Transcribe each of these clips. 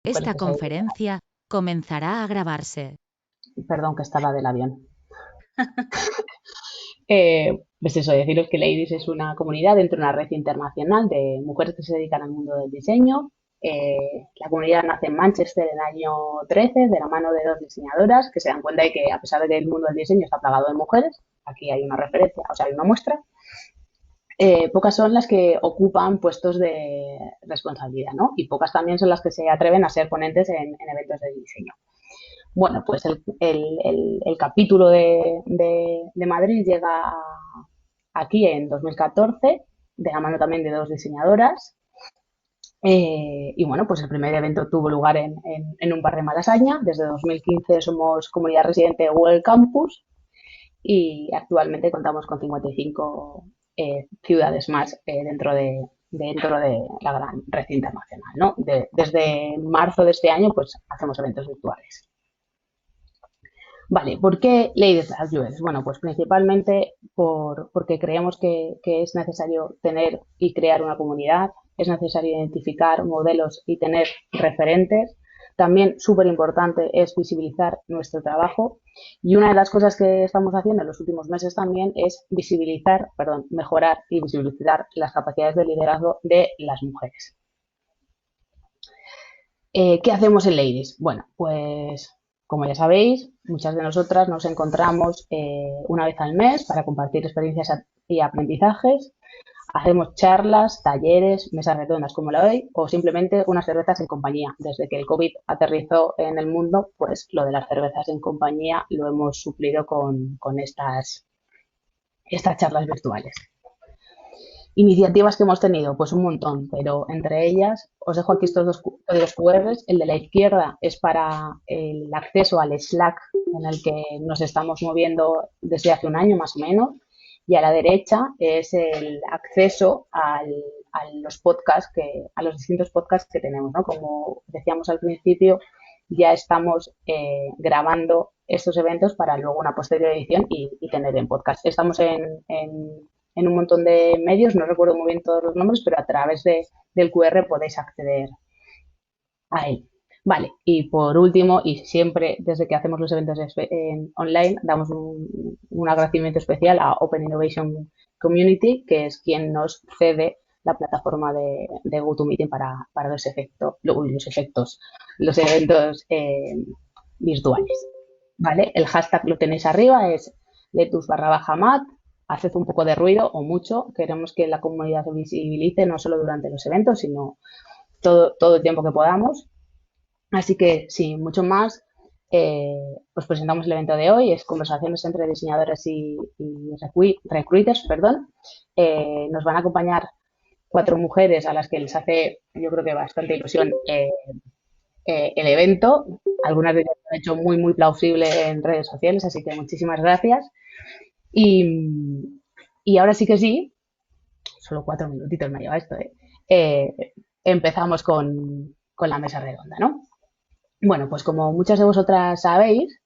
Esta Pues, conferencia comenzará a grabarse. perdón, que estaba del avión. Pues eso, deciros que Ladies es una comunidad dentro de una red internacional de mujeres que se dedican al mundo del diseño. La comunidad nace en Manchester en el año 13 de la mano de dos diseñadoras que se dan cuenta de que a pesar de que el mundo del diseño está plagado de mujeres, aquí hay una referencia, o sea, hay una muestra, pocas son las que ocupan puestos de responsabilidad, ¿no? Y pocas también son las que se atreven a ser ponentes en eventos de diseño. Bueno, pues el capítulo de Madrid llega aquí en 2014, de la mano también de dos diseñadoras. Y bueno, pues el primer evento tuvo lugar en un bar de Malasaña. Desde 2015 somos comunidad residente de Google Campus y actualmente contamos con 55 ciudades más dentro de la gran red internacional, ¿no? Desde marzo de este año, pues hacemos eventos virtuales. Vale, ¿por qué ley de las UX? Bueno, pues principalmente porque creemos que es necesario tener y crear una comunidad, es necesario identificar modelos y tener referentes. También súper importante es visibilizar nuestro trabajo y una de las cosas que estamos haciendo en los últimos meses también es mejorar y visibilizar las capacidades de liderazgo de las mujeres. ¿Qué hacemos en Ladies? Bueno, pues como ya sabéis, muchas de nosotras nos encontramos una vez al mes para compartir experiencias y aprendizajes. Hacemos charlas, talleres, mesas redondas como la de hoy o simplemente unas cervezas en compañía. Desde que el COVID aterrizó en el mundo, pues lo de las cervezas en compañía lo hemos suplido con estas charlas virtuales. Iniciativas que hemos tenido, pues un montón, pero entre ellas os dejo aquí estos dos códigos QR. El de la izquierda es para el acceso al Slack en el que nos estamos moviendo desde hace un año más o menos. Y a la derecha es el acceso a los podcasts, a los distintos podcasts que tenemos, ¿no? Como decíamos al principio, ya estamos grabando estos eventos para luego una posterior edición y tener en podcast. Estamos en un montón de medios, no recuerdo muy bien todos los nombres, pero a través del QR podéis acceder a él. Vale, y por último, y siempre desde que hacemos los eventos online, damos un agradecimiento especial a Open Innovation Community, que es quien nos cede la plataforma de GoToMeeting para los eventos virtuales. ¿Vale? El hashtag lo tenéis arriba, es letus barra baja mat. Haced un poco de ruido o mucho. Queremos que la comunidad se visibilice no solo durante los eventos, sino todo el tiempo que podamos. Así que, sin mucho más, os presentamos el evento de hoy. Es conversaciones entre diseñadores y recruiters, perdón. Nos van a acompañar cuatro mujeres a las que les hace, yo creo que bastante ilusión el evento. Algunas de ellas lo han hecho muy plausible en redes sociales, así que muchísimas gracias. Y, y ahora sí que sí, solo 4 minutitos me lleva esto, ¿eh? Empezamos con la mesa redonda, ¿no? Bueno, pues como muchas de vosotras sabéis,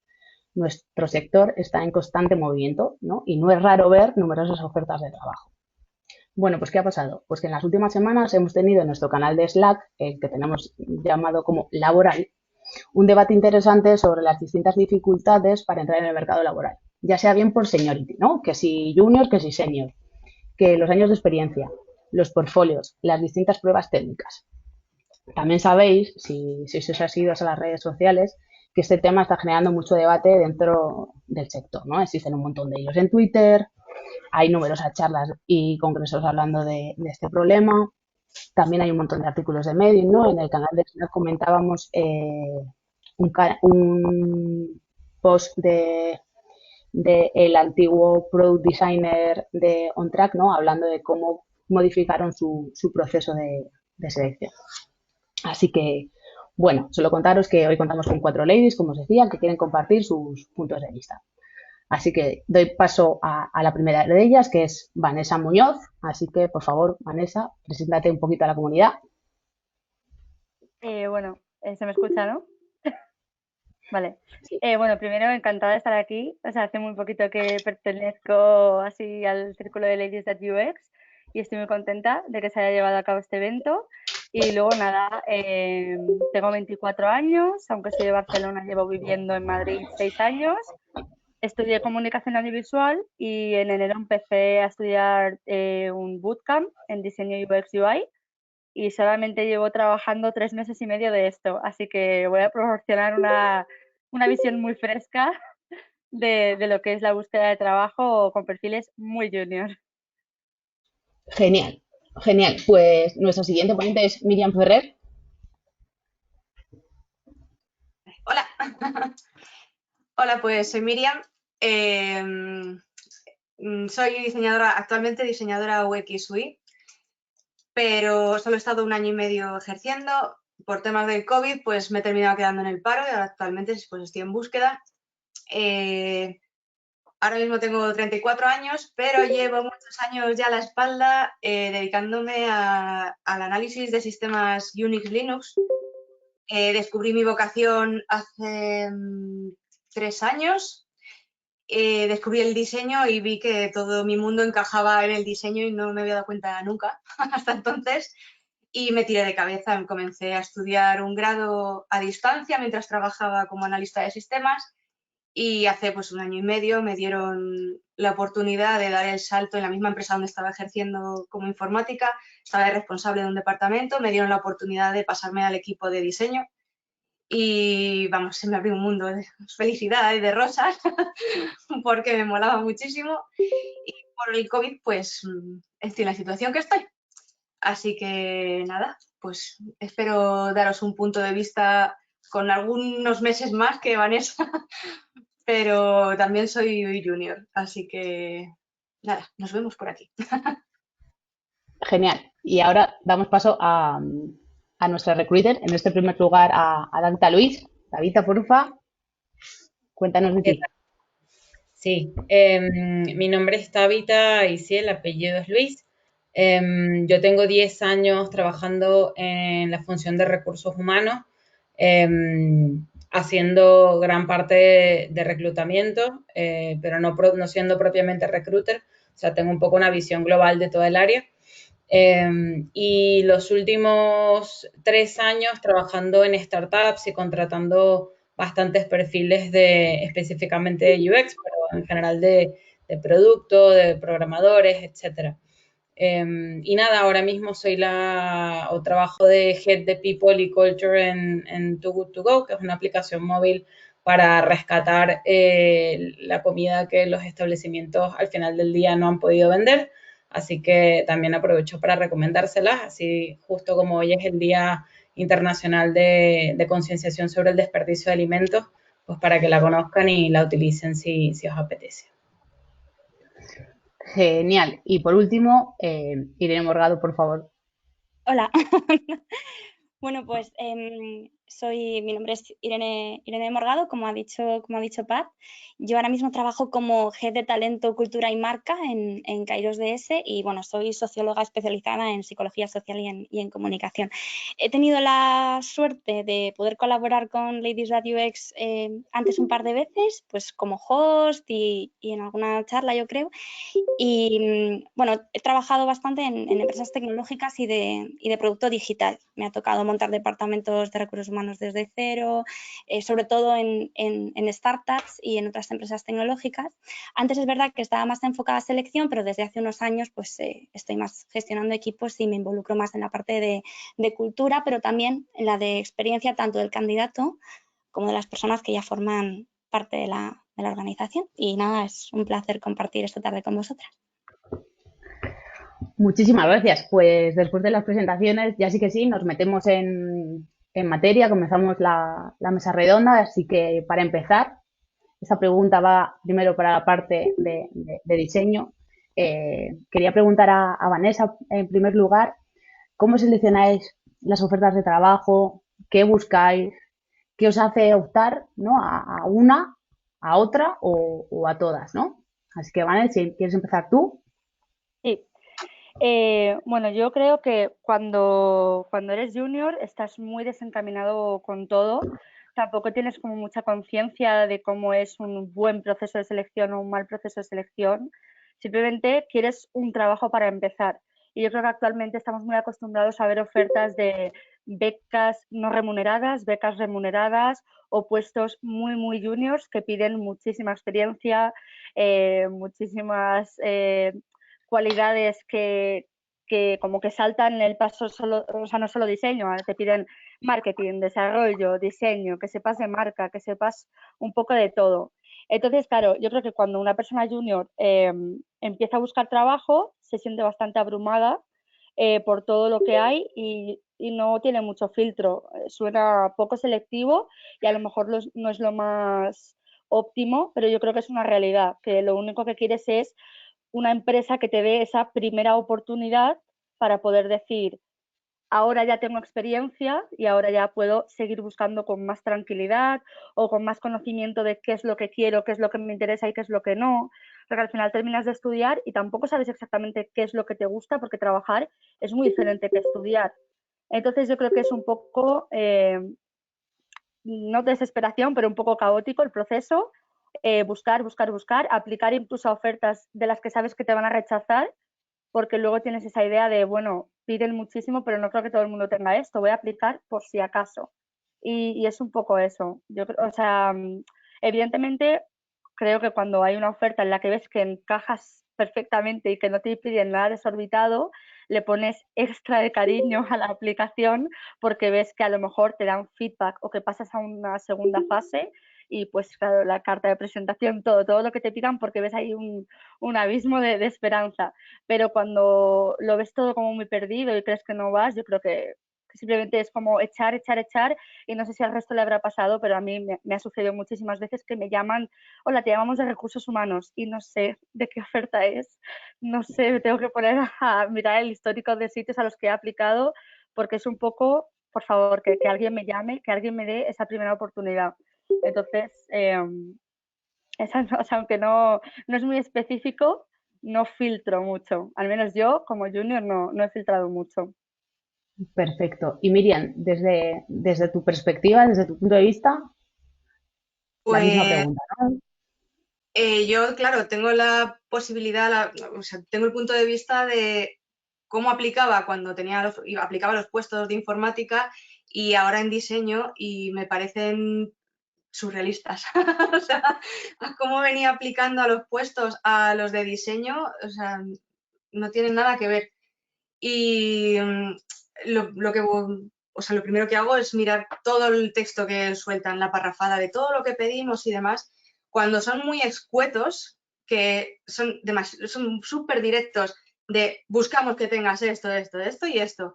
nuestro sector está en constante movimiento, ¿no? Y no es raro ver numerosas ofertas de trabajo. Bueno, pues ¿qué ha pasado? Pues que en las últimas semanas hemos tenido en nuestro canal de Slack, que tenemos llamado como laboral, un debate interesante sobre las distintas dificultades para entrar en el mercado laboral, ya sea bien por seniority, ¿no? Que si junior, que si senior, que los años de experiencia, los portfolios, las distintas pruebas técnicas. También sabéis, si sois asiduos a las redes sociales, que este tema está generando mucho debate dentro del sector, ¿no? Existen un montón de ellos en Twitter, hay numerosas charlas y congresos hablando de este problema. También hay un montón de artículos de Medium, ¿no? En el canal de Slack comentábamos un post de el antiguo product designer de OnTrack, ¿no? Hablando de cómo modificaron su proceso de selección. Así que, bueno, solo contaros que hoy contamos con cuatro ladies, como os decía, que quieren compartir sus puntos de vista. Así que doy paso a la primera de ellas, que es Vanessa Muñoz. Así que, por favor, Vanessa, preséntate un poquito a la comunidad. Bueno, se me escucha, ¿no? Vale. Sí. Bueno, primero encantada de estar aquí. O sea, hace muy poquito que pertenezco así al círculo de Ladies at UX y estoy muy contenta de que se haya llevado a cabo este evento. Y luego nada, tengo 24 años, aunque soy de Barcelona, llevo viviendo en Madrid 6 años. Estudié comunicación audiovisual y en enero empecé a estudiar un bootcamp en diseño UX UI y solamente llevo trabajando 3 meses y medio de esto, así que voy a proporcionar una visión muy fresca de lo que es la búsqueda de trabajo con perfiles muy junior. Genial, genial. Pues nuestra siguiente ponente es Miriam Ferrer. Hola, hola, pues soy Miriam. Soy diseñadora, actualmente diseñadora UX UI, pero solo he estado 1 año y medio ejerciendo. Por temas del COVID, pues me he terminado quedando en el paro y ahora actualmente pues estoy en búsqueda. Ahora mismo tengo 34 años, pero llevo muchos años ya a la espalda dedicándome al análisis de sistemas Unix Linux. Descubrí mi vocación hace 3 años. Descubrí el diseño y vi que todo mi mundo encajaba en el diseño y no me había dado cuenta nunca hasta entonces. Y me tiré de cabeza. Comencé a estudiar un grado a distancia mientras trabajaba como analista de sistemas y hace pues 1 año y medio me dieron la oportunidad de dar el salto en la misma empresa donde estaba ejerciendo como informática. Estaba de responsable de un departamento, me dieron la oportunidad de pasarme al equipo de diseño y vamos, se me abrió un mundo de felicidad y de rosas porque me molaba muchísimo y por el COVID pues estoy en la situación que estoy. Así que nada, pues espero daros un punto de vista con algunos meses más que Vanessa, pero también soy junior, así que nada, nos vemos por aquí. Genial. Y ahora damos paso a nuestra recruiter. En este primer lugar a Danta Luis. Davita, porfa, cuéntanos de ¿Qué ti. tal? Sí, mi nombre es Tabitha y sí, el apellido es Luis. Yo tengo 10 años trabajando en la función de recursos humanos, haciendo gran parte de reclutamiento, pero no siendo propiamente recruiter. O sea, tengo un poco una visión global de todo el área. Y los últimos 3 años trabajando en startups y contratando bastantes perfiles específicamente de UX, pero en general de producto, de programadores, etcétera. Y nada, ahora mismo o trabajo de Head de People y Culture en Too Good To Go, que es una aplicación móvil para rescatar la comida que los establecimientos al final del día no han podido vender. Así que también aprovecho para recomendárselas, así justo como hoy es el Día Internacional de Concienciación sobre el Desperdicio de Alimentos, pues para que la conozcan y la utilicen si os apetece. Genial. Y por último, Irene Morgado, por favor. Hola. Bueno, pues mi nombre es Irene Morgado, como ha dicho Pat. Yo ahora mismo trabajo como Head de Talento, Cultura y Marca en Kairos DS y bueno, soy socióloga especializada en psicología social y en comunicación. He tenido la suerte de poder colaborar con Ladies Radio X antes un par de veces, pues como host y en alguna charla, yo creo. Y bueno, he trabajado bastante en empresas tecnológicas y de producto digital. Me ha tocado montar departamentos de recursos humanos desde cero, sobre todo en startups y en otras empresas tecnológicas. Antes es verdad que estaba más enfocada a selección, pero desde hace unos años pues estoy más gestionando equipos y me involucro más en la parte de cultura, pero también en la de experiencia tanto del candidato como de las personas que ya forman parte de la organización. Y nada, es un placer compartir esta tarde con vosotras. Muchísimas gracias. Pues después de las presentaciones, ya sí que sí, nos metemos en materia, comenzamos la mesa redonda, así que para empezar, esta pregunta va primero para la parte de diseño. Quería preguntar a Vanessa, en primer lugar, ¿cómo seleccionáis las ofertas de trabajo? ¿Qué buscáis? ¿Qué os hace optar, ¿no? a una, a otra o a todas, ¿no? Así que, Vanessa, si quieres empezar tú. Sí. Bueno, yo creo que cuando eres junior estás muy desencaminado con todo. Tampoco tienes como mucha conciencia de cómo es un buen proceso de selección o un mal proceso de selección. Simplemente quieres un trabajo para empezar. Y yo creo que actualmente estamos muy acostumbrados a ver ofertas de becas no remuneradas, becas remuneradas o puestos muy, muy juniors que piden muchísima experiencia, muchísimas cualidades que como que saltan el paso solo, o sea, no solo diseño, te piden marketing, desarrollo, diseño, que sepas de marca, que sepas un poco de todo. Entonces, claro, yo creo que cuando una persona junior empieza a buscar trabajo, se siente bastante abrumada por todo lo que hay y no tiene mucho filtro. Suena poco selectivo y a lo mejor no es lo más óptimo, pero yo creo que es una realidad, que lo único que quieres es una empresa que te dé esa primera oportunidad para poder decir, ahora ya tengo experiencia y ahora ya puedo seguir buscando con más tranquilidad o con más conocimiento de qué es lo que quiero, qué es lo que me interesa y qué es lo que no. Porque al final terminas de estudiar y tampoco sabes exactamente qué es lo que te gusta porque trabajar es muy diferente que estudiar. Entonces yo creo que es un poco, no desesperación, pero un poco caótico el proceso. Buscar, buscar, buscar, aplicar incluso a ofertas de las que sabes que te van a rechazar porque luego tienes esa idea de, bueno, piden muchísimo, pero no creo que todo el mundo tenga esto, voy a aplicar por si acaso. Y es un poco eso. Yo, o sea, evidentemente, creo que cuando hay una oferta en la que ves que encajas perfectamente y que no te piden nada desorbitado, le pones extra de cariño a la aplicación porque ves que a lo mejor te dan feedback o que pasas a una segunda fase y pues claro, la carta de presentación, todo lo que te pidan porque ves ahí un abismo de esperanza. Pero cuando lo ves todo como muy perdido y crees que no vas, yo creo que simplemente es como echar, echar, echar y no sé si al resto le habrá pasado, pero a mí me ha sucedido muchísimas veces que me llaman, hola, te llamamos de recursos humanos y no sé de qué oferta es, no sé, me tengo que poner a mirar el histórico de sitios a los que he aplicado porque es un poco, por favor, que alguien me llame, que alguien me dé esa primera oportunidad. Entonces, o sea, aunque no es muy específico, no filtro mucho. Al menos yo, como junior, no he filtrado mucho. Perfecto. Y Miriam, desde tu perspectiva, desde tu punto de vista, la misma Pues pregunta, ¿no? yo, claro, tengo la posibilidad, o sea, tengo el punto de vista de cómo aplicaba cuando aplicaba los puestos de informática y ahora en diseño y me parecen surrealistas. O sea, cómo venía aplicando a los puestos a los de diseño, o sea, no tienen nada que ver. Y lo primero que hago es mirar todo el texto que sueltan, la parrafada de todo lo que pedimos y demás. Cuando son muy escuetos, que son súper directos de buscamos que tengas esto, esto, esto y esto.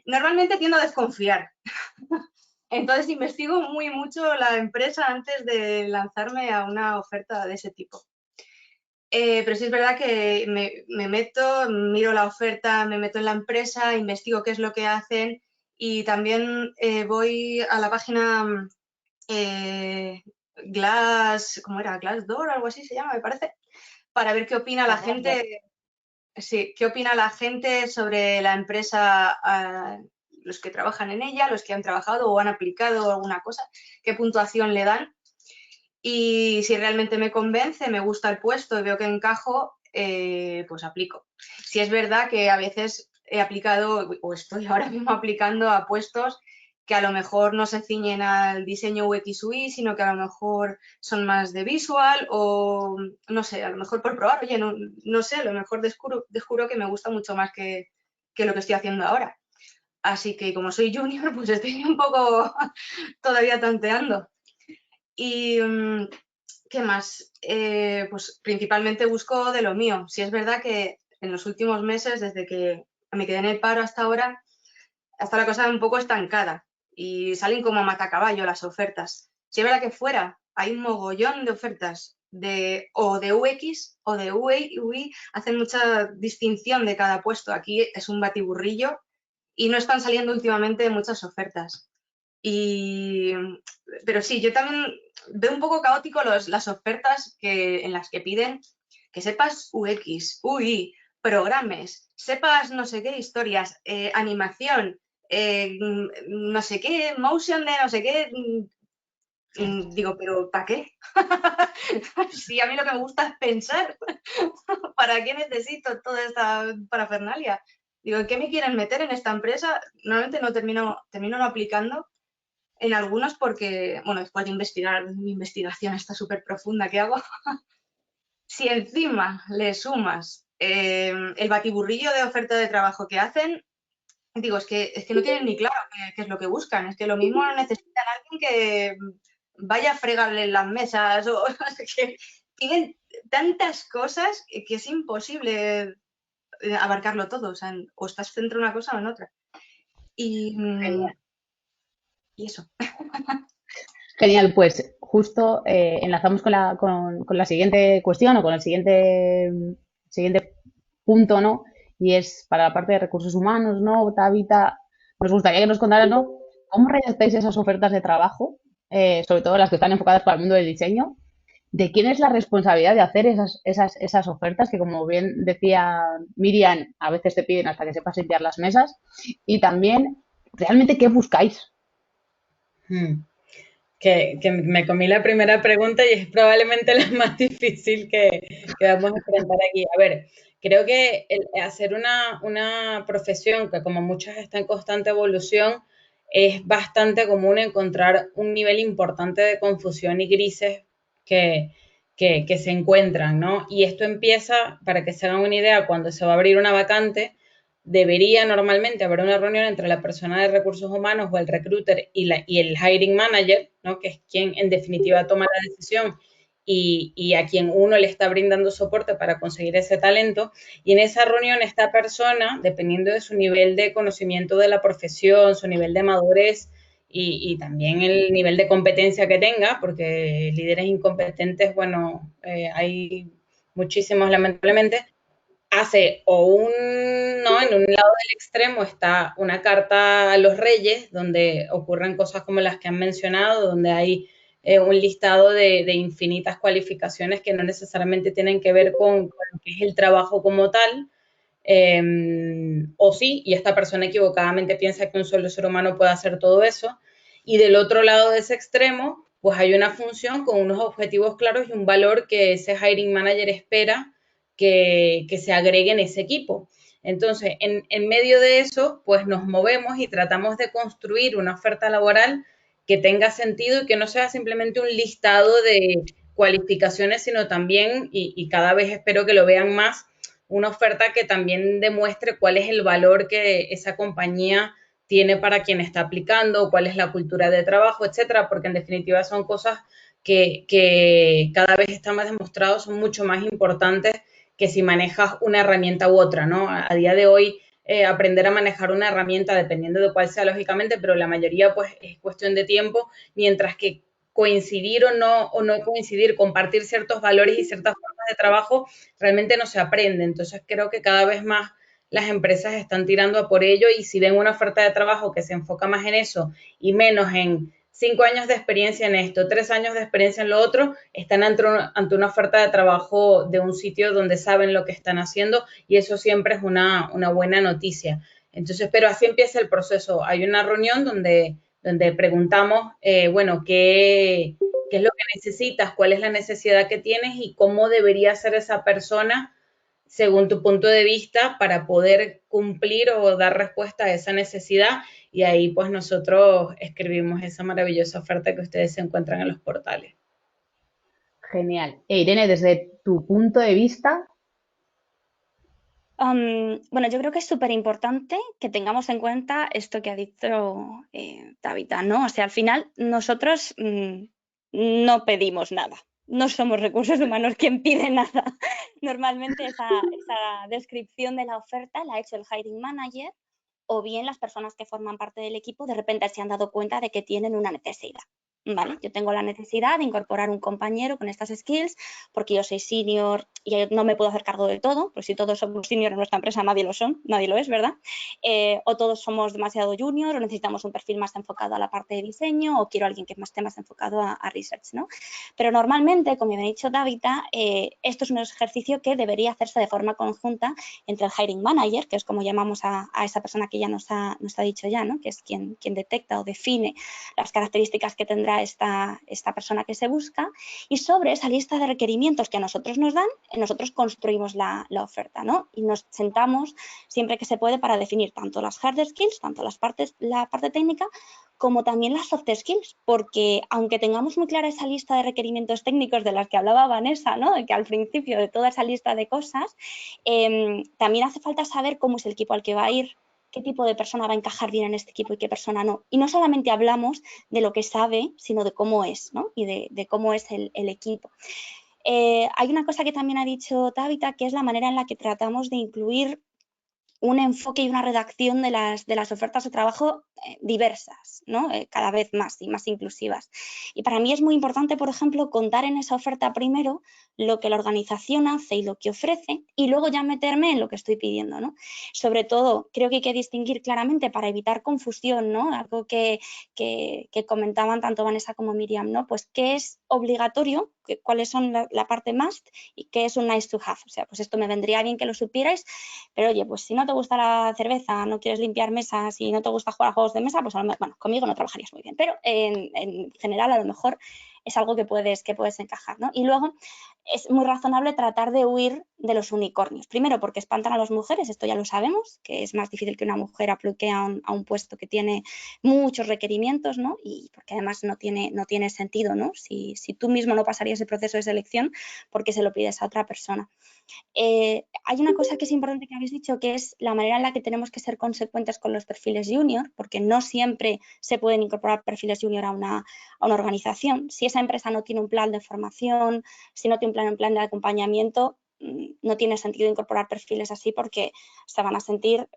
Normalmente tiendo a desconfiar. Entonces investigo muy mucho la empresa antes de lanzarme a una oferta de ese tipo. Pero sí es verdad que me meto, miro la oferta, me meto en la empresa, investigo qué es lo que hacen y también voy a la página ¿cómo era? Glassdoor o algo así se llama, me parece, para ver qué opina la gente. Sí, qué opina la gente sobre la empresa, los que trabajan en ella, los que han trabajado o han aplicado alguna cosa, qué puntuación le dan. Y si realmente me convence, me gusta el puesto y veo que encajo, pues aplico. Si es verdad que a veces he aplicado o estoy ahora mismo aplicando a puestos que a lo mejor no se ciñen al diseño UX UI, sino que a lo mejor son más de visual o no sé, a lo mejor por probar, oye, no sé, a lo mejor descubro que me gusta mucho más que lo que estoy haciendo ahora. Así que como soy junior, pues estoy un poco todavía tanteando. Y ¿qué más? Pues principalmente busco de lo mío. Si es verdad que en los últimos meses, desde que me quedé en el paro hasta ahora, está la cosa un poco estancada y salen como a matacaballo las ofertas. Si es verdad que fuera hay un mogollón de ofertas o de UX o de UI, hacen mucha distinción de cada puesto. Aquí es un batiburrillo y no están saliendo últimamente muchas ofertas. Pero sí, yo también veo un poco caótico las ofertas en las que piden que sepas UX, UI, programes, sepas no sé qué historias, animación, no sé qué, motion de no sé qué. Digo, pero ¿para qué? Si a mí lo que me gusta es pensar, ¿para qué necesito toda esta parafernalia? Digo, ¿en qué me quieren meter en esta empresa? Normalmente no termino no aplicando en algunos porque, bueno, después de investigar, mi investigación está súper profunda que hago, si encima le sumas el batiburrillo de oferta de trabajo que hacen, digo, es que no tienen ni claro qué es lo que buscan. Es que lo mismo necesitan a alguien que vaya a fregarle las mesas o que tienen tantas cosas que es imposible abarcarlo todo. O sea, o estás entre una cosa o en otra. Y eso. Genial, pues justo enlazamos con la siguiente cuestión o con el siguiente punto, ¿no? Y es para la parte de recursos humanos, ¿no? Tabita, nos gustaría que nos contaras, ¿no? ¿Cómo redactáis esas ofertas de trabajo, sobre todo las que están enfocadas para el mundo del diseño? ¿De quién es la responsabilidad de hacer esas ofertas que, como bien decía Miriam, a veces te piden hasta que sepas limpiar las mesas? Y también, ¿realmente qué buscáis? Hmm. Que me comí la primera pregunta y es probablemente la más difícil que vamos a enfrentar aquí. A ver, creo que hacer una profesión que como muchas está en constante evolución, es bastante común encontrar un nivel importante de confusión y grises que se encuentran, ¿no? Y esto empieza, para que se hagan una idea, cuando se va a abrir una vacante, debería normalmente haber una reunión entre la persona de recursos humanos o el recruiter y el hiring manager, ¿no? Que es quien en definitiva toma la decisión y a quien uno le está brindando soporte para conseguir ese talento. Y en esa reunión esta persona, dependiendo de su nivel de conocimiento de la profesión, su nivel de madurez y también el nivel de competencia que tenga, porque líderes incompetentes, bueno, hay muchísimos lamentablemente, hace no, en un lado del extremo está una carta a los reyes, donde ocurren cosas como las que han mencionado, donde hay un listado de infinitas cualificaciones que no necesariamente tienen que ver con lo que es el trabajo como tal, o sí, y esta persona equivocadamente piensa que un solo ser humano puede hacer todo eso. Y del otro lado de ese extremo, pues hay una función con unos objetivos claros y un valor que ese hiring manager espera que se agregue en ese equipo. Entonces, en medio de eso, pues nos movemos y tratamos de construir una oferta laboral que tenga sentido y que no sea simplemente un listado de cualificaciones, sino también, y cada vez espero que lo vean más, una oferta que también demuestre cuál es el valor que esa compañía tiene para quien está aplicando, cuál es la cultura de trabajo, etcétera, porque en definitiva son cosas que cada vez está más demostrado, son mucho más importantes que si manejas una herramienta u otra, ¿no? A día de hoy, aprender a manejar una herramienta, dependiendo de cuál sea, lógicamente, pero la mayoría, pues, es cuestión de tiempo, mientras que coincidir o no coincidir, compartir ciertos valores y ciertas formas de trabajo, realmente no se aprende. Entonces, creo que cada vez más las empresas están tirando a por ello y si ven una oferta de trabajo que se enfoca más en eso y menos en 5 años de experiencia en esto, 3 años de experiencia en lo otro, están ante una oferta de trabajo de un sitio donde saben lo que están haciendo y eso siempre es una buena noticia. Entonces, pero así empieza el proceso. Hay una reunión donde preguntamos, bueno, ¿qué es lo que necesitas? ¿Cuál es la necesidad que tienes? Y cómo debería ser esa persona según tu punto de vista para poder cumplir o dar respuesta a esa necesidad. Y ahí pues nosotros escribimos esa maravillosa oferta que ustedes se encuentran en los portales. Genial. Irene, desde tu punto de vista, bueno, yo creo que es súper importante que tengamos en cuenta esto que ha dicho Tabita, ¿no? O sea, al final nosotros no pedimos nada, no somos recursos humanos quien pide nada. Normalmente esa descripción de la oferta la ha hecho el hiring manager o bien las personas que forman parte del equipo de repente se han dado cuenta de que tienen una necesidad. ¿Vale? Yo tengo la necesidad de incorporar un compañero con estas skills porque yo soy senior y no me puedo hacer cargo de todo, pues si todos somos senior en nuestra empresa nadie lo es, ¿verdad? O todos somos demasiado junior o necesitamos un perfil más enfocado a la parte de diseño o quiero a alguien que esté más enfocado a research, ¿no? Pero normalmente, como me ha dicho Tabita, esto es un ejercicio que debería hacerse de forma conjunta entre el hiring manager, que es como llamamos a esa persona que ya nos ha dicho ya, ¿no? Que es quien detecta o define las características que tendrá sería esta persona que se busca, y sobre esa lista de requerimientos que a nosotros nos dan, nosotros construimos la oferta, ¿no? Y nos sentamos siempre que se puede para definir tanto las hard skills, tanto la parte técnica, como también las soft skills, porque aunque tengamos muy clara esa lista de requerimientos técnicos de las que hablaba Vanessa, ¿no? Que al principio de toda esa lista de cosas, también hace falta saber cómo es el equipo al que va a ir, qué tipo de persona va a encajar bien en este equipo y qué persona no. Y no solamente hablamos de lo que sabe, sino de cómo es, ¿no? Y de cómo es el equipo. Hay una cosa que también ha dicho Tabitha, que es la manera en la que tratamos de incluir un enfoque y una redacción de las ofertas de trabajo diversas, ¿no? Cada vez más y más inclusivas. Y para mí es muy importante, por ejemplo, contar en esa oferta primero lo que la organización hace y lo que ofrece, y luego ya meterme en lo que estoy pidiendo, ¿no? Sobre todo, creo que hay que distinguir claramente para evitar confusión, ¿no? Algo que comentaban tanto Vanessa como Miriam, ¿no? Pues qué es obligatorio, cuáles son la parte must y qué es un nice to have. O sea, pues esto me vendría bien que lo supierais, pero oye, pues si no te gusta la cerveza, no quieres limpiar mesas y no te gusta jugar a juegos de mesa, pues bueno, conmigo no trabajarías muy bien, pero en general a lo mejor es algo que puedes encajar, ¿no? Y luego es muy razonable tratar de huir de los unicornios. Primero, porque espantan a las mujeres, esto ya lo sabemos, que es más difícil que una mujer aplique a un puesto que tiene muchos requerimientos, ¿no? Y porque además no tiene sentido, ¿no? Si tú mismo no pasarías el proceso de selección, ¿por qué se lo pides a otra persona? Hay una cosa que es importante que habéis dicho, que es la manera en la que tenemos que ser consecuentes con los perfiles junior, porque no siempre se pueden incorporar perfiles junior a una organización. Si esa empresa no tiene un plan de formación, si no tiene un plan de acompañamiento, no tiene sentido incorporar perfiles así porque se van a sentir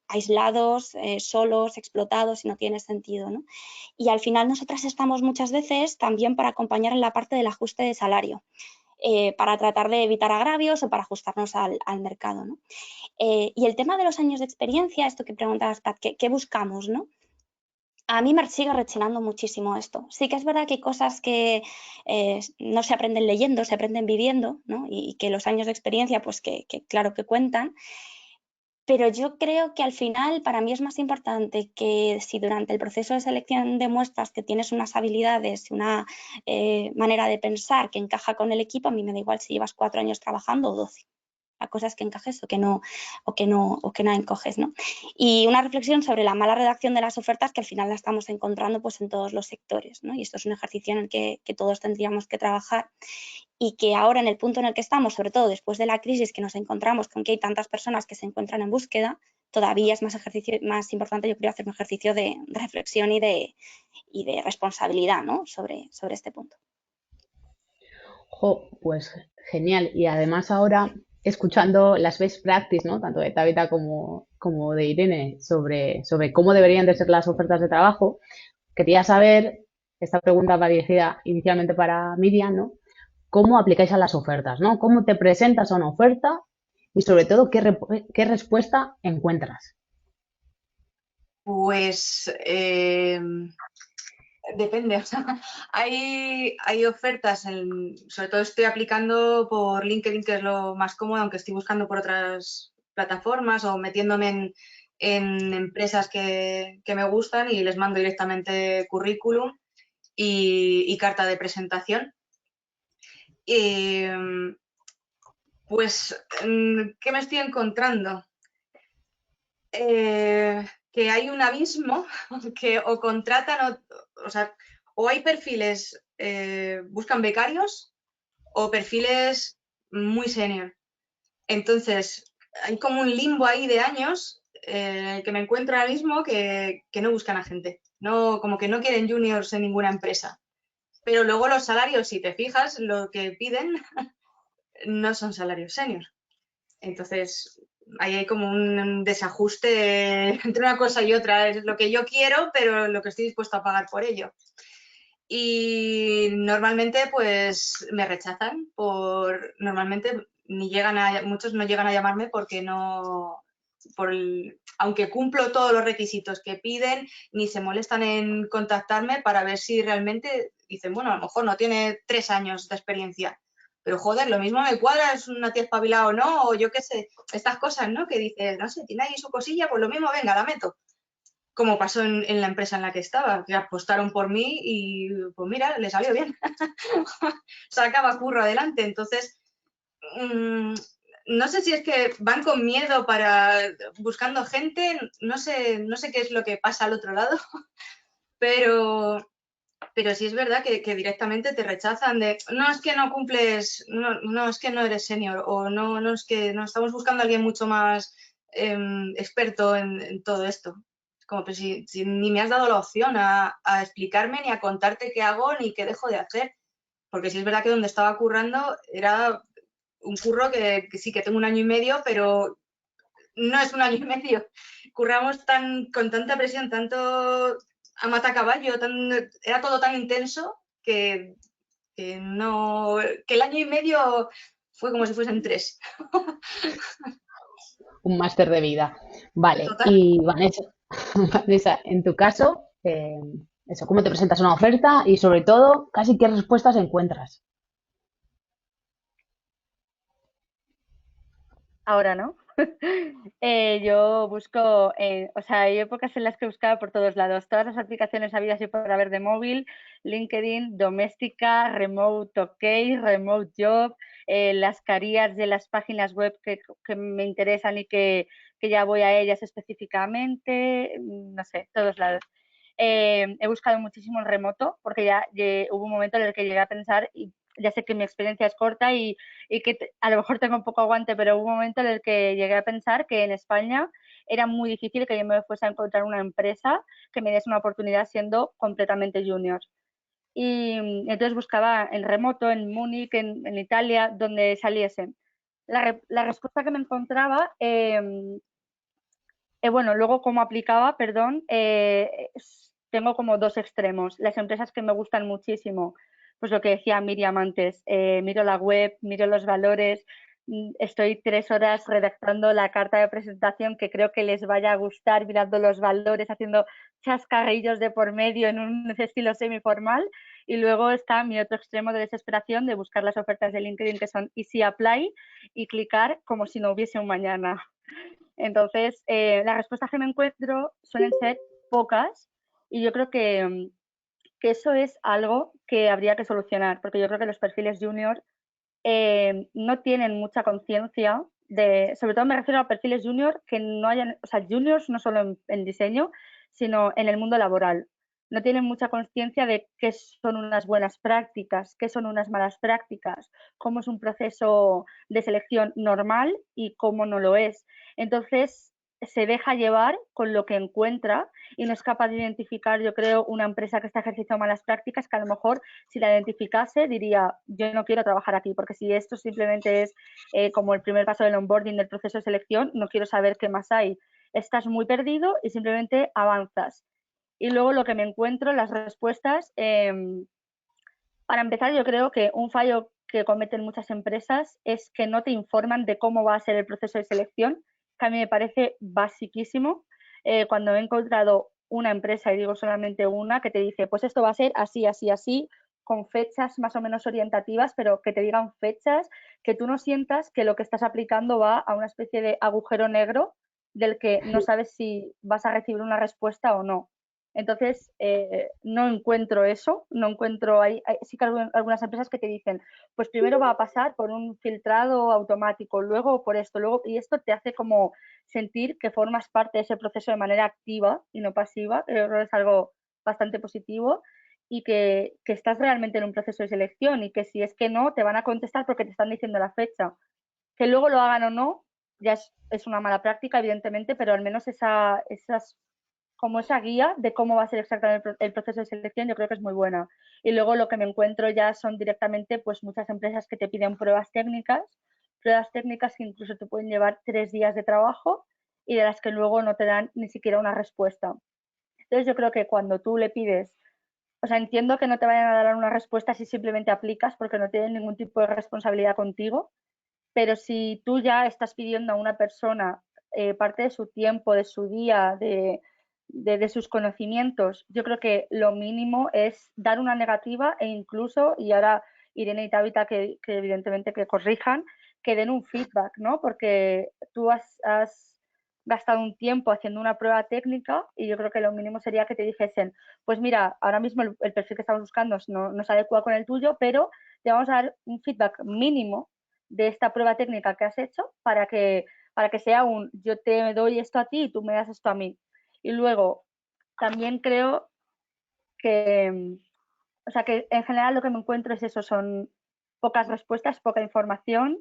aislados, solos, explotados, y no tiene sentido, ¿no? Y al final nosotras estamos muchas veces también para acompañar en la parte del ajuste de salario. Para tratar de evitar agravios o para ajustarnos al mercado, ¿no? Y el tema de los años de experiencia, esto que preguntabas, Pat, ¿qué buscamos, no? A mí me sigue rechinando muchísimo esto. Sí que es verdad que hay cosas que no se aprenden leyendo, se aprenden viviendo, ¿no? Y que los años de experiencia, pues que claro que cuentan. Pero yo creo que al final para mí es más importante que si durante el proceso de selección demuestras que tienes unas habilidades, una manera de pensar que encaja con el equipo, a mí me da igual si llevas 4 años trabajando o 12. La cosa es que encajes o que no encoges, ¿no? Y una reflexión sobre la mala redacción de las ofertas, que al final la estamos encontrando pues en todos los sectores, ¿no? Y esto es un ejercicio en el que todos tendríamos que trabajar, y que ahora en el punto en el que estamos, sobre todo después de la crisis que nos encontramos con que hay tantas personas que se encuentran en búsqueda, todavía es más importante, yo creo, hacer un ejercicio de reflexión y de responsabilidad, ¿no? sobre este punto. Pues genial. Y además ahora, escuchando las best practices, ¿no? Tanto de Tabitha como de Irene, sobre cómo deberían de ser las ofertas de trabajo, quería saber, esta pregunta va dirigida inicialmente para Miriam, ¿no? ¿Cómo aplicáis a las ofertas, ¿no? ¿Cómo te presentas a una oferta? Y sobre todo, ¿qué respuesta encuentras? Pues depende, o sea, hay ofertas, sobre todo estoy aplicando por LinkedIn, que es lo más cómodo, aunque estoy buscando por otras plataformas o metiéndome en empresas que me gustan y les mando directamente currículum y carta de presentación. Pues, ¿qué me estoy encontrando? Que hay un abismo, que o contratan, o sea, o hay perfiles, buscan becarios o perfiles muy senior. Entonces, hay como un limbo ahí de años que me encuentro ahora mismo que no buscan a gente, no, como que no quieren juniors en ninguna empresa. Pero luego los salarios, si te fijas, lo que piden no son salarios senior. Entonces, ahí hay como un desajuste entre una cosa y otra. Es lo que yo quiero, pero lo que estoy dispuesto a pagar por ello. Y normalmente, pues, me rechazan normalmente muchos no llegan a llamarme porque no, aunque cumplo todos los requisitos que piden, ni se molestan en contactarme para ver si realmente dicen, bueno, a lo mejor no tiene 3 años de experiencia, pero joder, lo mismo me cuadra, es una tía espabilada o no, o yo qué sé, estas cosas, ¿no? Que dices, no sé, tiene ahí su cosilla, pues lo mismo, venga, la meto. como pasó en la empresa en la que estaba, que apostaron por mí y pues mira, le salió bien. Sacaba curro adelante. Entonces, no sé si es que van con miedo buscando gente, no sé qué es lo que pasa al otro lado, pero sí es verdad que directamente te rechazan de, no es que no cumples, no es que no eres senior, o no es que no estamos buscando a alguien mucho más experto en todo esto. Como pues si ni me has dado la opción a explicarme, ni a contarte qué hago, ni qué dejo de hacer. Porque sí es verdad que donde estaba currando era un curro que sí, que tengo 1 año y medio, pero no es 1 año y medio. Curramos con tanta presión, tanto a matacaballo, era todo tan intenso que el año y medio fue como si fuesen 3. Un máster de vida. Vale, Total. y Vanessa, Vanessa, en tu caso, eso, ¿cómo te presentas una oferta y sobre todo, casi qué respuestas encuentras? Ahora, ¿no? Yo busco, o sea, hay épocas en las que buscaba por todos lados, todas las aplicaciones habidas y por haber de móvil, LinkedIn, Doméstica, Remote OK, Remote Job, las careers de las páginas web que me interesan y que ya voy a ellas específicamente, no sé, todos lados. He buscado muchísimo en remoto porque ya hubo un momento en el que llegué a pensar, y ya sé que mi experiencia es corta y que a lo mejor tengo un poco aguante, pero hubo un momento en el que llegué a pensar que en España era muy difícil que yo me fuese a encontrar una empresa que me diese una oportunidad siendo completamente junior. Y entonces buscaba en remoto, en Múnich, en Italia, donde saliese. La respuesta que me encontraba, bueno, luego cómo aplicaba, perdón, tengo como 2 extremos. Las empresas que me gustan muchísimo, pues lo que decía Miriam antes, miro la web, miro los valores, estoy 3 horas redactando la carta de presentación que creo que les vaya a gustar, mirando los valores, haciendo chascarrillos de por medio en un estilo semiformal. Y luego está mi otro extremo de desesperación de buscar las ofertas de LinkedIn que son Easy Apply y clicar como si no hubiese un mañana. Entonces, las respuestas que me encuentro suelen ser pocas y yo creo que eso es algo que habría que solucionar, porque yo creo que los perfiles junior no tienen mucha conciencia sobre todo me refiero a perfiles junior que no hayan, o sea, juniors no solo en diseño, sino en el mundo laboral. No tienen mucha conciencia de qué son unas buenas prácticas, qué son unas malas prácticas, cómo es un proceso de selección normal y cómo no lo es. Entonces, se deja llevar con lo que encuentra y no es capaz de identificar, yo creo, una empresa que está ejerciendo malas prácticas que a lo mejor si la identificase diría, yo no quiero trabajar aquí, porque si esto simplemente es como el primer paso del onboarding del proceso de selección, no quiero saber qué más hay. Estás muy perdido y simplemente avanzas. Y luego lo que me encuentro, las respuestas, para empezar, yo creo que un fallo que cometen muchas empresas es que no te informan de cómo va a ser el proceso de selección, que a mí me parece basiquísimo. Cuando he encontrado una empresa, y digo solamente una, que te dice, pues esto va a ser así, así, así, con fechas más o menos orientativas, pero que te digan fechas, que tú no sientas que lo que estás aplicando va a una especie de agujero negro del que no sabes si vas a recibir una respuesta o no. Entonces, no encuentro eso, no encuentro, sí que algunas empresas que te dicen, pues primero va a pasar por un filtrado automático, luego por esto, luego, y esto te hace como sentir que formas parte de ese proceso de manera activa y no pasiva, creo que es algo bastante positivo y que estás realmente en un proceso de selección y que si es que no, te van a contestar porque te están diciendo la fecha. Que luego lo hagan o no, ya es una mala práctica, evidentemente, pero al menos como esa guía de cómo va a ser exactamente el proceso de selección, yo creo que es muy buena. Y luego lo que me encuentro ya son directamente pues muchas empresas que te piden pruebas técnicas que incluso te pueden llevar 3 días de trabajo y de las que luego no te dan ni siquiera una respuesta. Entonces yo creo que cuando tú le pides, o sea, entiendo que no te vayan a dar una respuesta si simplemente aplicas porque no tienen ningún tipo de responsabilidad contigo, pero si tú ya estás pidiendo a una persona parte de su tiempo, de su día, de sus conocimientos, yo creo que lo mínimo es dar una negativa e incluso, y ahora Irene y Tabitha que evidentemente que corrijan, que den un feedback, ¿no? Porque tú has gastado un tiempo haciendo una prueba técnica y yo creo que lo mínimo sería que te dijesen, pues mira, ahora mismo el perfil que estamos buscando no se adecua con el tuyo, pero te vamos a dar un feedback mínimo de esta prueba técnica que has hecho para que sea un yo te doy esto a ti y tú me das esto a mí. Y luego, también creo que, o sea, que en general lo que me encuentro es eso, son pocas respuestas, poca información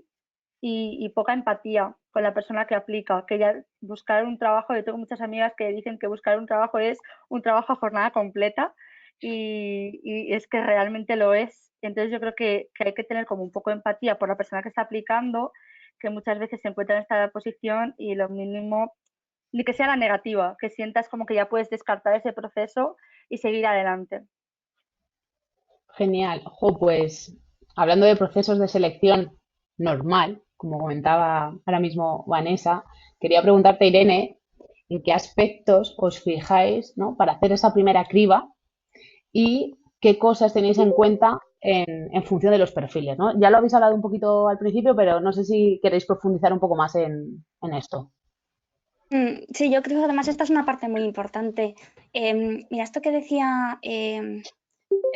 y poca empatía con la persona que aplica, que ya buscar un trabajo, yo tengo muchas amigas que dicen que buscar un trabajo es un trabajo a jornada completa y es que realmente lo es. Entonces yo creo que hay que tener como un poco de empatía por la persona que está aplicando, que muchas veces se encuentra en esta posición y lo mínimo, ni que sea la negativa, que sientas como que ya puedes descartar ese proceso y seguir adelante. Genial. Jo, pues hablando de procesos de selección normal, como comentaba ahora mismo Vanessa, quería preguntarte, Irene, en qué aspectos os fijáis, ¿no?, para hacer esa primera criba y qué cosas tenéis en cuenta en función de los perfiles, ¿no? Ya lo habéis hablado un poquito al principio, pero no sé si queréis profundizar un poco más en esto. Sí, yo creo que además esta es una parte muy importante. Mira, esto que decía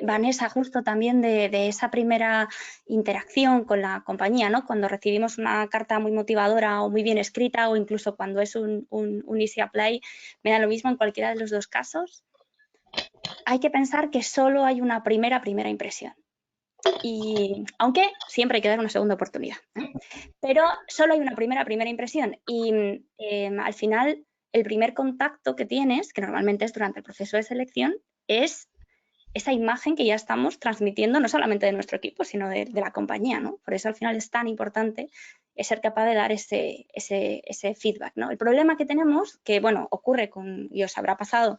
Vanessa, justo también de esa primera interacción con la compañía, ¿no? Cuando recibimos una carta muy motivadora o muy bien escrita o incluso cuando es un easy apply, me da lo mismo en cualquiera de los dos casos. Hay que pensar que solo hay una primera impresión. Y aunque siempre hay que dar una segunda oportunidad, ¿eh? Pero solo hay una primera impresión y al final el primer contacto que tienes, que normalmente es durante el proceso de selección, es esa imagen que ya estamos transmitiendo no solamente de nuestro equipo, sino de la compañía, ¿no? Por eso al final es tan importante ser capaz de dar ese feedback, ¿no? El problema que tenemos, que bueno, ocurre y os habrá pasado,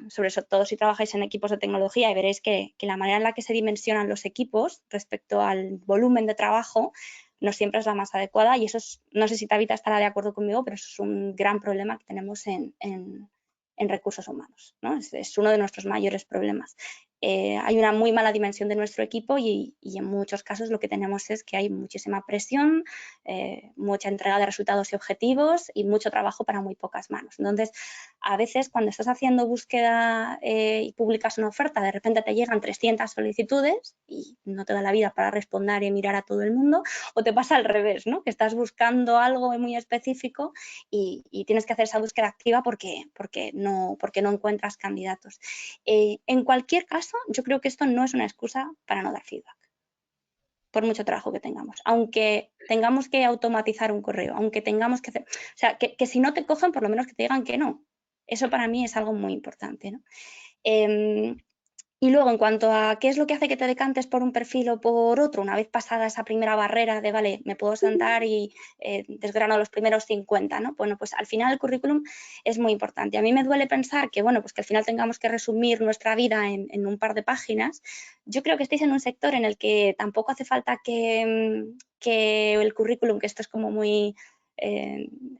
sobre todo si trabajáis en equipos de tecnología y veréis que la manera en la que se dimensionan los equipos respecto al volumen de trabajo no siempre es la más adecuada y eso es, no sé si Tabitha estará de acuerdo conmigo, pero eso es un gran problema que tenemos en recursos humanos, ¿no? Es uno de nuestros mayores problemas. Hay una muy mala dimensión de nuestro equipo y en muchos casos lo que tenemos es que hay muchísima presión, mucha entrega de resultados y objetivos y mucho trabajo para muy pocas manos. Entonces, a veces cuando estás haciendo búsqueda y publicas una oferta, de repente te llegan 300 solicitudes y no te da la vida para responder y mirar a todo el mundo, o te pasa al revés, ¿no? Que estás buscando algo muy específico y tienes que hacer esa búsqueda activa porque no encuentras candidatos. En cualquier caso, yo creo que esto no es una excusa para no dar feedback, por mucho trabajo que tengamos. Aunque tengamos que automatizar un correo, aunque tengamos que hacer... O sea, que si no te cogen, por lo menos que te digan que no. Eso para mí es algo muy importante, ¿no? Y luego, en cuanto a qué es lo que hace que te decantes por un perfil o por otro, una vez pasada esa primera barrera de, vale, me puedo sentar y desgrano los primeros 50, ¿no? Bueno, pues al final el currículum es muy importante. A mí me duele pensar que, bueno, pues que al final tengamos que resumir nuestra vida en un par de páginas. Yo creo que estáis en un sector en el que tampoco hace falta que el currículum, que esto es como muy...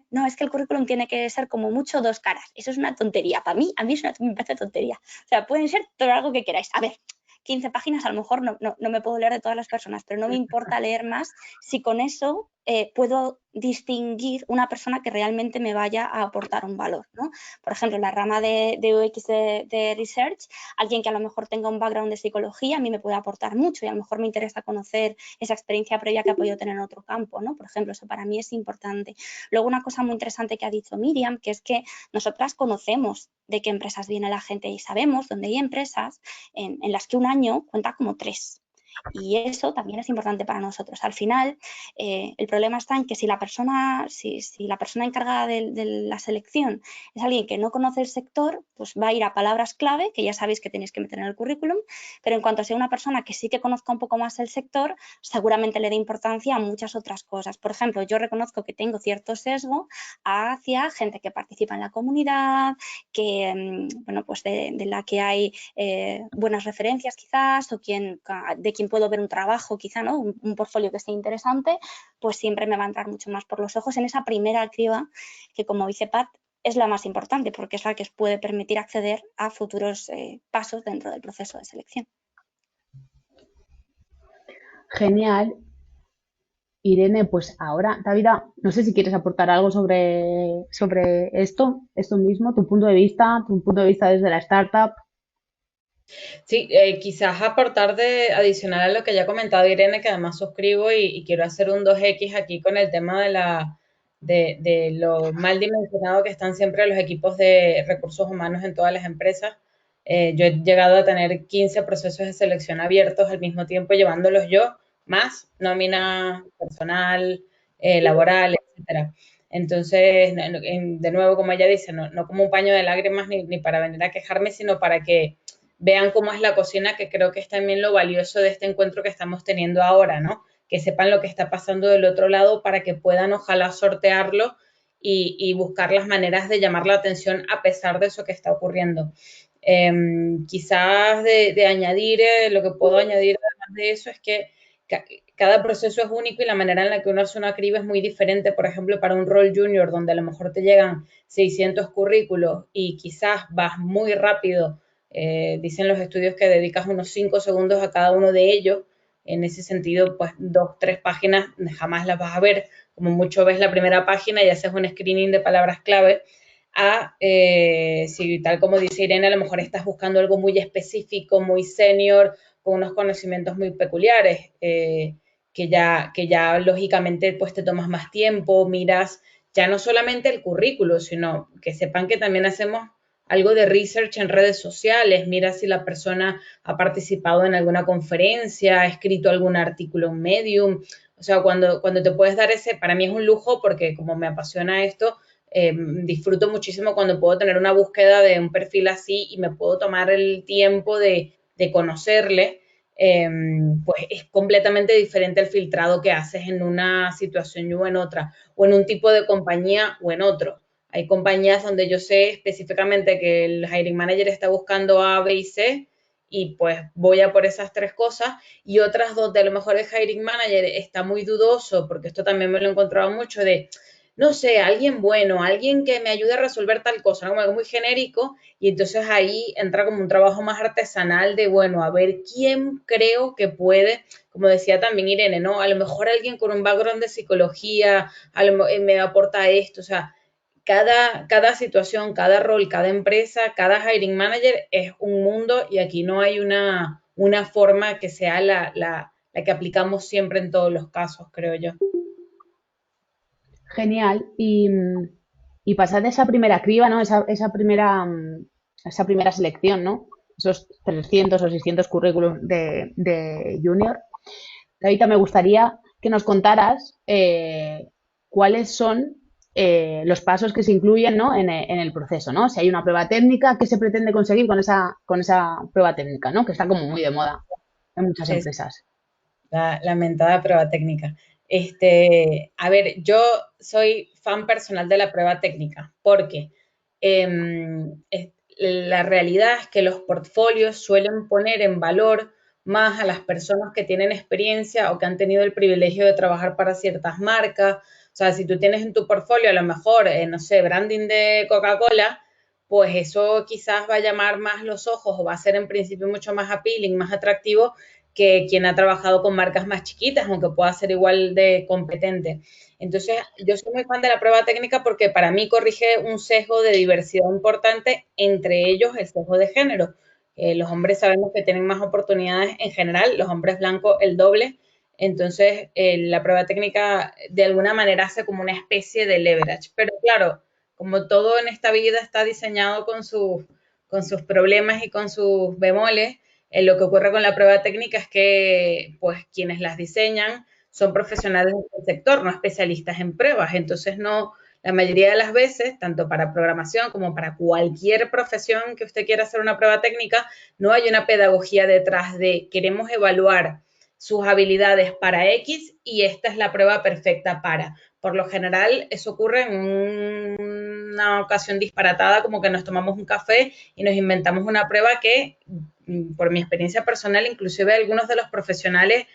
no, es que el currículum tiene que ser como mucho 2 caras. Eso es una tontería. Para mí, a mí me parece tontería. O sea, pueden ser todo algo que queráis. A ver, 15 páginas a lo mejor no me puedo leer de todas las personas, pero no me importa leer más si con eso puedo distinguir una persona que realmente me vaya a aportar un valor, ¿no? Por ejemplo, en la rama de UX de Research, alguien que a lo mejor tenga un background de psicología a mí me puede aportar mucho y a lo mejor me interesa conocer esa experiencia previa que ha podido tener en otro campo, ¿no? Por ejemplo, eso para mí es importante. Luego, una cosa muy interesante que ha dicho Miriam, que es que nosotras conocemos de qué empresas viene la gente y sabemos dónde hay empresas en las que un año cuenta como 3. Y eso también es importante para nosotros. Al final, el problema está en que si la persona encargada de la selección es alguien que no conoce el sector, pues va a ir a palabras clave, que ya sabéis que tenéis que meter en el currículum, pero en cuanto sea una persona que sí que conozca un poco más el sector, seguramente le dé importancia a muchas otras cosas. Por ejemplo, yo reconozco que tengo cierto sesgo hacia gente que participa en la comunidad, que, bueno, pues de la que hay buenas referencias quizás, o de quien puedo ver un trabajo quizá, ¿no? Un portfolio que esté interesante, pues siempre me va a entrar mucho más por los ojos en esa primera criba que, como dice Pat, es la más importante porque es la que os puede permitir acceder a futuros pasos dentro del proceso de selección. Genial. Irene, pues ahora, David, no sé si quieres aportar algo sobre esto mismo, tu punto de vista desde la startup. Sí, quizás aportar de adicional a lo que ya ha comentado Irene, que además suscribo y quiero hacer un 2X aquí con el tema de lo mal dimensionado que están siempre los equipos de recursos humanos en todas las empresas. Yo he llegado a tener 15 procesos de selección abiertos al mismo tiempo, llevándolos yo, más nómina personal, laboral, etcétera. Entonces, de nuevo, como ella dice, no como un paño de lágrimas ni para venir a quejarme, sino para que vean cómo es la cocina, que creo que es también lo valioso de este encuentro que estamos teniendo ahora, ¿no? Que sepan lo que está pasando del otro lado para que puedan ojalá sortearlo y buscar las maneras de llamar la atención a pesar de eso que está ocurriendo. Quizás de añadir, lo que puedo añadir además de eso es que cada proceso es único y la manera en la que uno hace una criba es muy diferente. Por ejemplo, para un rol junior donde a lo mejor te llegan 600 currículos y quizás vas muy rápido, dicen los estudios que dedicas unos 5 segundos a cada uno de ellos. En ese sentido, pues 2, 3 páginas jamás las vas a ver. Como mucho ves la primera página y haces un screening de palabras clave. Si tal como dice Irene, a lo mejor estás buscando algo muy específico, muy senior, con unos conocimientos muy peculiares, que ya lógicamente pues te tomas más tiempo, miras ya no solamente el currículo, sino que sepan que también hacemos algo de research en redes sociales, mira si la persona ha participado en alguna conferencia, ha escrito algún artículo en Medium. O sea, cuando te puedes dar ese, para mí es un lujo porque como me apasiona esto, disfruto muchísimo cuando puedo tener una búsqueda de un perfil así y me puedo tomar el tiempo de conocerle. eh, pues es completamente diferente el filtrado que haces en una situación o en otra, o en un tipo de compañía o en otro. Hay compañías donde yo sé específicamente que el hiring manager está buscando A, B y C y pues voy a por esas 3 cosas, y otras donde a lo mejor el hiring manager está muy dudoso, porque esto también me lo he encontrado mucho, de no sé, alguien bueno, alguien que me ayude a resolver tal cosa, ¿no? Como algo muy genérico, y entonces ahí entra como un trabajo más artesanal de, bueno, a ver quién creo que puede, como decía también Irene, ¿no? A lo mejor alguien con un background de psicología, me aporta esto, o sea, cada situación, cada rol, cada empresa, cada hiring manager es un mundo y aquí no hay una forma que sea la que aplicamos siempre en todos los casos, creo yo. Genial. Y pasar de esa primera criba, ¿no? Esa primera selección, ¿no? Esos 300 o 600 currículums de junior. Ahorita me gustaría que nos contaras cuáles son los pasos que se incluyen, ¿no? En el proceso, ¿no? Si hay una prueba técnica, ¿qué se pretende conseguir con esa prueba técnica, ¿no? Que está como muy de moda en muchas Es empresas. la mentada prueba técnica. A ver, yo soy fan personal de la prueba técnica porque la realidad es que los portfolios suelen poner en valor más a las personas que tienen experiencia o que han tenido el privilegio de trabajar para ciertas marcas. O sea, si tú tienes en tu portfolio a lo mejor, no sé, branding de Coca-Cola, pues eso quizás va a llamar más los ojos o va a ser en principio mucho más appealing, más atractivo que quien ha trabajado con marcas más chiquitas, aunque pueda ser igual de competente. Entonces, yo soy muy fan de la prueba técnica porque para mí corrige un sesgo de diversidad importante, entre ellos el sesgo de género. Los hombres sabemos que tienen más oportunidades en general, los hombres blancos el doble. Entonces, la prueba técnica de alguna manera hace como una especie de leverage. Pero claro, como todo en esta vida está diseñado con sus problemas y con sus bemoles, lo que ocurre con la prueba técnica es que pues quienes las diseñan son profesionales del sector, no especialistas en pruebas. Entonces, no, la mayoría de las veces, tanto para programación como para cualquier profesión que usted quiera hacer una prueba técnica, no hay una pedagogía detrás de queremos evaluar sus habilidades para X y esta es la prueba perfecta para. Por lo general, eso ocurre en una ocasión disparatada, como que nos tomamos un café y nos inventamos una prueba que, por mi experiencia personal, inclusive algunos de los profesionales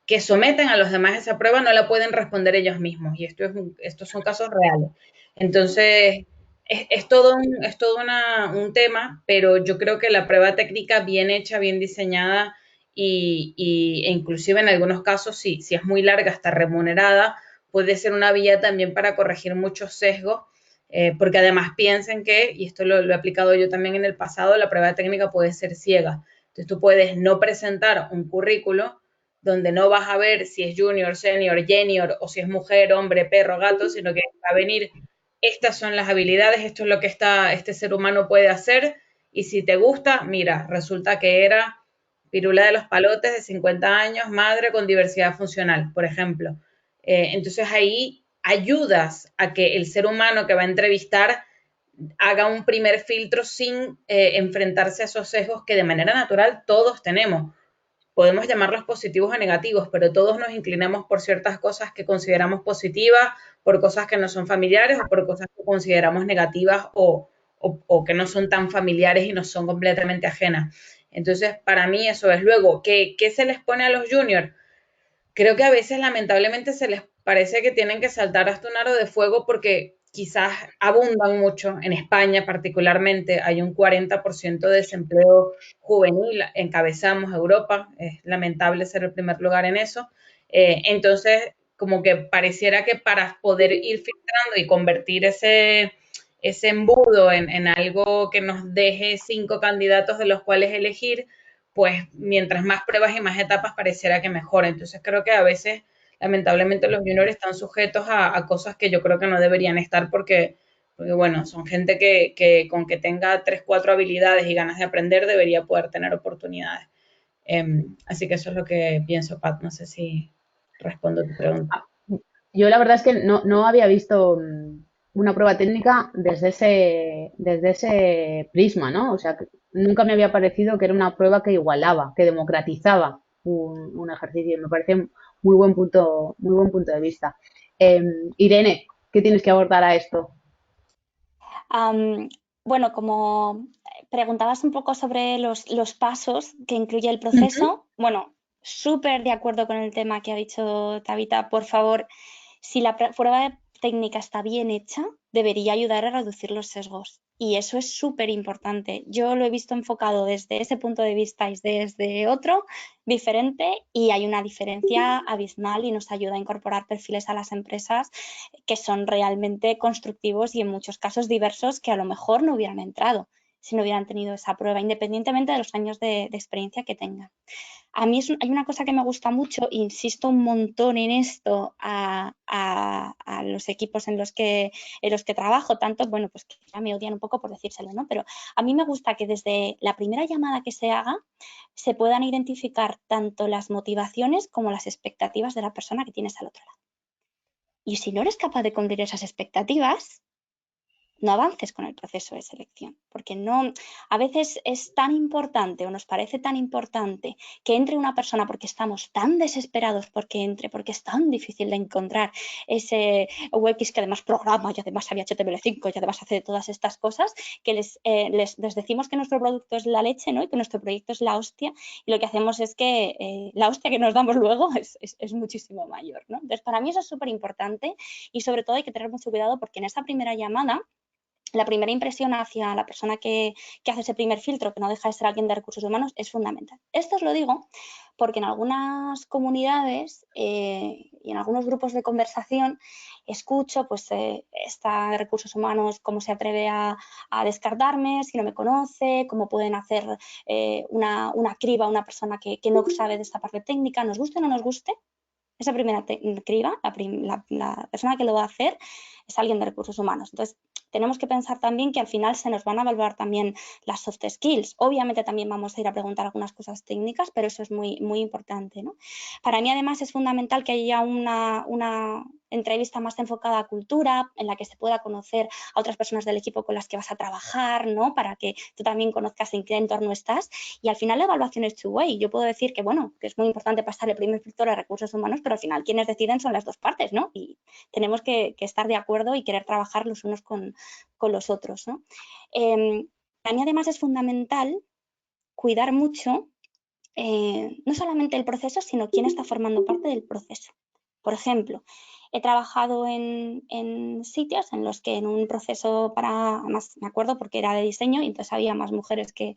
que someten a los demás esa prueba no la pueden responder ellos mismos, y estos son casos reales. Entonces, es todo un tema, pero yo creo que la prueba técnica bien hecha, bien diseñada e inclusive en algunos casos, si es muy larga, hasta remunerada, puede ser una vía también para corregir muchos sesgos, porque además piensen que, y esto lo he aplicado yo también en el pasado, la prueba técnica puede ser ciega. Entonces tú puedes no presentar un currículo donde no vas a ver si es junior, senior, junior o si es mujer, hombre, perro, gato, sino que va a venir, estas son las habilidades, esto es lo que este ser humano puede hacer, y si te gusta, mira, resulta que era pirula de los palotes de 50 años, madre con diversidad funcional, por ejemplo. Entonces ahí ayudas a que el ser humano que va a entrevistar haga un primer filtro sin enfrentarse a esos sesgos que de manera natural todos tenemos. Podemos llamarlos positivos o negativos, pero todos nos inclinamos por ciertas cosas que consideramos positivas, por cosas que no son familiares o por cosas que consideramos negativas o que no son tan familiares y nos son completamente ajenas. Entonces, para mí eso es. Luego, ¿qué se les pone a los juniors? Creo que a veces lamentablemente se les parece que tienen que saltar hasta un aro de fuego porque quizás abundan mucho. En España particularmente hay un 40% de desempleo juvenil, encabezamos Europa, es lamentable ser el primer lugar en eso. Entonces, como que pareciera que para poder ir filtrando y convertir ese embudo en algo que nos deje 5 candidatos de los cuales elegir, pues mientras más pruebas y más etapas pareciera que mejora. Entonces creo que a veces, lamentablemente, los juniors están sujetos a cosas que yo creo que no deberían estar porque bueno, son gente que con que tenga 3, 4 habilidades y ganas de aprender debería poder tener oportunidades. Así que eso es lo que pienso, Pat. No sé si respondo a tu pregunta. Yo la verdad es que no había visto una prueba técnica desde ese prisma, ¿no? O sea, que nunca me había parecido que era una prueba que igualaba, que democratizaba un ejercicio. Me parece muy buen punto de vista. Irene, ¿qué tienes que abordar a esto? Bueno, como preguntabas un poco sobre los pasos que incluye el Ujú. proceso, bueno, súper de acuerdo con el tema que ha dicho Tabita. Por favor, si la prueba técnica está bien hecha, debería ayudar a reducir los sesgos. Y eso es súper importante. Yo lo he visto enfocado desde ese punto de vista y desde otro diferente, y hay una diferencia abismal y nos ayuda a incorporar perfiles a las empresas que son realmente constructivos y en muchos casos diversos, que a lo mejor no hubieran entrado si no hubieran tenido esa prueba, independientemente de los años de experiencia que tengan. A mí hay una cosa que me gusta mucho, insisto un montón en esto a los equipos en los que trabajo, tanto, bueno, pues que ya me odian un poco por decírselo, ¿no? Pero a mí me gusta que desde la primera llamada que se haga se puedan identificar tanto las motivaciones como las expectativas de la persona que tienes al otro lado. Y si no eres capaz de cumplir esas expectativas, no avances con el proceso de selección, porque a veces es tan importante o nos parece tan importante que entre una persona porque estamos tan desesperados porque entre, porque es tan difícil de encontrar ese UX que además programa y además sabe HTML5 y además hace todas estas cosas, que les decimos que nuestro producto es la leche, ¿no? Y que nuestro proyecto es la hostia, y lo que hacemos es que la hostia que nos damos luego es muchísimo mayor, ¿no? Entonces, para mí eso es súper importante, y sobre todo hay que tener mucho cuidado porque en esa primera llamada la primera impresión hacia la persona que hace ese primer filtro, que no deja de ser alguien de recursos humanos, es fundamental. Esto os lo digo porque en algunas comunidades y en algunos grupos de conversación escucho, pues, esta de recursos humanos, cómo se atreve a descartarme si no me conoce, cómo pueden hacer una criba a una persona que no sabe de esta parte técnica, nos guste o no nos guste. Esa primera criba, la persona que lo va a hacer es alguien de recursos humanos. Entonces, tenemos que pensar también que al final se nos van a evaluar también las soft skills. Obviamente también vamos a ir a preguntar algunas cosas técnicas, pero eso es muy, muy importante, ¿no? Para mí, además, es fundamental que haya una entrevista más enfocada a cultura, en la que se pueda conocer a otras personas del equipo con las que vas a trabajar, ¿no? Para que tú también conozcas en qué entorno estás. Y al final la evaluación es two-way. Yo puedo decir que, bueno, que es muy importante pasar el primer filtro a recursos humanos, pero al final quienes deciden son las dos partes, ¿no? Y tenemos que estar de acuerdo y querer trabajar los unos con los otros, ¿no? Para mí, además, es fundamental cuidar mucho no solamente el proceso, sino quién está formando parte del proceso. Por ejemplo, He trabajado en sitios en los que en un proceso además me acuerdo porque era de diseño y entonces había más mujeres que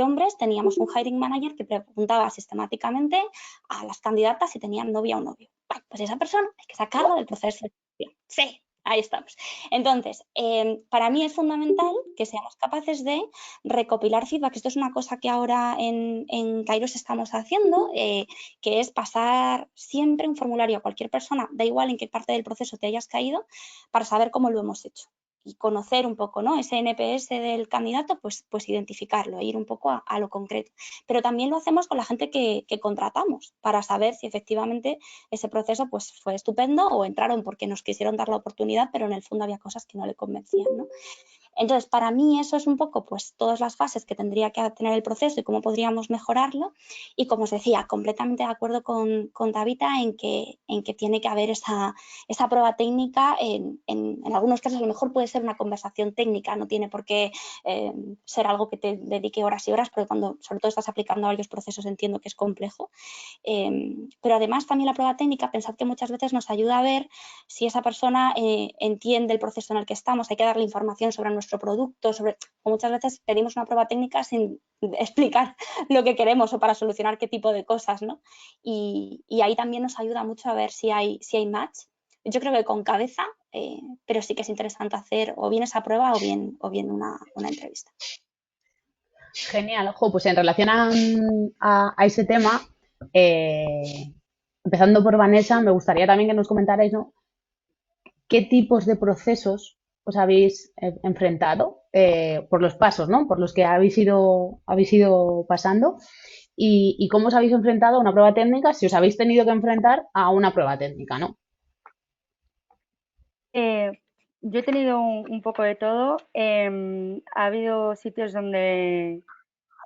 hombres, teníamos un hiring manager que preguntaba sistemáticamente a las candidatas si tenían novia o novio. Bueno, pues esa persona hay que sacarla del proceso de selección. Sí, ahí estamos. Entonces, para mí es fundamental que seamos capaces de recopilar feedback. Esto es una cosa que ahora en Kairos estamos haciendo, que es pasar siempre un formulario a cualquier persona, da igual en qué parte del proceso te hayas caído, para saber cómo lo hemos hecho y conocer un poco, ¿no? Ese NPS del candidato, pues identificarlo, ir un poco a lo concreto. Pero también lo hacemos con la gente que contratamos para saber si efectivamente ese proceso pues fue estupendo o entraron porque nos quisieron dar la oportunidad, pero en el fondo había cosas que no le convencían, ¿no? Entonces, para mí eso es un poco pues todas las fases que tendría que tener el proceso y cómo podríamos mejorarlo. Y como os decía, completamente de acuerdo con Tabita en que tiene que haber esa prueba técnica. En algunos casos a lo mejor puede ser una conversación técnica, no tiene por qué ser algo que te dedique horas y horas, porque cuando sobre todo estás aplicando a varios procesos entiendo que es complejo. Pero además también la prueba técnica, pensad que muchas veces nos ayuda a ver si esa persona entiende el proceso en el que estamos. Hay que darle información sobre nuestro producto, o muchas veces pedimos una prueba técnica sin explicar lo que queremos o para solucionar qué tipo de cosas, ¿no? Y ahí también nos ayuda mucho a ver si hay match. Yo creo que con cabeza, pero sí que es interesante hacer o bien esa prueba o bien una entrevista. Genial. Jo, pues en relación a ese tema, empezando por Vanessa, me gustaría también que nos comentarais, ¿no? ¿Qué tipos de procesos os habéis enfrentado por los pasos, ¿no? Por los que habéis ido pasando y cómo os habéis enfrentado a una prueba técnica, si os habéis tenido que enfrentar a una prueba técnica, ¿no? Yo he tenido un poco de todo. Ha habido sitios donde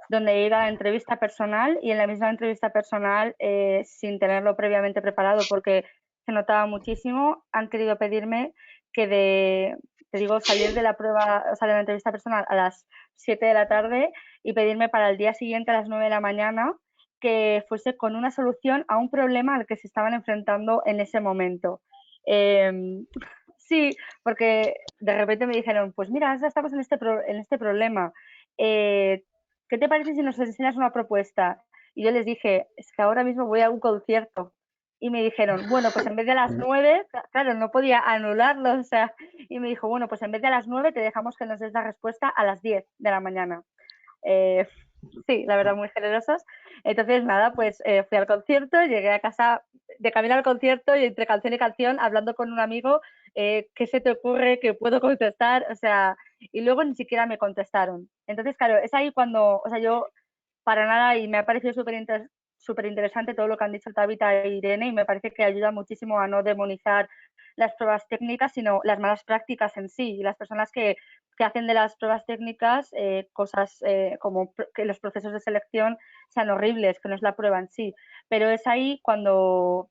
iba a entrevista personal y en la misma entrevista personal, sin tenerlo previamente preparado porque se notaba muchísimo, han querido pedirme que te digo, salir de la prueba, o sea, de la entrevista personal a las 7 de la tarde y pedirme para el día siguiente a las 9 de la mañana que fuese con una solución a un problema al que se estaban enfrentando en ese momento. Sí, porque de repente me dijeron, pues mira, estamos en este problema. ¿Qué te parece si nos enseñas una propuesta? Y yo les dije, es que ahora mismo voy a un concierto. Y me dijeron, bueno, pues en vez de a las 9, claro, no podía anularlo, o sea, y me dijo, bueno, pues en vez de a las 9 te dejamos que nos des la respuesta a las 10 de la mañana. Sí, la verdad, muy generosos. Entonces, nada, pues fui al concierto, llegué a casa de camino al concierto y entre canción y canción, hablando con un amigo, ¿qué se te ocurre que puedo contestar? O sea, y luego ni siquiera me contestaron. Entonces, claro, es ahí cuando, o sea, yo para nada, y me ha parecido súper interesante todo lo que han dicho Tabita e Irene, y me parece que ayuda muchísimo a no demonizar las pruebas técnicas, sino las malas prácticas en sí, y las personas que hacen de las pruebas técnicas cosas como que los procesos de selección sean horribles, que no es la prueba en sí. Pero es ahí cuando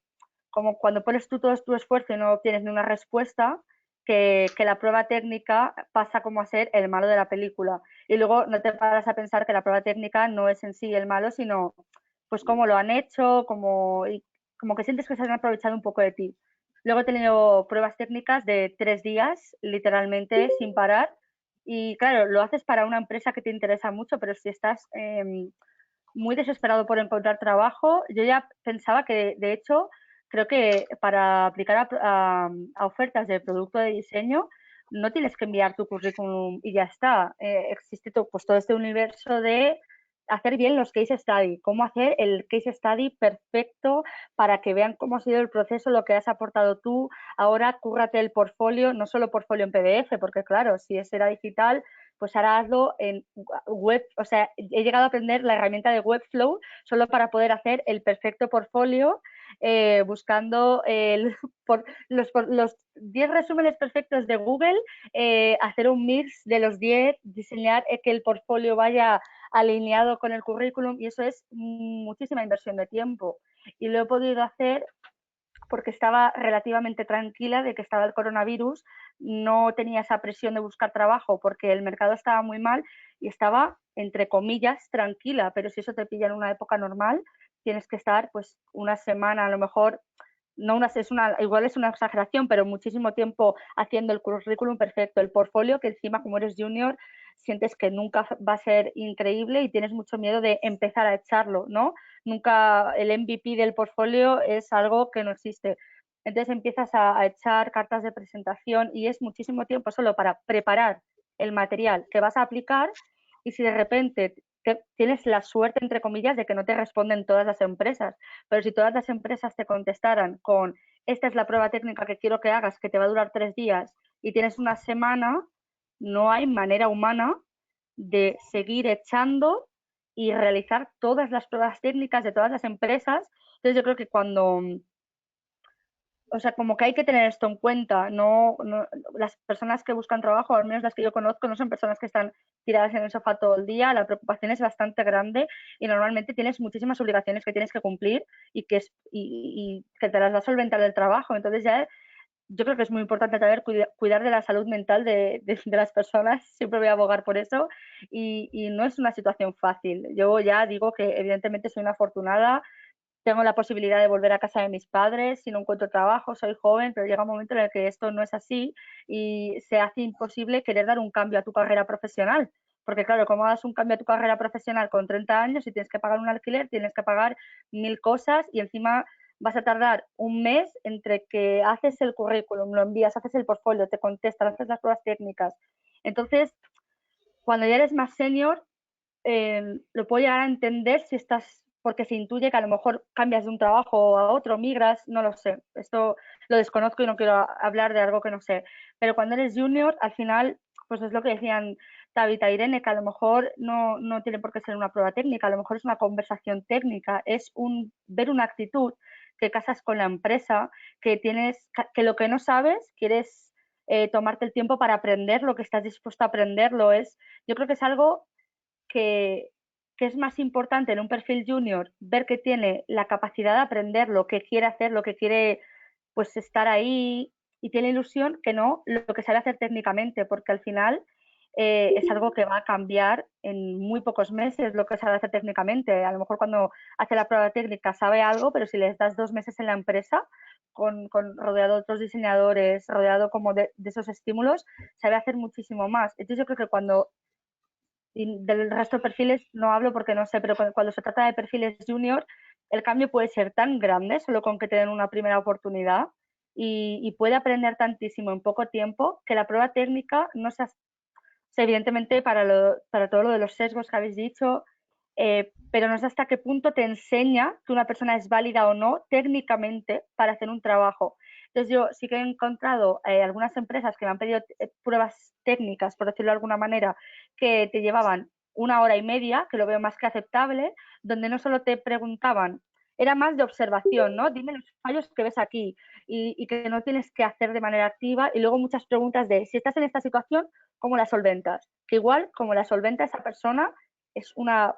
pones tú todo tu esfuerzo y no obtienes ni una respuesta, que la prueba técnica pasa como a ser el malo de la película. Y luego no te paras a pensar que la prueba técnica no es en sí el malo, sino pues cómo lo han hecho, como que sientes que se han aprovechado un poco de ti. Luego he tenido pruebas técnicas de 3 días, literalmente, sin parar. Y claro, lo haces para una empresa que te interesa mucho, pero si estás muy desesperado por encontrar trabajo, yo ya pensaba que, de hecho, creo que para aplicar a ofertas de producto de diseño no tienes que enviar tu currículum y ya está. Existe pues, todo este universo de hacer bien los case study, cómo hacer el case study perfecto para que vean cómo ha sido el proceso, lo que has aportado tú. Ahora cúrrate el portfolio, no solo portfolio en PDF, porque claro, si era digital, pues ahora hazlo en web. O sea, he llegado a aprender la herramienta de Webflow solo para poder hacer el perfecto portfolio, buscando los 10 resúmenes perfectos de Google, hacer un mix de los 10, diseñar que el portfolio vaya alineado con el currículum, y eso es muchísima inversión de tiempo. Y lo he podido hacer porque estaba relativamente tranquila de que estaba el coronavirus, no tenía esa presión de buscar trabajo porque el mercado estaba muy mal y estaba, entre comillas, tranquila, pero si eso te pilla en una época normal, tienes que estar pues una semana a lo mejor igual es una exageración, pero muchísimo tiempo haciendo el currículum perfecto, el portfolio, que encima como eres junior sientes que nunca va a ser increíble y tienes mucho miedo de empezar a echarlo, ¿no? Nunca el MVP del portfolio es algo que no existe. Entonces empiezas a echar cartas de presentación y es muchísimo tiempo solo para preparar el material que vas a aplicar y si de repente tienes la suerte, entre comillas, de que no te responden todas las empresas, pero si todas las empresas te contestaran con esta es la prueba técnica que quiero que hagas, que te va a durar 3 días y tienes una semana, no hay manera humana de seguir echando y realizar todas las pruebas técnicas de todas las empresas. Entonces yo creo que o sea, como que hay que tener esto en cuenta, las personas que buscan trabajo, al menos las que yo conozco, no son personas que están tiradas en el sofá todo el día, la preocupación es bastante grande y normalmente tienes muchísimas obligaciones que tienes que cumplir y que te las va a solventar el trabajo. Entonces ya yo creo que es muy importante también cuidar de la salud mental de las personas, siempre voy a abogar por eso y no es una situación fácil. Yo ya digo que evidentemente soy una afortunada, tengo la posibilidad de volver a casa de mis padres, si no encuentro trabajo, soy joven, pero llega un momento en el que esto no es así y se hace imposible querer dar un cambio a tu carrera profesional. Porque claro, ¿cómo das un cambio a tu carrera profesional con 30 años y tienes que pagar un alquiler, tienes que pagar 1000 cosas y encima vas a tardar un mes entre que haces el currículum, lo envías, haces el portfolio, te contestan, haces las pruebas técnicas? Entonces, cuando ya eres más senior, lo puedo llegar a entender si estás, porque se intuye que a lo mejor cambias de un trabajo a otro, migras, no lo sé. Esto lo desconozco y no quiero hablar de algo que no sé. Pero cuando eres junior, al final, pues es lo que decían Tabitha e Irene, que a lo mejor no tiene por qué ser una prueba técnica, a lo mejor es una conversación técnica, es ver una actitud que casas con la empresa, que lo que no sabes, quieres tomarte el tiempo para aprender lo que estás dispuesto a aprenderlo. Yo creo que es algo que, que es más importante en un perfil junior ver que tiene la capacidad de aprender lo que quiere hacer, lo que quiere pues estar ahí y tiene ilusión que no lo que sabe hacer técnicamente, porque al final es algo que va a cambiar en muy pocos meses lo que sabe hacer técnicamente. A lo mejor cuando hace la prueba técnica sabe algo, pero si les das 2 meses en la empresa, rodeado de otros diseñadores, rodeado como de esos estímulos, sabe hacer muchísimo más. Entonces yo creo que cuando y del resto de perfiles no hablo porque no sé, pero cuando se trata de perfiles junior, el cambio puede ser tan grande solo con que te den una primera oportunidad y puede aprender tantísimo en poco tiempo que la prueba técnica no se evidentemente para todo lo de los sesgos que habéis dicho, pero no sé hasta qué punto te enseña que una persona es válida o no técnicamente para hacer un trabajo. Entonces yo sí que he encontrado algunas empresas que me han pedido pruebas técnicas, por decirlo de alguna manera, que te llevaban 1 hora y media, que lo veo más que aceptable, donde no solo te preguntaban, era más de observación, ¿no? Dime los fallos que ves aquí y que no tienes que hacer de manera activa y luego muchas preguntas de si estás en esta situación, ¿cómo la solventas? Que igual, como la solventa esa persona, es una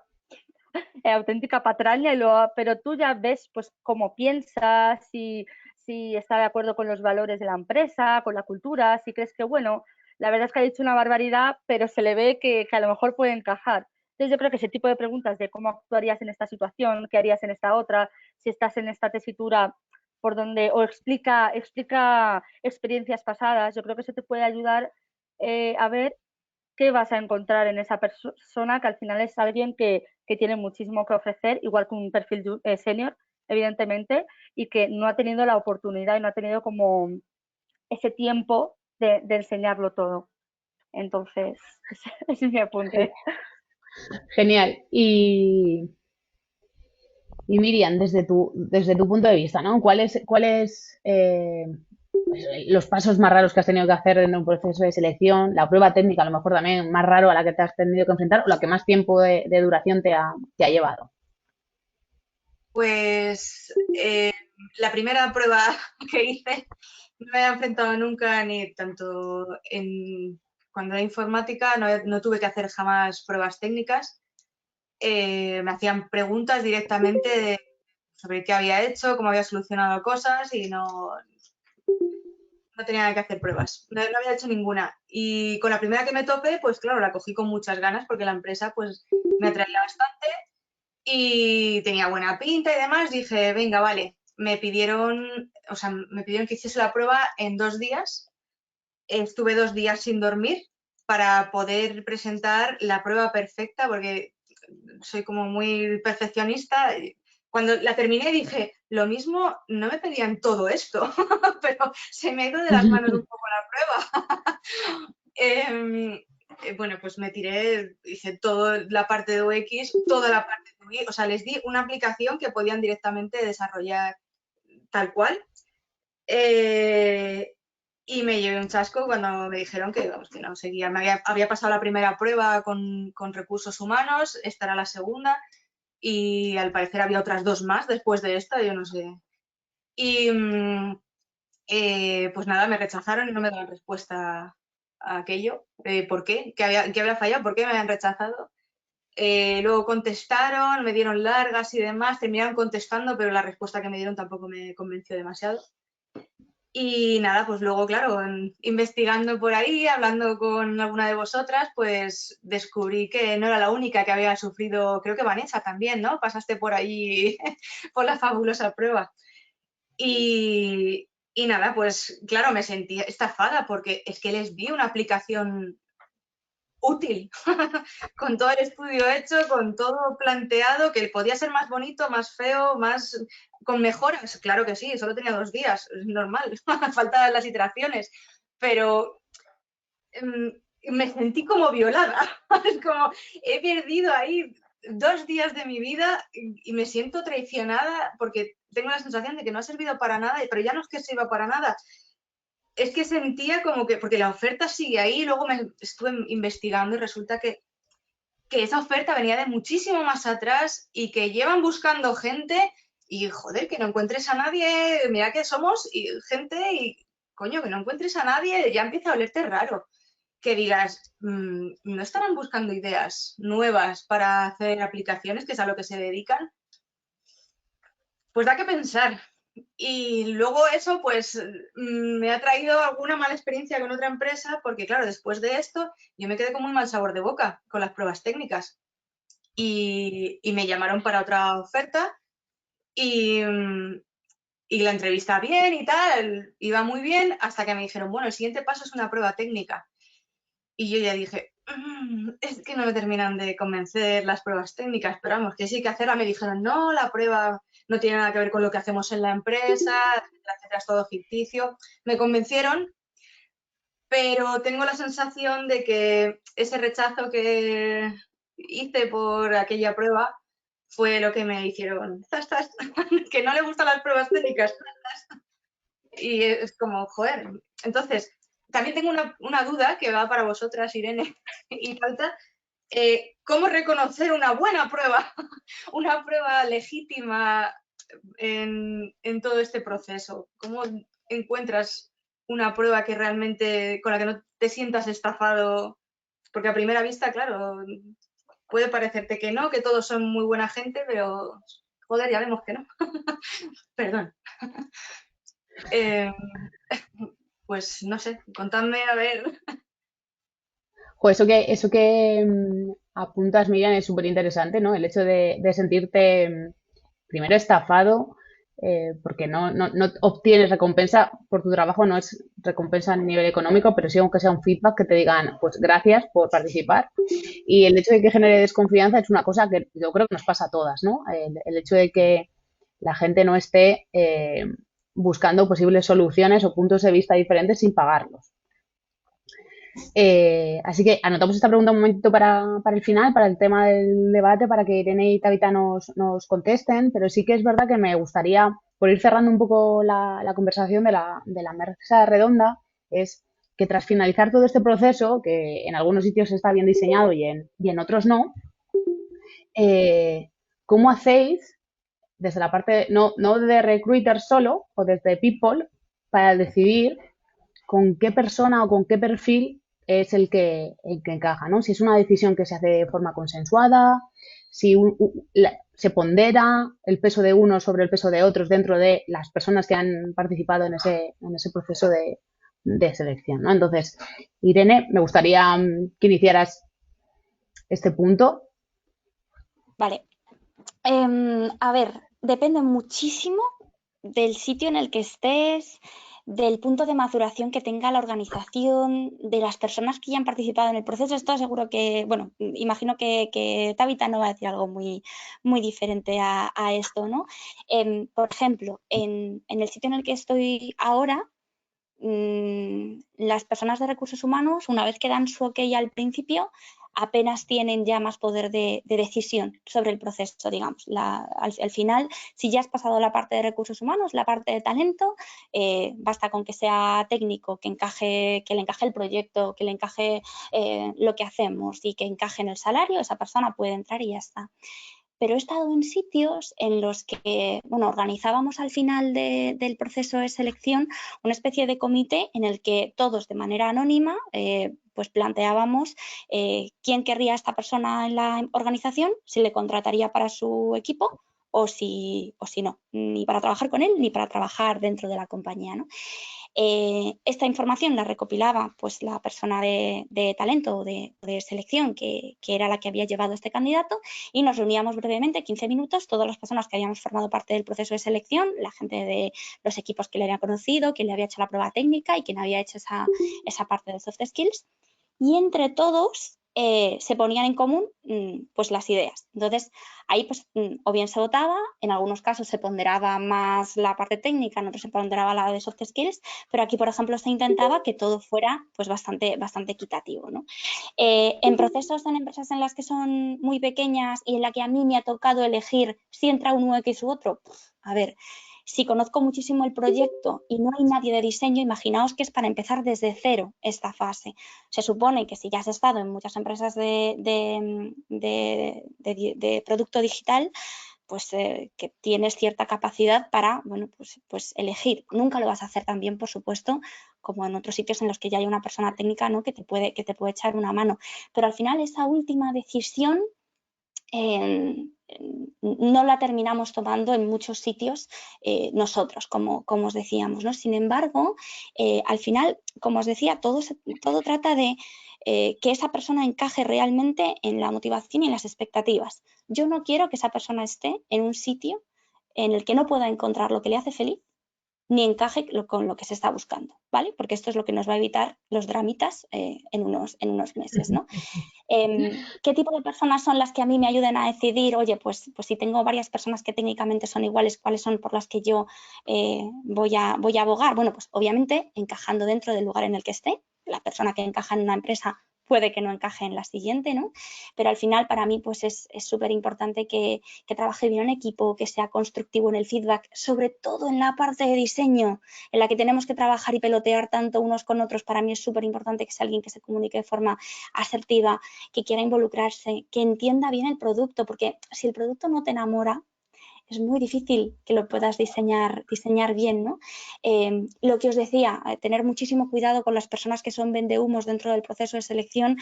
auténtica patraña, pero tú ya ves pues cómo piensa, si está de acuerdo con los valores de la empresa, con la cultura, si crees que, bueno, la verdad es que ha dicho una barbaridad, pero se le ve que a lo mejor puede encajar. Entonces yo creo que ese tipo de preguntas de cómo actuarías en esta situación, qué harías en esta otra, si estás en esta tesitura por donde, o explica experiencias pasadas, yo creo que eso te puede ayudar a ver qué vas a encontrar en esa persona, que al final es alguien que tiene muchísimo que ofrecer, igual que un perfil senior, evidentemente, y que no ha tenido la oportunidad y no ha tenido como ese tiempo de enseñarlo todo. Entonces, ese es mi apunte. Genial. Y Miriam, desde tu punto de vista, ¿no? ¿Cuáles los pasos más raros que has tenido que hacer en un proceso de selección? La prueba técnica, a lo mejor también más raro a la que te has tenido que enfrentar, o la que más tiempo de duración te ha llevado. Pues la primera prueba que hice no me había enfrentado nunca, ni tanto cuando era informática, no tuve que hacer jamás pruebas técnicas. Me hacían preguntas directamente sobre qué había hecho, cómo había solucionado cosas y no tenía que hacer pruebas. No había hecho ninguna. Y con la primera que me topé, pues claro, la cogí con muchas ganas porque la empresa pues me atraía bastante y tenía buena pinta y demás. Dije, venga, vale, me pidieron que hiciese la prueba en 2 días. Estuve 2 días sin dormir para poder presentar la prueba perfecta, porque soy como muy perfeccionista. Cuando la terminé dije, lo mismo no me pedían todo esto, pero se me ha ido de las manos un poco la prueba. Bueno, pues me tiré, hice toda la parte de UX, toda la parte de UI, o sea, les di una aplicación que podían directamente desarrollar tal cual. Y me llevé un chasco cuando me dijeron que, vamos, que no seguía. Había pasado la primera prueba con recursos humanos, esta era la segunda, y al parecer había otras 2 más después de esta, yo no sé. Y pues nada, me rechazaron y no me daban respuesta a aquello. ¿Por qué? ¿Qué había fallado? ¿Por qué me habían rechazado? Luego contestaron, me dieron largas y demás, terminaron contestando, pero la respuesta que me dieron tampoco me convenció demasiado. Y nada, pues luego, claro, investigando por ahí, hablando con alguna de vosotras, pues descubrí que no era la única que había sufrido, creo que Vanessa también, ¿no? Pasaste por ahí por la fabulosa prueba. Y nada, pues claro, me sentí estafada porque es que les di una aplicación útil, con todo el estudio hecho, con todo planteado, que podía ser más bonito, más feo, más con mejoras. Claro que sí, solo tenía 2 días, es normal, faltan las iteraciones, pero me sentí como violada, es como he perdido ahí 2 días de mi vida y me siento traicionada porque tengo la sensación de que no ha servido para nada, pero ya no es que sirva para nada, es que sentía como que, porque la oferta sigue ahí, luego me estuve investigando y resulta que esa oferta venía de muchísimo más atrás y que llevan buscando gente y, joder, que no encuentres a nadie, mira que somos gente y, coño, que no encuentres a nadie, ya empieza a olerte raro. Que digas, ¿no estarán buscando ideas nuevas para hacer aplicaciones, que es a lo que se dedican? Pues da que pensar. Y luego eso, pues, me ha traído alguna mala experiencia con otra empresa, porque claro, después de esto, yo me quedé con muy mal sabor de boca con las pruebas técnicas. Y me llamaron para otra oferta y la entrevista bien y tal, iba muy bien, hasta que me dijeron, bueno, el siguiente paso es una prueba técnica. Y yo ya dije, es que no me terminan de convencer las pruebas técnicas, pero vamos, que sí hay que hacerla. Me dijeron, no, la prueba no tiene nada que ver con lo que hacemos en la empresa, etcétera, etcétera, es todo ficticio. Me convencieron, pero tengo la sensación de que ese rechazo que hice por aquella prueba fue lo que me hicieron, que no le gustan las pruebas técnicas. Y es como, joder. Entonces, también tengo una duda que va para vosotras, Irene y Falta. ¿Cómo reconocer una buena prueba, una prueba legítima en todo este proceso? ¿Cómo encuentras una prueba que realmente, con la que no te sientas estafado? Porque a primera vista, claro, puede parecerte que no, que todos son muy buena gente, pero joder, ya vemos que no. Perdón. Pues no sé, contadme a ver. Pues eso que apuntas, Miriam, es súper interesante, ¿no? El hecho de sentirte primero estafado, porque no obtienes recompensa por tu trabajo, no es recompensa a nivel económico, pero sí aunque sea un feedback que te digan, pues gracias por participar. Y el hecho de que genere desconfianza es una cosa que yo creo que nos pasa a todas, ¿no? El hecho de que la gente no esté buscando posibles soluciones o puntos de vista diferentes sin pagarlos. Así que anotamos esta pregunta un momentito para el final, para el tema del debate, para que Irene y Tabita nos contesten, pero sí que es verdad que me gustaría, por ir cerrando un poco la conversación de la mesa redonda, es que tras finalizar todo este proceso, que en algunos sitios está bien diseñado y en otros no, ¿cómo hacéis desde la parte, no de recruiter solo o desde people, para decidir con qué persona o con qué perfil es el que encaja, ¿no? Si es una decisión que se hace de forma consensuada, si se pondera el peso de unos sobre el peso de otros dentro de las personas que han participado en ese proceso de selección, ¿no? Entonces, Irene, me gustaría que iniciaras este punto. Vale. A ver, depende muchísimo del sitio en el que estés, del punto de maduración que tenga la organización, de las personas que ya han participado en el proceso. Esto seguro que, bueno, imagino que Tabitha no va a decir algo muy, muy diferente a esto, ¿no? Por ejemplo, en el sitio en el que estoy ahora, las personas de recursos humanos, una vez que dan su ok al principio, apenas tienen ya más poder de decisión sobre el proceso, digamos. Al final, si ya has pasado la parte de recursos humanos, la parte de talento, basta con que sea técnico, que le encaje el proyecto, que le encaje lo que hacemos y que encaje en el salario, esa persona puede entrar y ya está. Pero he estado en sitios en los que, bueno, organizábamos al final del proceso de selección una especie de comité en el que todos de manera anónima pues planteábamos quién querría a esta persona en la organización, si le contrataría para su equipo o si no, ni para trabajar con él ni para trabajar dentro de la compañía, ¿no? Esta información la recopilaba pues la persona de talento o de selección que era la que había llevado este candidato, y nos reuníamos brevemente, 15 minutos, todas las personas que habíamos formado parte del proceso de selección, la gente de los equipos que le había conocido, quien le había hecho la prueba técnica y quien había hecho esa parte de soft skills, y entre todos se ponían en común pues las ideas. Entonces, ahí pues o bien se votaba, en algunos casos se ponderaba más la parte técnica, en otros se ponderaba la de soft skills, pero aquí, por ejemplo, se intentaba que todo fuera pues bastante equitativo, ¿no? En procesos en empresas en las que son muy pequeñas y en la que a mí me ha tocado elegir si entra un UX u otro, a ver, si conozco muchísimo el proyecto y no hay nadie de diseño, imaginaos que es para empezar desde cero esta fase. Se supone que si ya has estado en muchas empresas de producto digital, pues que tienes cierta capacidad para, bueno, pues elegir. Nunca lo vas a hacer tan bien, por supuesto, como en otros sitios en los que ya hay una persona técnica, ¿no?, que te puede echar una mano. Pero al final esa última decisión no la terminamos tomando en muchos sitios nosotros, como os decíamos, ¿no? Sin embargo, al final, como os decía, todo trata de que esa persona encaje realmente en la motivación y en las expectativas. Yo no quiero que esa persona esté en un sitio en el que no pueda encontrar lo que le hace feliz ni encaje con lo que se está buscando, ¿vale? Porque esto es lo que nos va a evitar los dramitas en unos meses, ¿no? ¿Qué tipo de personas son las que a mí me ayuden a decidir, oye, pues si tengo varias personas que técnicamente son iguales, cuáles son por las que yo voy a abogar? Bueno, pues obviamente encajando dentro del lugar en el que esté. La persona que encaja en una empresa puede que no encaje en la siguiente, ¿no? Pero al final para mí pues es súper importante que trabaje bien en equipo, que sea constructivo en el feedback, sobre todo en la parte de diseño, en la que tenemos que trabajar y pelotear tanto unos con otros. Para mí es súper importante que sea alguien que se comunique de forma asertiva, que quiera involucrarse, que entienda bien el producto, porque si el producto no te enamora, es muy difícil que lo puedas diseñar bien, ¿no? Lo que os decía, tener muchísimo cuidado con las personas que son vendehumos dentro del proceso de selección,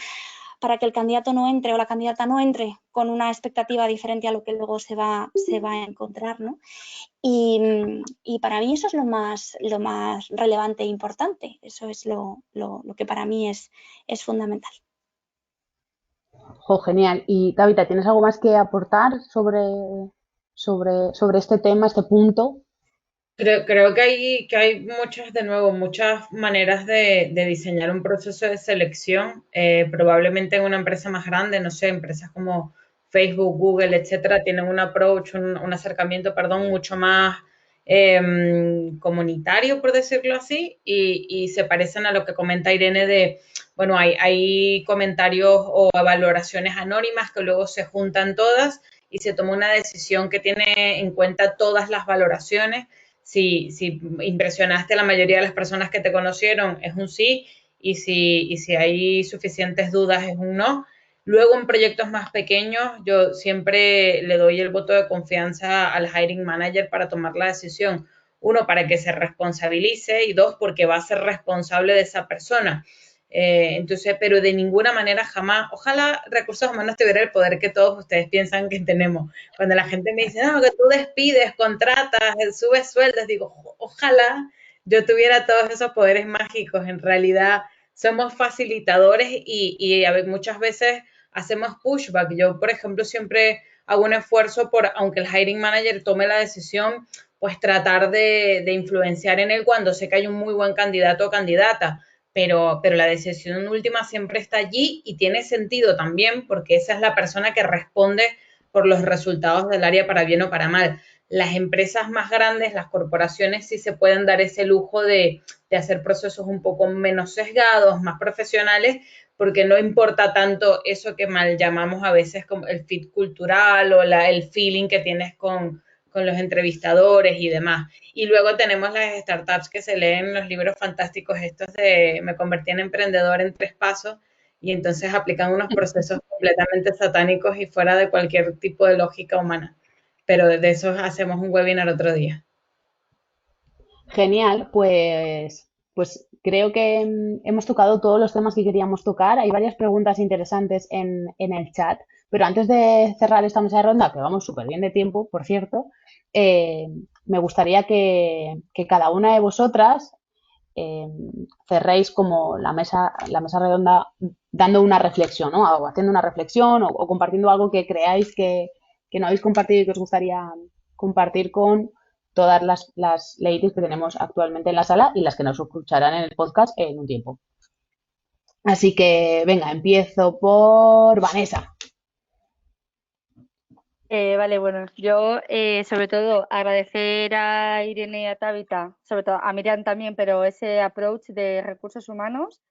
para que el candidato no entre o la candidata no entre con una expectativa diferente a lo que luego se va a encontrar, ¿no? Y para mí eso es lo más relevante e importante. Eso es lo que para mí es fundamental. Jo, genial. Y Tabitha, ¿tienes algo más que aportar sobre este tema, este punto? Creo que hay muchas maneras de diseñar un proceso de selección. Probablemente en una empresa más grande, no sé, empresas como Facebook, Google, etcétera, tienen un approach, un acercamiento, perdón, mucho más comunitario, por decirlo así, y se parecen a lo que comenta Irene de, bueno, hay comentarios o valoraciones anónimas que luego se juntan todas y se toma una decisión que tiene en cuenta todas las valoraciones. Si impresionaste a la mayoría de las personas que te conocieron, es un sí, y si hay suficientes dudas, es un no. Luego, en proyectos más pequeños, yo siempre le doy el voto de confianza al hiring manager para tomar la decisión. Uno, para que se responsabilice, y dos, porque va a ser responsable de esa persona. Entonces, pero de ninguna manera jamás, ojalá Recursos Humanos tuviera el poder que todos ustedes piensan que tenemos. Cuando la gente me dice, no, que tú despides, contratas, subes sueldos, digo, ojalá yo tuviera todos esos poderes mágicos. En realidad somos facilitadores y muchas veces hacemos pushback. Yo, por ejemplo, siempre hago un esfuerzo por, aunque el hiring manager tome la decisión, pues tratar de influenciar en él cuando sé que hay un muy buen candidato o candidata. Pero la decisión última siempre está allí y tiene sentido también porque esa es la persona que responde por los resultados del área para bien o para mal. Las empresas más grandes, las corporaciones, sí se pueden dar ese lujo de hacer procesos un poco menos sesgados, más profesionales, porque no importa tanto eso que mal llamamos a veces como el fit cultural o el feeling que tienes con los entrevistadores y demás. Y luego tenemos las startups que se leen los libros fantásticos estos de Me convertí en emprendedor en 3 pasos y entonces aplican unos procesos completamente satánicos y fuera de cualquier tipo de lógica humana. Pero de eso hacemos un webinar otro día. Genial, pues creo que hemos tocado todos los temas que queríamos tocar. Hay varias preguntas interesantes en el chat, pero antes de cerrar esta mesa de ronda, que vamos súper bien de tiempo, por cierto, eh, me gustaría que cada una de vosotras eh, cerréis como la mesa redonda dando una reflexión, ¿no? O haciendo una reflexión o compartiendo algo que creáis que no habéis compartido y que os gustaría compartir con todas las ladies que tenemos actualmente en la sala y las que nos escucharán en el podcast en un tiempo. Así que, venga, empiezo por Vanessa. Vale, bueno, yo sobre todo agradecer a Irene y a Tabitha, sobre todo a Miriam también, pero ese approach de recursos humanos.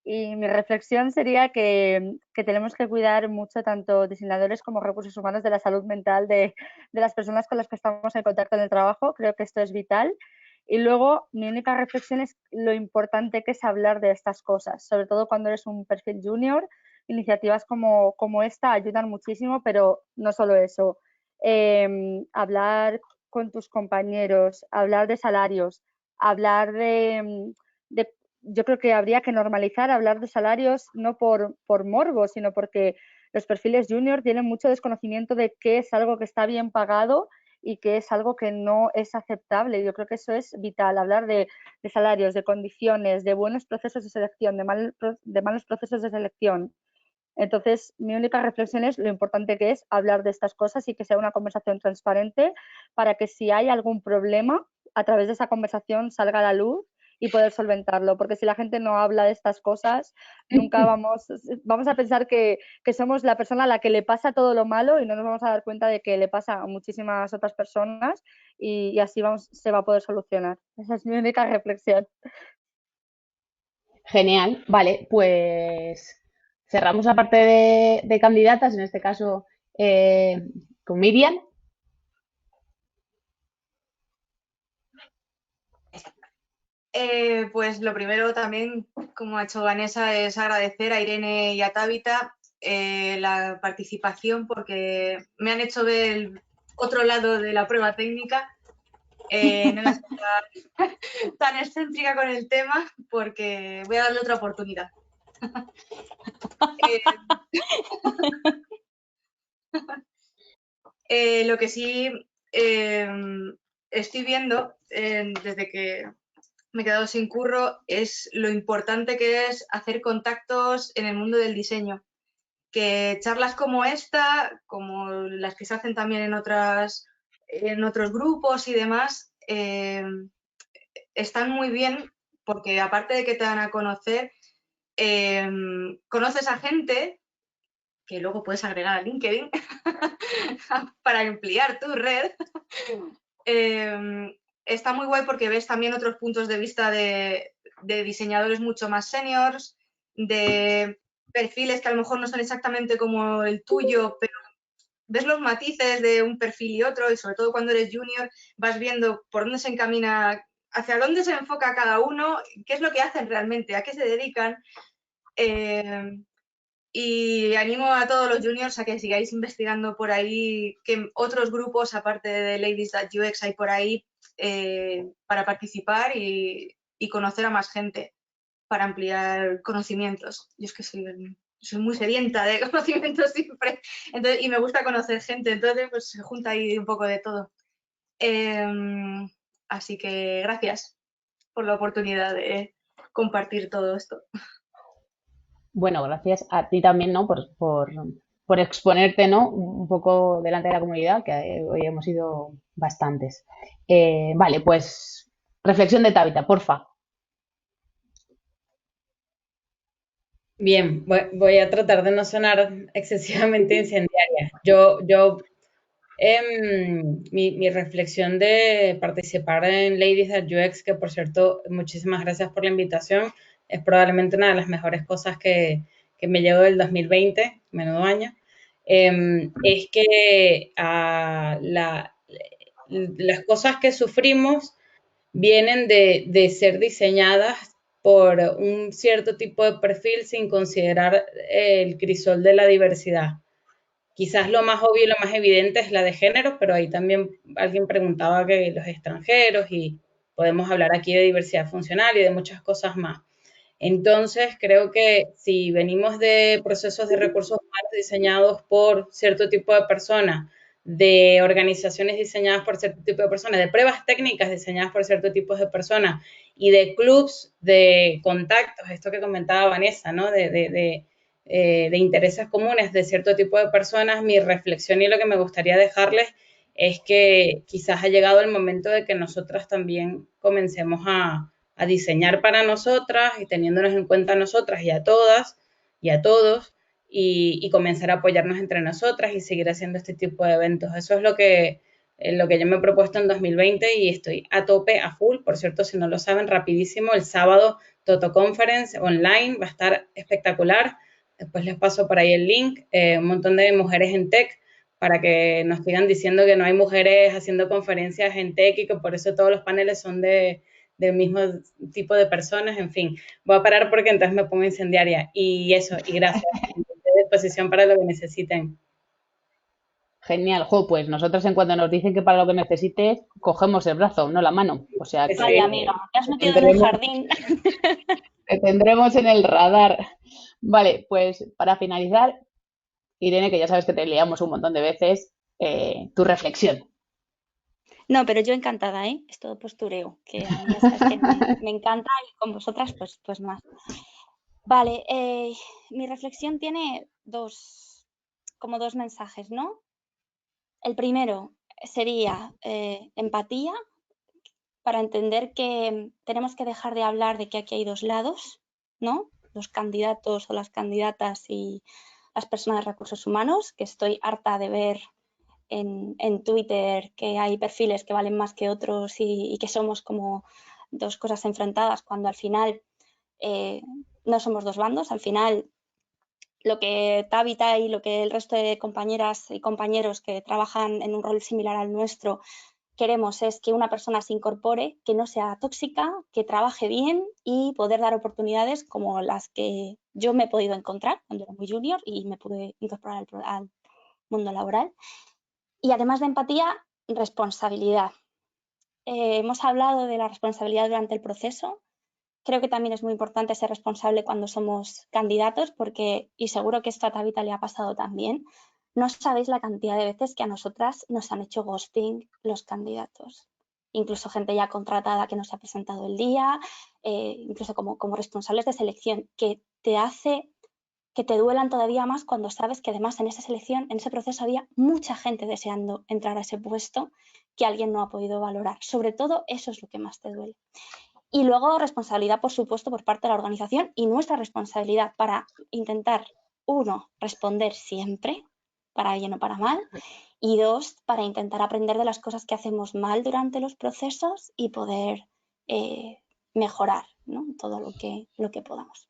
Y mi reflexión sería que tenemos que cuidar mucho tanto diseñadores como recursos humanos de la salud mental de las personas con las que estamos en contacto en el trabajo. Creo que esto es vital. Y luego mi única reflexión es lo importante que es hablar de estas cosas, sobre todo cuando eres un perfil junior. Iniciativas como esta ayudan muchísimo, pero no solo eso. Hablar con tus compañeros, hablar de salarios, hablar de yo creo que habría que normalizar hablar de salarios no por morbo, sino porque los perfiles junior tienen mucho desconocimiento de qué es algo que está bien pagado y qué es algo que no es aceptable. Yo creo que eso es vital, hablar de salarios, de condiciones, de buenos procesos de selección, de malos procesos de selección. Entonces, mi única reflexión es lo importante que es hablar de estas cosas y que sea una conversación transparente para que si hay algún problema, a través de esa conversación salga a la luz y poder solventarlo. Porque si la gente no habla de estas cosas, nunca vamos a pensar que somos la persona a la que le pasa todo lo malo y no nos vamos a dar cuenta de que le pasa a muchísimas otras personas y así se va a poder solucionar. Esa es mi única reflexión. Genial, vale, pues cerramos la parte de candidatas, en este caso con Miriam. Pues lo primero también, como ha hecho Vanessa, es agradecer a Irene y a Tabitha la participación porque me han hecho ver el otro lado de la prueba técnica. No era tan excéntrica con el tema porque voy a darle otra oportunidad. Lo que sí estoy viendo desde que me he quedado sin curro es lo importante que es hacer contactos en el mundo del diseño. Que charlas como esta, como las que se hacen también en otros grupos y demás, están muy bien porque aparte de que te dan a conocer, conoces a gente que luego puedes agregar a LinkedIn para ampliar tu red. Está muy guay porque ves también otros puntos de vista de diseñadores mucho más seniors, de perfiles que a lo mejor no son exactamente como el tuyo, pero ves los matices de un perfil y otro, y sobre todo cuando eres junior vas viendo por dónde se encamina, hacia dónde se enfoca cada uno, qué es lo que hacen realmente, a qué se dedican. Y animo a todos los juniors a que sigáis investigando por ahí, que otros grupos, aparte de Ladies at UX, hay por ahí para participar y conocer a más gente para ampliar conocimientos. Yo es que soy muy sedienta de conocimientos siempre, entonces, y me gusta conocer gente, entonces pues se junta ahí un poco de todo. Así que gracias por la oportunidad de compartir todo esto. Bueno, gracias a ti también, ¿no? por exponerte, ¿no? Un poco delante de la comunidad, que hoy hemos sido bastantes. Vale, pues reflexión de Tabita, porfa. Bien, voy a tratar de no sonar excesivamente incendiaria. Mi reflexión de participar en Ladies at UX, que por cierto, muchísimas gracias por la invitación, es probablemente una de las mejores cosas que me llegó del 2020, menudo año, es que las cosas que sufrimos vienen de ser diseñadas por un cierto tipo de perfil sin considerar el crisol de la diversidad. Quizás lo más obvio y lo más evidente es la de género, pero ahí también alguien preguntaba que los extranjeros y podemos hablar aquí de diversidad funcional y de muchas cosas más. Entonces, creo que si venimos de procesos de recursos humanos diseñados por cierto tipo de personas, de organizaciones diseñadas por cierto tipo de personas, de pruebas técnicas diseñadas por cierto tipo de personas y de clubs de contactos, esto que comentaba Vanessa, ¿no? De intereses comunes de cierto tipo de personas, mi reflexión y lo que me gustaría dejarles es que quizás ha llegado el momento de que nosotras también comencemos a diseñar para nosotras y teniéndonos en cuenta a nosotras y a todas y a todos y comenzar a apoyarnos entre nosotras y seguir haciendo este tipo de eventos. Eso es lo que yo me he propuesto en 2020 y estoy a tope, a full. Por cierto, si no lo saben, rapidísimo, el sábado Toto Conference online va a estar espectacular. Después les paso por ahí el link, un montón de mujeres en tech para que nos sigan diciendo que no hay mujeres haciendo conferencias en tech y que por eso todos los paneles son del mismo tipo de personas, en fin. Voy a parar porque entonces me pongo incendiaria. Y eso, y gracias. Estoy a disposición para lo que necesiten. Genial, jo, pues nosotros en cuanto nos dicen que para lo que necesites, cogemos el brazo, no la mano. O sea Sí, Vaya, que amiga, te has te metido en un tendremos, jardín. te tendremos en el radar. Vale, pues para finalizar, Irene, que ya sabes que te liamos un montón de veces, tu reflexión. No, pero yo encantada, ¿eh? Es todo postureo, que a mí ya sabes que me encanta y con vosotras pues más. Vale, mi reflexión tiene como dos mensajes, ¿no? El primero sería empatía para entender que tenemos que dejar de hablar de que aquí hay dos lados, ¿no? Los candidatos o las candidatas y las personas de recursos humanos, que estoy harta de ver en Twitter que hay perfiles que valen más que otros y que somos como dos cosas enfrentadas cuando al final no somos dos bandos, al final lo que Tabitha y lo que el resto de compañeras y compañeros que trabajan en un rol similar al nuestro queremos es que una persona se incorpore, que no sea tóxica, que trabaje bien y poder dar oportunidades como las que yo me he podido encontrar cuando era muy junior y me pude incorporar al mundo laboral. Y además de empatía, responsabilidad. Hemos hablado de la responsabilidad durante el proceso. Creo que también es muy importante ser responsable cuando somos candidatos porque, y seguro que esto a Tabitha le ha pasado también, no sabéis la cantidad de veces que a nosotras nos han hecho ghosting los candidatos. Incluso gente ya contratada que no se ha presentado el día, incluso como responsables de selección, que te hace que te duelan todavía más cuando sabes que además en esa selección, en ese proceso había mucha gente deseando entrar a ese puesto que alguien no ha podido valorar. Sobre todo eso es lo que más te duele. Y luego responsabilidad, por supuesto, por parte de la organización y nuestra responsabilidad para intentar, uno, responder siempre, para bien o para mal, y dos, para intentar aprender de las cosas que hacemos mal durante los procesos y poder mejorar, ¿no? Todo lo que podamos.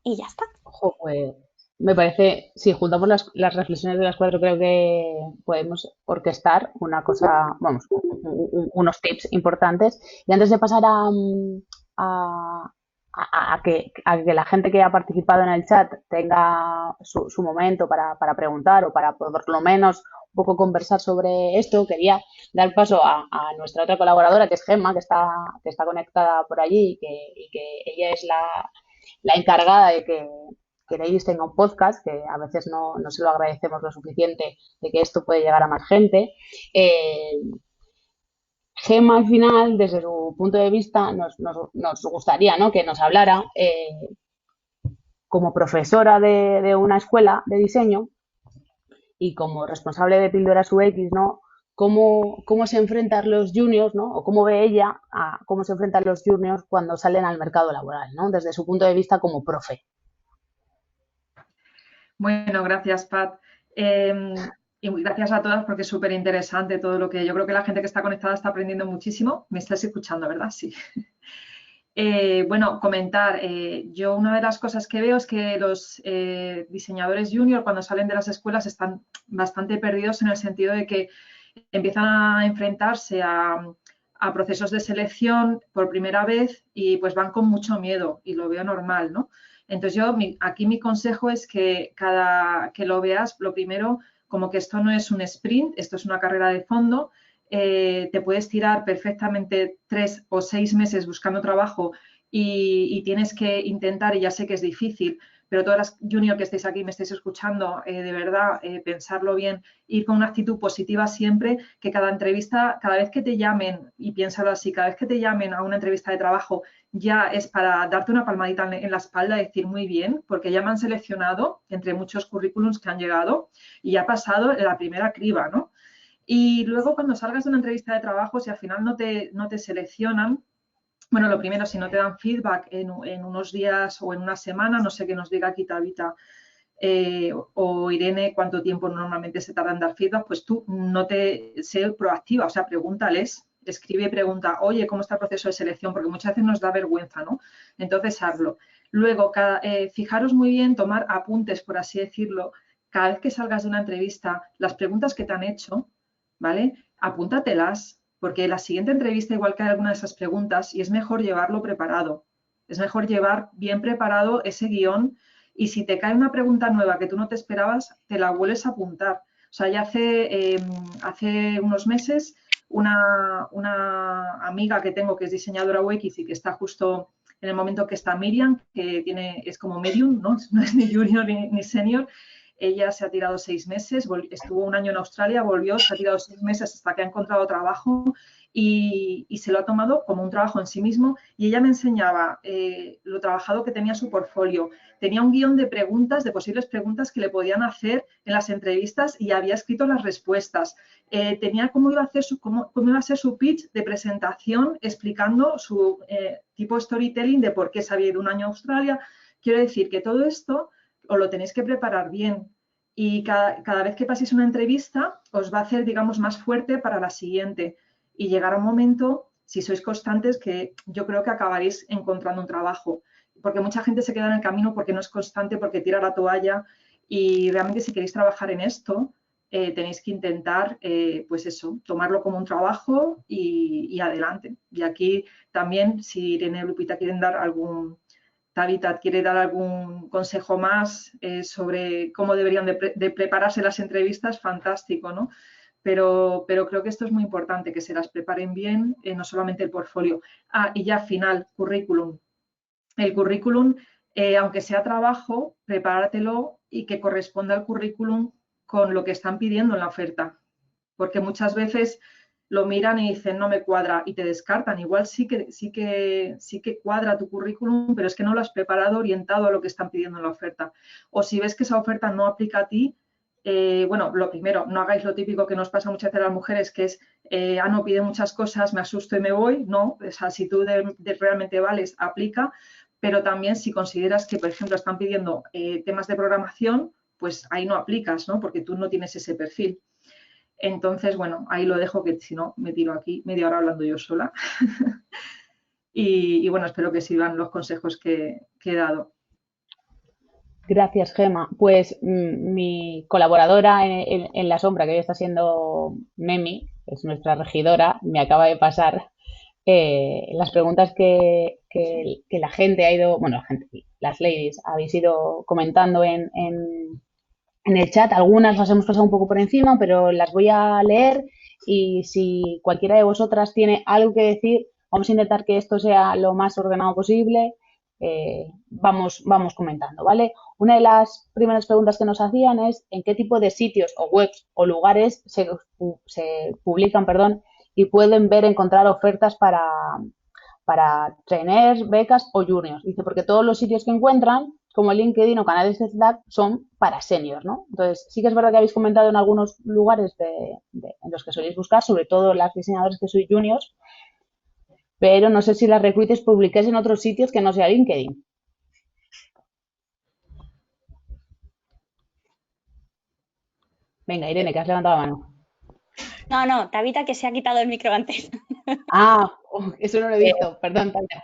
Y ya está. Jo, pues me parece, si juntamos las reflexiones de las cuatro, creo que podemos orquestar una cosa, vamos, unos tips importantes. Y antes de pasar a, a que la gente que ha participado en el chat tenga su momento para preguntar o para por lo menos un poco conversar sobre esto, quería dar paso a nuestra otra colaboradora, que es Gemma, que está conectada por allí y que ella es la encargada de que Ladies tenga un podcast, que a veces no se lo agradecemos lo suficiente de que esto puede llegar a más gente. Gemma, al final, desde su punto de vista, nos gustaría, ¿no?, que nos hablara como profesora de una escuela de diseño y como responsable de Píldoras UX, ¿no? Cómo se enfrentan los juniors, ¿no? O cómo ve ella a cómo se enfrentan los juniors cuando salen al mercado laboral, ¿no? Desde su punto de vista como profe. Bueno, gracias, Pat. Y gracias a todas porque es súper interesante todo lo que yo creo que la gente que está conectada está aprendiendo muchísimo. ¿Me estás escuchando, verdad? Sí. Bueno, comentar. Yo una de las cosas que veo es que los diseñadores junior cuando salen de las escuelas están bastante perdidos en el sentido de que empiezan a enfrentarse a procesos de selección por primera vez y pues van con mucho miedo y lo veo normal, ¿no? Entonces aquí mi consejo es que cada que lo veas, lo primero, como que esto no es un sprint, esto es una carrera de fondo, te puedes tirar perfectamente 3 o 6 meses buscando trabajo y tienes que intentar, y ya sé que es difícil, pero todas las junior que estéis aquí, me estáis escuchando, de verdad, pensarlo bien, ir con una actitud positiva siempre, que cada entrevista, cada vez que te llamen, y piénsalo así, cada vez que te llamen a una entrevista de trabajo, ya es para darte una palmadita en la espalda y decir muy bien, porque ya me han seleccionado entre muchos currículums que han llegado y ya ha pasado la primera criba, ¿no? Y luego cuando salgas de una entrevista de trabajo, si al final no te seleccionan, bueno, lo primero, si no te dan feedback en unos días o en una semana, no sé qué nos diga aquí Tabita o Irene cuánto tiempo normalmente se tarda en dar feedback, pues tú no sé proactiva, o sea, pregúntales, escribe y pregunta, oye, ¿cómo está el proceso de selección? Porque muchas veces nos da vergüenza, ¿no? Entonces, hazlo. Luego, fijaros muy bien, tomar apuntes, por así decirlo, cada vez que salgas de una entrevista, las preguntas que te han hecho, ¿vale? Apúntatelas, porque la siguiente entrevista igual que hay alguna de esas preguntas y es mejor llevarlo preparado. Es mejor llevar bien preparado ese guión y si te cae una pregunta nueva que tú no te esperabas, te la vuelves a apuntar. O sea, ya hace unos meses una amiga que tengo que es diseñadora UX y que está justo en el momento que está Miriam, que es como medium, ¿no? No es ni junior ni senior. Ella se ha tirado 6 meses, estuvo un año en Australia, volvió, se ha tirado 6 meses hasta que ha encontrado trabajo y se lo ha tomado como un trabajo en sí mismo. Y ella me enseñaba lo trabajado que tenía su portfolio. Tenía un guión de preguntas, de posibles preguntas que le podían hacer en las entrevistas y había escrito las respuestas. Tenía cómo iba a ser su pitch de presentación explicando su tipo storytelling de por qué se había ido un año a Australia. Quiero decir que todo esto os lo tenéis que preparar bien y cada vez que paséis una entrevista os va a hacer, digamos, más fuerte para la siguiente y llegará un momento, si sois constantes, que yo creo que acabaréis encontrando un trabajo, porque mucha gente se queda en el camino porque no es constante, porque tira la toalla y realmente si queréis trabajar en esto, tenéis que intentar, pues eso, tomarlo como un trabajo y adelante. Y aquí también, si Irene y Lupita quieren dar Tabita quiere dar algún consejo más sobre cómo deberían de prepararse las entrevistas, fantástico, ¿no? Pero creo que esto es muy importante, que se las preparen bien, no solamente el portfolio. Y ya final, currículum. El currículum, aunque sea trabajo, prepáratelo y que corresponda al currículum con lo que están pidiendo en la oferta. Porque muchas veces lo miran y dicen no me cuadra y te descartan. Igual sí que cuadra tu currículum, pero es que no lo has preparado orientado a lo que están pidiendo en la oferta. O si ves que esa oferta no aplica a ti, bueno, lo primero, no hagáis lo típico que nos pasa muchas veces a las mujeres, que es, no pide muchas cosas, me asusto y me voy. No, o sea, si tú realmente vales, aplica. Pero también si consideras que, por ejemplo, están pidiendo temas de programación, pues ahí no aplicas, ¿no? Porque tú no tienes ese perfil. Entonces, bueno, ahí lo dejo, que si no me tiro aquí media hora hablando yo sola. y bueno, espero que sirvan los consejos que he dado. Gracias, Gema. Pues mi colaboradora en la sombra, que hoy está siendo Memi, que es nuestra regidora, me acaba de pasar las preguntas que la gente ha ido, bueno, las ladies habéis ido comentando en el chat. Algunas las hemos pasado un poco por encima, pero las voy a leer y si cualquiera de vosotras tiene algo que decir, vamos a intentar que esto sea lo más ordenado posible. Vamos comentando, ¿vale? Una de las primeras preguntas que nos hacían es ¿en qué tipo de sitios o webs o lugares se publican, y pueden encontrar ofertas para trainers, becas o juniors? Dice, porque todos los sitios que encuentran como LinkedIn o canales de Slack son para seniors, ¿no? Entonces, sí que es verdad que habéis comentado en algunos lugares en los que soléis buscar, sobre todo las diseñadoras que sois juniors, pero no sé si las recruiters publiquéis en otros sitios que no sea LinkedIn. Venga, Irene, que has levantado la mano. No, Tabita que se ha quitado el micro antes. Ah, eso no lo he visto, perdón, Tania.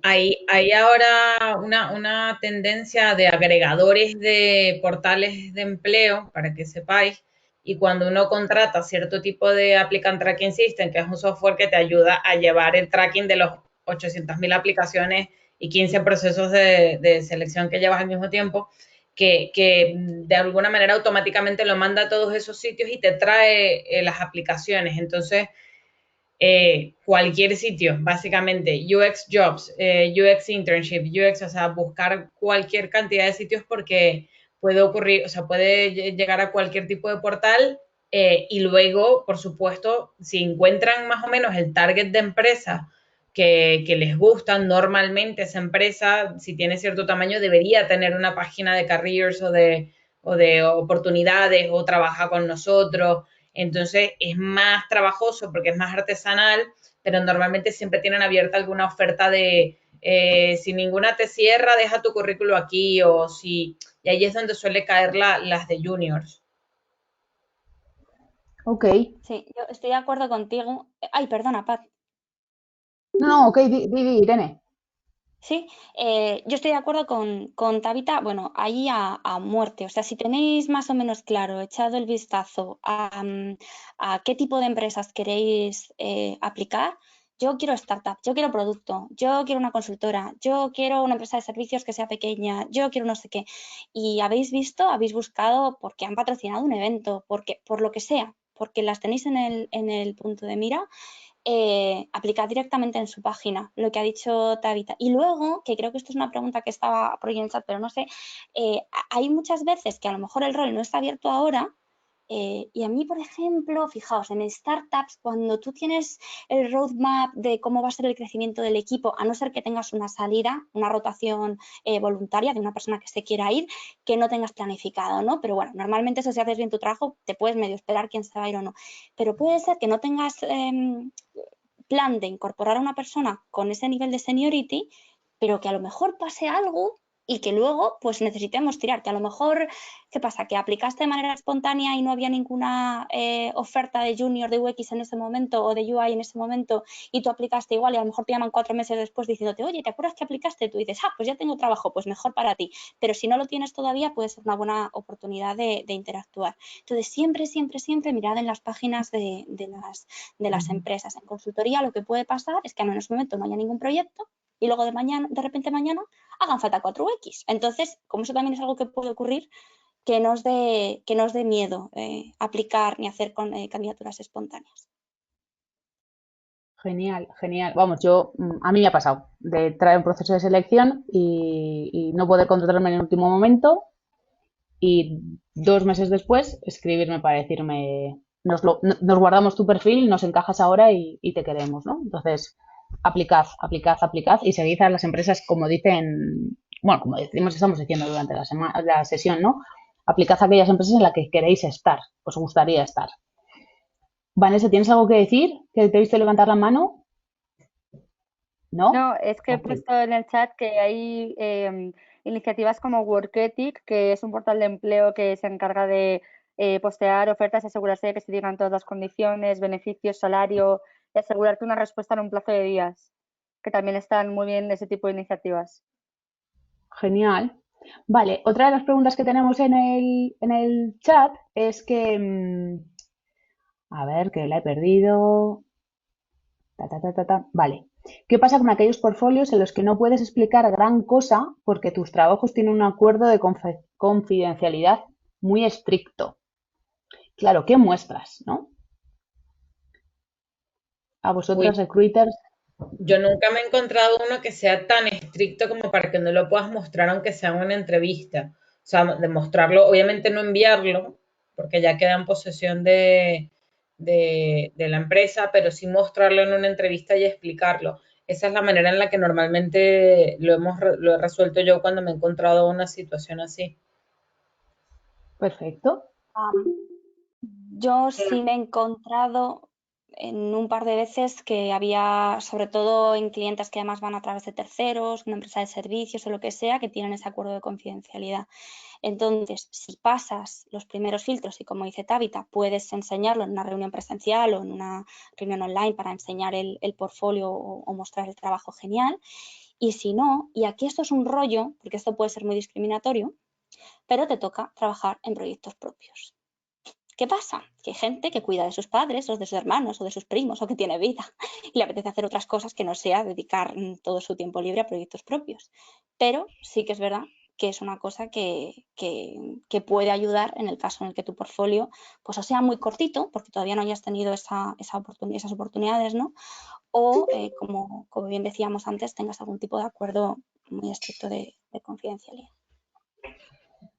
Hay ahora una tendencia de agregadores de portales de empleo, para que sepáis, y cuando uno contrata cierto tipo de Applicant Tracking System, que es un software que te ayuda a llevar el tracking de los 800.000 aplicaciones y 15 procesos de selección que llevas al mismo tiempo, que de alguna manera automáticamente lo manda a todos esos sitios y te trae las aplicaciones. Entonces, cualquier sitio, básicamente, UX Jobs, UX Internship, UX, o sea, buscar cualquier cantidad de sitios porque puede ocurrir, o sea, puede llegar a cualquier tipo de portal y luego, por supuesto, si encuentran más o menos el target de empresa que les gusta, normalmente esa empresa, si tiene cierto tamaño, debería tener una página de careers o de oportunidades o trabaja con nosotros. Entonces es más trabajoso porque es más artesanal, pero normalmente siempre tienen abierta alguna oferta de si ninguna te cierra, deja tu currículo aquí o si... Y ahí es donde suele caer las de juniors. Ok. Sí, yo estoy de acuerdo contigo. Ay, perdona, Pat. No, ok, di, Irene. Sí, yo estoy de acuerdo con Tabita, bueno, ahí a muerte. O sea, si tenéis más o menos claro, echado el vistazo a qué tipo de empresas queréis aplicar, yo quiero startup, yo quiero producto, yo quiero una consultora, yo quiero una empresa de servicios que sea pequeña, yo quiero no sé qué. Y habéis visto, habéis buscado porque han patrocinado un evento, porque, por lo que sea, porque las tenéis en el punto de mira aplicar directamente en su página, lo que ha dicho Tabita. Y luego, que creo que esto es una pregunta que estaba por ahí en el chat, pero no sé, hay muchas veces que a lo mejor el rol no está abierto ahora. Y a mí, por ejemplo, fijaos, en startups, cuando tú tienes el roadmap de cómo va a ser el crecimiento del equipo, a no ser que tengas una salida, una rotación voluntaria de una persona que se quiera ir, que no tengas planificado, ¿no? Pero bueno, normalmente eso si haces bien tu trabajo, te puedes medio esperar quién se va a ir o no. Pero puede ser que no tengas plan de incorporar a una persona con ese nivel de seniority, pero que a lo mejor pase algo y que luego pues necesitemos tirar, que a lo mejor, ¿qué pasa? Que aplicaste de manera espontánea y no había ninguna oferta de junior de UX en ese momento o de UI en ese momento y tú aplicaste igual y a lo mejor te llaman 4 meses después diciéndote, oye, ¿te acuerdas que aplicaste? Tú dices, pues ya tengo trabajo, pues mejor para ti. Pero si no lo tienes todavía, puede ser una buena oportunidad de interactuar. Entonces, siempre mirad en las páginas de las empresas. En consultoría lo que puede pasar es que en ese momento no haya ningún proyecto y luego de repente mañana hagan falta 4X. Entonces, como eso también es algo que puede ocurrir, que no os dé miedo aplicar ni hacer candidaturas espontáneas. Genial, genial. Vamos, a mí me ha pasado de traer un proceso de selección y no poder contratarme en el último momento y 2 meses después escribirme para decirme, nos guardamos tu perfil, nos encajas ahora y te queremos, ¿no? Entonces, aplicad y seguid a las empresas como dicen, bueno, como decimos, estamos diciendo durante la sesión, ¿no? Aplicad a aquellas empresas en las que queréis estar, os gustaría estar. Vanessa, ¿tienes algo que decir? ¿Que te he visto levantar la mano? ¿No? No, es que he Ok. puesto en el chat que hay iniciativas como Worketic, que es un portal de empleo que se encarga de postear ofertas y asegurarse de que se digan todas las condiciones, beneficios, salario y asegurarte una respuesta en un plazo de días, que también están muy bien ese tipo de iniciativas. Genial. Vale, otra de las preguntas que tenemos en el chat es que, a ver, que la he perdido. Vale. ¿Qué pasa con aquellos portfolios en los que no puedes explicar gran cosa porque tus trabajos tienen un acuerdo de confidencialidad muy estricto? Claro, ¿qué muestras, no? A vosotras, Uy, recruiters. yo nunca me he encontrado uno que sea tan estricto como para que no lo puedas mostrar aunque sea en una entrevista. O sea, demostrarlo, obviamente no enviarlo, porque ya queda en posesión de la empresa, pero sí mostrarlo en una entrevista y explicarlo. esa es la manera en la que normalmente lo he resuelto yo cuando me he encontrado una situación así. Perfecto. Yo sí me he encontrado en un par de veces que había, sobre todo en clientes que además van a través de terceros, una empresa de servicios o lo que sea, que tienen ese acuerdo de confidencialidad. Entonces, si pasas los primeros filtros y, como dice Tabitha, puedes enseñarlo en una reunión presencial o en una reunión online para enseñar el portfolio o mostrar el trabajo, genial. Y si no, y aquí esto es un rollo, porque esto puede ser muy discriminatorio, pero te toca trabajar en proyectos propios. ¿Qué pasa? Que hay gente que cuida de sus padres o de sus hermanos o de sus primos o que tiene vida y le apetece hacer otras cosas que no sea dedicar todo su tiempo libre a proyectos propios. Pero sí que es verdad que es una cosa que puede ayudar en el caso en el que tu portfolio pues o sea muy cortito, porque todavía no hayas tenido esas oportunidades, ¿no? O, como bien decíamos antes, tengas algún tipo de acuerdo muy estricto de confidencialidad.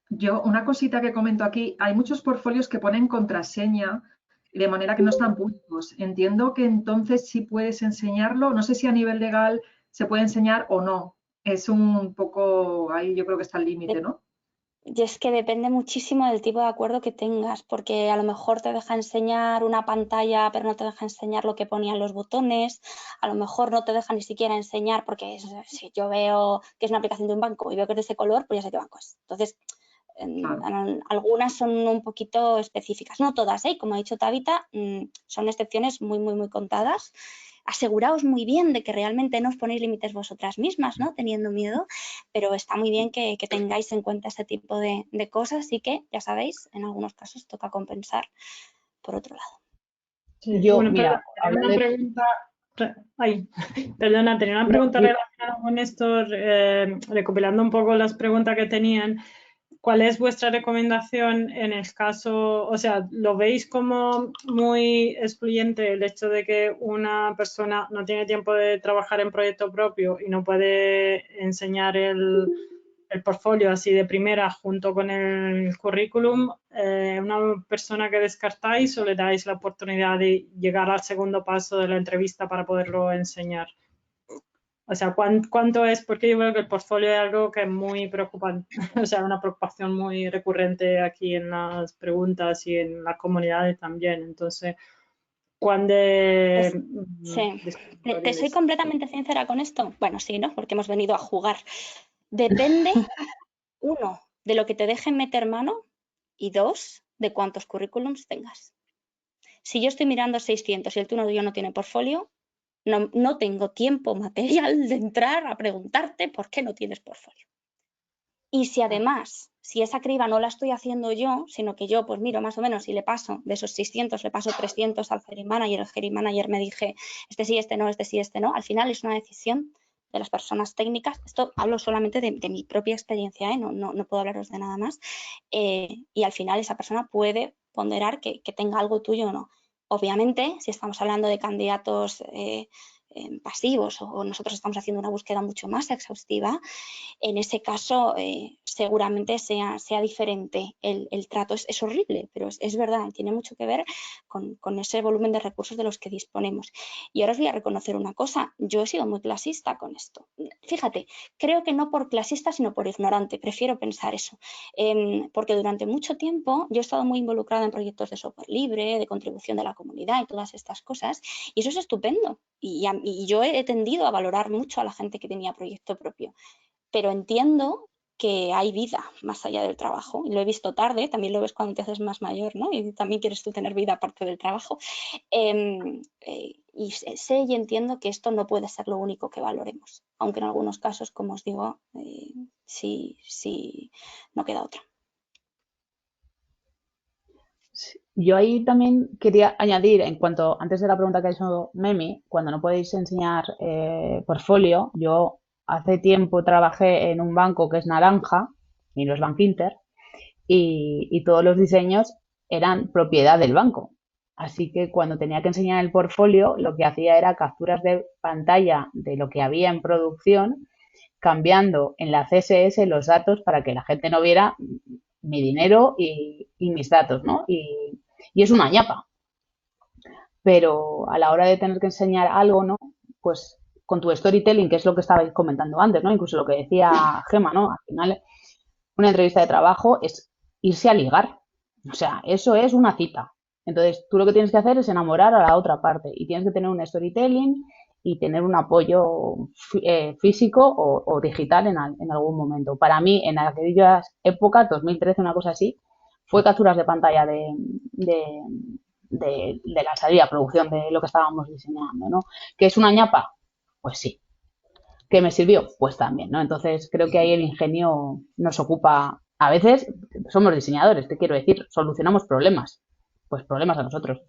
Yo, una cosita que comento aquí, hay muchos portfolios que ponen contraseña de manera que no están públicos. Entiendo que entonces sí puedes enseñarlo, no sé si a nivel legal se puede enseñar o no. Es un poco, ahí yo creo que está el límite, ¿no? Y es que depende muchísimo del tipo de acuerdo que tengas, porque a lo mejor te deja enseñar una pantalla, pero no te deja enseñar lo que ponían los botones, a lo mejor no te deja ni siquiera enseñar, porque si yo veo que es una aplicación de un banco y veo que es de ese color, pues ya sé qué banco es. Entonces, algunas son un poquito específicas, no todas, ¿eh? Como ha dicho Tabitha, son excepciones muy, muy, muy contadas. Aseguraos muy bien de que realmente no os ponéis límites vosotras mismas, ¿no? Teniendo miedo, pero está muy bien que tengáis en cuenta ese tipo de cosas y que, ya sabéis, en algunos casos toca compensar por otro lado. Sí, Yo, bueno, mira, tenía una pregunta, perdona, tenía una pregunta relacionada con esto, recopilando un poco las preguntas que tenían. ¿Cuál es vuestra recomendación en el caso, o sea, lo veis como muy excluyente el hecho de que una persona no tiene tiempo de trabajar en proyecto propio y no puede enseñar el portfolio así de primera junto con el currículum, una persona que descartáis o le dais la oportunidad de llegar al segundo paso de la entrevista para poderlo enseñar? O sea, ¿cuánto es? Porque yo veo que el portfolio es algo que es muy preocupante, o sea, una preocupación muy recurrente aquí en las preguntas y en las comunidades también. Entonces, ¿cuándo? Sí, te soy completamente sincera con esto. Bueno, sí, ¿no? Porque hemos venido a jugar. Depende, uno, de lo que te dejen meter mano y dos, de cuántos currículums tengas. Si yo estoy mirando 600 y el tuyo no tiene portfolio, no tengo tiempo material de entrar a preguntarte por qué no tienes portfolio. Y si además, si esa criba no la estoy haciendo yo, sino que yo pues miro más o menos y le paso, de esos 600 le paso 300 al hiring manager, el hiring manager me dije, este sí, este no, este sí, este no, al final es una decisión de las personas técnicas. Esto hablo solamente de mi propia experiencia, ¿eh? No puedo hablaros de nada más. Y al final esa persona puede ponderar que tenga algo tuyo o no. Obviamente, si estamos hablando de candidatos pasivos o nosotros estamos haciendo una búsqueda mucho más exhaustiva, en ese caso seguramente sea diferente el trato. Es horrible, pero es verdad, tiene mucho que ver con ese volumen de recursos de los que disponemos. Y ahora os voy a reconocer una cosa, yo he sido muy clasista con esto. Fíjate, creo que no por clasista, sino por ignorante, prefiero pensar eso, porque durante mucho tiempo yo he estado muy involucrada en proyectos de software libre, de contribución de la comunidad y todas estas cosas, y eso es estupendo. Y yo he tendido a valorar mucho a la gente que tenía proyecto propio. Pero entiendo que hay vida más allá del trabajo. Y lo he visto tarde, también lo ves cuando te haces más mayor, ¿no? Y también quieres tú tener vida aparte del trabajo. Y sé y entiendo que esto no puede ser lo único que valoremos, aunque en algunos casos, como os digo, sí, no queda otra. Yo ahí también quería añadir, en cuanto, antes de la pregunta que ha hecho Memi, cuando no podéis enseñar portfolio, yo hace tiempo trabajé en un banco que es naranja, y no es Bankinter, y todos los diseños eran propiedad del banco. Así que cuando tenía que enseñar el portfolio, lo que hacía era capturas de pantalla de lo que había en producción, cambiando en la CSS los datos para que la gente no viera mi dinero y mis datos, ¿no? Y es una ñapa. Pero a la hora de tener que enseñar algo, ¿no? Pues con tu storytelling, que es lo que estabais comentando antes, ¿no? Incluso lo que decía Gemma, ¿no? Al final, una entrevista de trabajo es irse a ligar. O sea, eso es una cita. Entonces, tú lo que tienes que hacer es enamorar a la otra parte y tienes que tener un storytelling y tener un apoyo físico o digital en algún momento. Para mí, en aquellas épocas, 2013, una cosa así, fue capturas de pantalla de la salida, producción de lo que estábamos diseñando, ¿no? ¿Que es una ñapa? Pues sí. ¿Que me sirvió? Pues también, ¿no? Entonces, creo que ahí el ingenio nos ocupa. A veces somos diseñadores, te quiero decir, solucionamos problemas. Pues problemas a nosotros.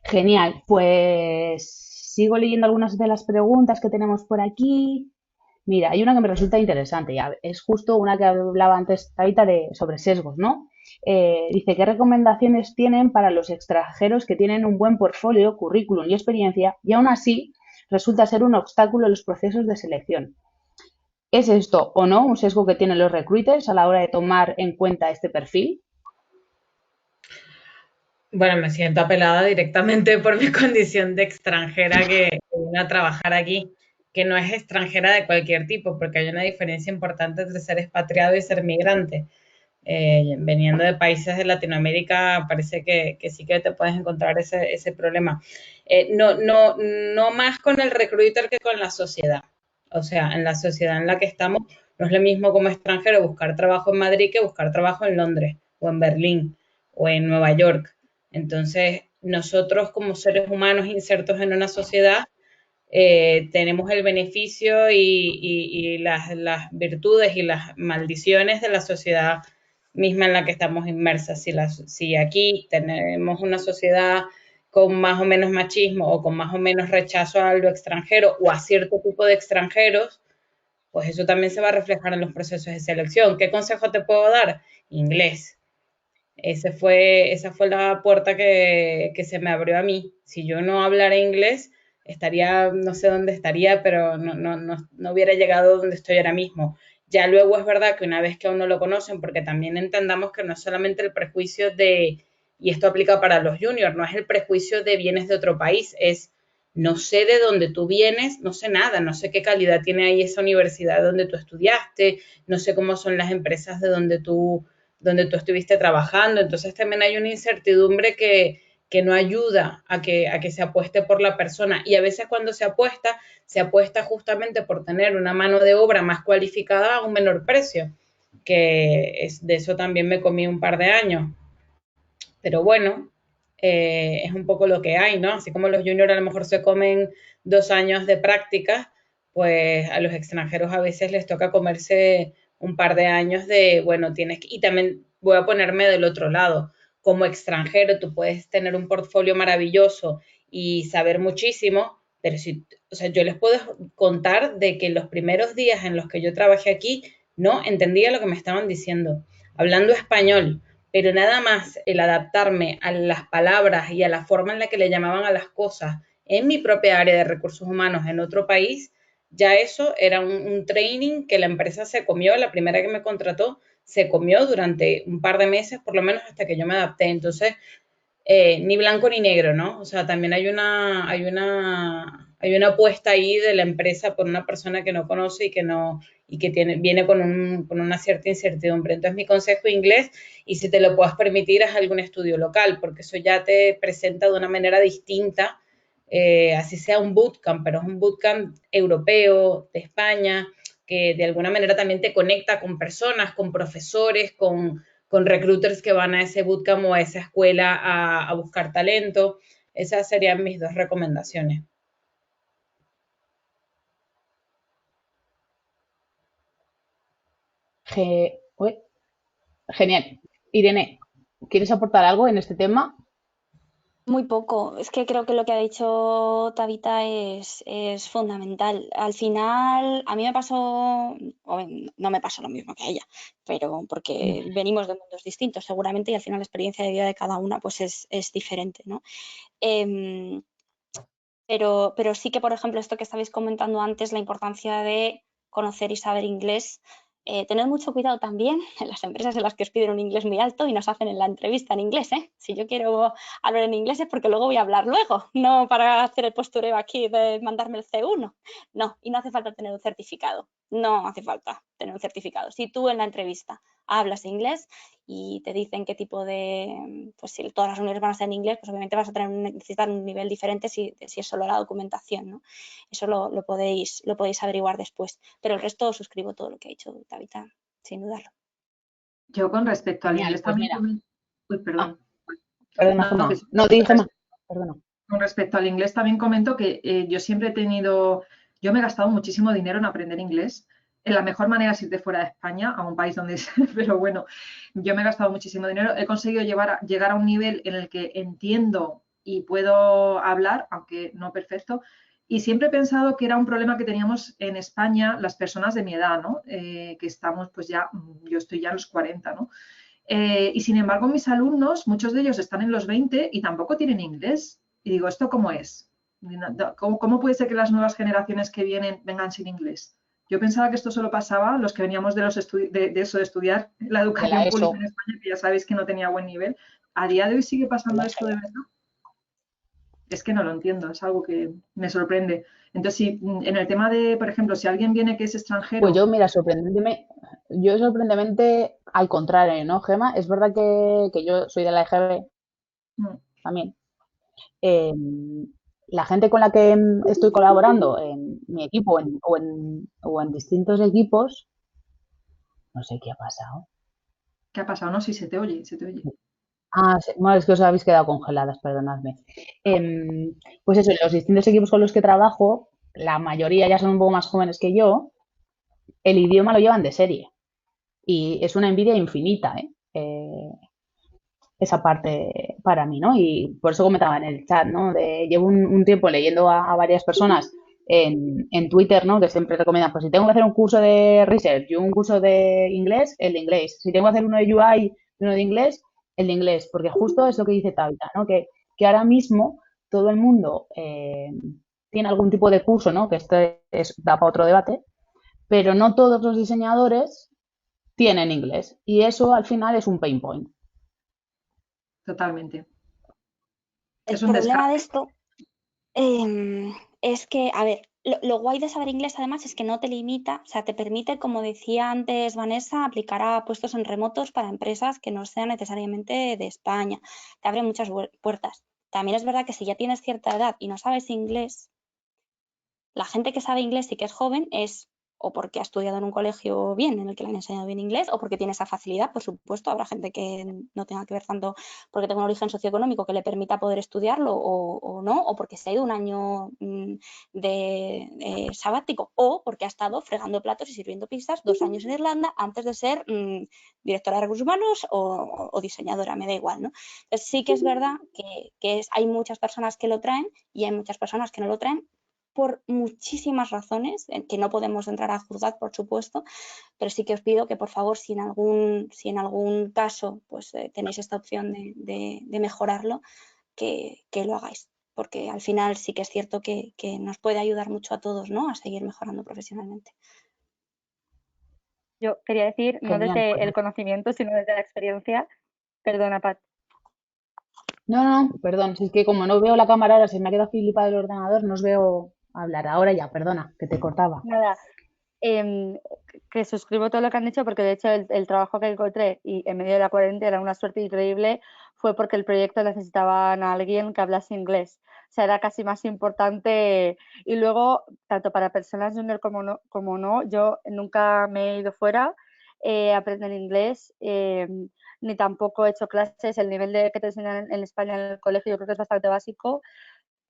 Genial, pues sigo leyendo algunas de las preguntas que tenemos por aquí. Mira, hay una que me resulta interesante, ya es justo una que hablaba antes Tabita sobre sesgos, ¿no? Dice, ¿qué recomendaciones tienen para los extranjeros que tienen un buen portfolio, currículum y experiencia y aún así resulta ser un obstáculo en los procesos de selección? ¿Es esto o no un sesgo que tienen los recruiters a la hora de tomar en cuenta este perfil? Bueno, me siento apelada directamente por mi condición de extranjera que vine a trabajar aquí, que no es extranjera de cualquier tipo, porque hay una diferencia importante entre ser expatriado y ser migrante. Veniendo de países de Latinoamérica, parece que sí que te puedes encontrar ese problema. No más con el recruiter que con la sociedad. O sea, en la sociedad en la que estamos, no es lo mismo como extranjero buscar trabajo en Madrid que buscar trabajo en Londres o en Berlín o en Nueva York. Entonces, nosotros como seres humanos insertos en una sociedad, tenemos el beneficio y las virtudes y las maldiciones de la sociedad misma en la que estamos inmersas. Si aquí tenemos una sociedad con más o menos machismo o con más o menos rechazo a lo extranjero o a cierto tipo de extranjeros, pues eso también se va a reflejar en los procesos de selección. ¿Qué consejo te puedo dar? Inglés. Esa fue la puerta que se me abrió a mí. Si yo no hablara inglés, estaría, no sé dónde estaría, pero no hubiera llegado donde estoy ahora mismo. Ya luego es verdad que una vez que a uno lo conocen, porque también entendamos que no es solamente el prejuicio de, y esto aplica para los juniors, no es el prejuicio de vienes de otro país, es no sé de dónde tú vienes, no sé nada, no sé qué calidad tiene ahí esa universidad donde tú estudiaste, no sé cómo son las empresas de donde tú estuviste trabajando. Entonces también hay una incertidumbre que no ayuda a que se apueste por la persona. Y a veces cuando se apuesta justamente por tener una mano de obra más cualificada a un menor precio, de eso también me comí un par de años. Pero bueno, es un poco lo que hay, ¿no? Así como los juniors a lo mejor se comen 2 años de práctica, pues a los extranjeros a veces les toca comerse un par de años de, bueno, y también voy a ponerme del otro lado. Como extranjero tú puedes tener un portfolio maravilloso y saber muchísimo, pero o sea, yo les puedo contar de que los primeros días en los que yo trabajé aquí no entendía lo que me estaban diciendo. Hablando español, pero nada más el adaptarme a las palabras y a la forma en la que le llamaban a las cosas en mi propia área de recursos humanos en otro país, ya eso era un training que la empresa se comió, la primera que me contrató, se comió durante un par de meses, por lo menos hasta que yo me adapté. Entonces, ni blanco ni negro, ¿no? O sea, también hay una apuesta ahí de la empresa por una persona que no conoce y que viene con una cierta incertidumbre. Entonces, mi consejo inglés, y si te lo puedes permitir, es algún estudio local, porque eso ya te presenta de una manera distinta, así sea un bootcamp, pero es un bootcamp europeo, de España, que de alguna manera también te conecta con personas, con profesores, con recruiters que van a ese bootcamp o a esa escuela a buscar talento. Esas serían mis 2 recomendaciones. Genial. Irene, ¿quieres aportar algo en este tema? Muy poco. Es que creo que lo que ha dicho Tabita es fundamental. Al final, a mí me pasó, no me pasó lo mismo que a ella, pero porque venimos de mundos distintos seguramente y al final la experiencia de vida de cada una pues es diferente, ¿no? Pero sí que, por ejemplo, esto que estabais comentando antes, la importancia de conocer y saber inglés, tened mucho cuidado también en las empresas en las que os piden un inglés muy alto y nos hacen en la entrevista en inglés, ¿eh? Si yo quiero hablar en inglés es porque luego voy a hablar luego, no para hacer el postureo aquí de mandarme el C1. No, y no hace falta tener un certificado, no hace falta tener un certificado. Si tú en la entrevista hablas inglés y te dicen qué tipo de, pues si todas las reuniones van a ser en inglés, pues obviamente vas a necesitar un nivel diferente si es solo la documentación, ¿no? Eso lo podéis averiguar después, pero el resto suscribo todo lo que ha dicho Tabitha, sin dudarlo. Yo con respecto al Genial, inglés pues también mira. Uy, perdón. Perdona, No, Gemma. que No, di, Gemma. Perdona. con respecto al inglés también comento que yo siempre he tenido, yo me he gastado muchísimo dinero en aprender inglés. La mejor manera es irte fuera de España, a un país donde es, pero bueno, yo me he gastado muchísimo dinero. He conseguido llegar a un nivel en el que entiendo y puedo hablar, aunque no perfecto. Y siempre he pensado que era un problema que teníamos en España las personas de mi edad, ¿no? Que estamos, pues ya, yo estoy ya en los 40, ¿no? Y sin embargo, mis alumnos, muchos de ellos están en los 20 y tampoco tienen inglés. Y digo, ¿esto cómo es? ¿Cómo puede ser que las nuevas generaciones que vienen vengan sin inglés? Yo pensaba que esto solo pasaba a los que veníamos de eso, de estudiar la De la educación pública ESO. en España, que ya sabéis que no tenía buen nivel. ¿A día de hoy sigue pasando esto de verdad? Es que no lo entiendo, es algo que me sorprende. Entonces, si en el tema de, por ejemplo, si alguien viene que es Pues extranjero, yo, mira, sorprendentemente al contrario, ¿no, Gema? Es verdad que yo soy de la EGB mm, también. Eh, la gente con la que estoy colaborando en mi equipo o en distintos equipos, no sé qué ha pasado. ¿qué ha pasado? No, si se te oye, se te oye. Ah, sí, bueno, es que os habéis quedado congeladas, perdonadme. Pues eso, en los distintos equipos con los que trabajo, la mayoría ya son un poco más jóvenes que yo, el idioma lo llevan de serie. Y es una envidia infinita, ¿eh? Esa parte para mí, ¿no? Y por eso comentaba en el chat, ¿no? Llevo un tiempo leyendo a varias personas en Twitter, ¿no? Que siempre recomiendan, pues si tengo que hacer un curso de research y un curso de inglés, el de inglés. Si tengo que hacer uno de UI y uno de inglés, el de inglés. Porque justo es lo que dice Tabitha, ¿no? Que ahora mismo todo el mundo tiene algún tipo de curso, ¿no? Que da para otro debate, pero no todos los diseñadores tienen inglés. Y eso al final es un pain point. Totalmente. El Es un problema de desgaste. esto es que, a ver, lo guay de saber inglés además es que no te limita, o sea, te permite, como decía antes Vanessa, aplicar a puestos en remotos para empresas que no sean necesariamente de España. Te abre muchas puertas. También es verdad que si ya tienes cierta edad y no sabes inglés, la gente que sabe inglés y que es joven es o porque ha estudiado en un colegio bien, en el que le han enseñado bien inglés, o porque tiene esa facilidad, por supuesto. Habrá gente que no tenga que ver tanto porque tenga un origen socioeconómico que le permita poder estudiarlo o no, o porque se ha ido un año de sabático, o porque ha estado fregando platos y sirviendo pizzas 2 años en Irlanda antes de ser directora de recursos humanos o diseñadora, me da igual, ¿no? Entonces sí que es verdad que hay muchas personas que lo traen y hay muchas personas que no lo traen por muchísimas razones, que no podemos entrar a juzgar, por supuesto, pero sí que os pido que, por favor, si en algún caso pues, tenéis esta opción de mejorarlo, que lo hagáis, porque al final sí que es cierto que nos puede ayudar mucho a todos, ¿no?, a seguir mejorando profesionalmente. Yo quería decir, no Genial. desde el conocimiento, sino desde la experiencia. Perdona, Pat. No, perdón, si es que como no veo la cámara ahora, se me ha quedado flipada el ordenador, no os veo hablar. Ahora ya, perdona, que te cortaba. Nada, que suscribo todo lo que han dicho porque de hecho el trabajo que encontré y en medio de la cuarentena era una suerte increíble fue porque el proyecto necesitaban a alguien que hablase inglés. O sea, era casi más importante. Y luego, tanto para personas junior como no, yo nunca me he ido fuera a aprender inglés, ni tampoco he hecho clases. El nivel que te enseñan en España en el colegio yo creo que es bastante básico.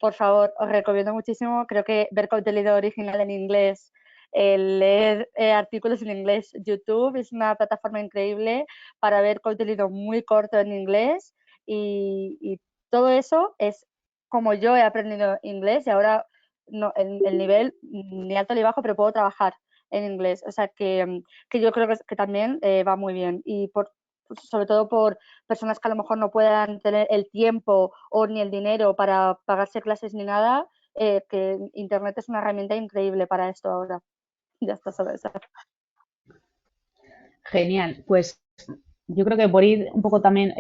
Por favor, os recomiendo muchísimo. Creo que ver contenido original en inglés, leer artículos en inglés. YouTube es una plataforma increíble para ver contenido muy corto en inglés y todo eso es como yo he aprendido inglés y ahora no, el nivel ni alto ni bajo, pero puedo trabajar en inglés. O sea que yo creo que también va muy bien y sobre todo por personas que a lo mejor no puedan tener el tiempo o ni el dinero para pagarse clases ni nada, que Internet es una herramienta increíble para esto ahora. Ya está, solo eso. Genial. Pues yo creo que por ir un poco también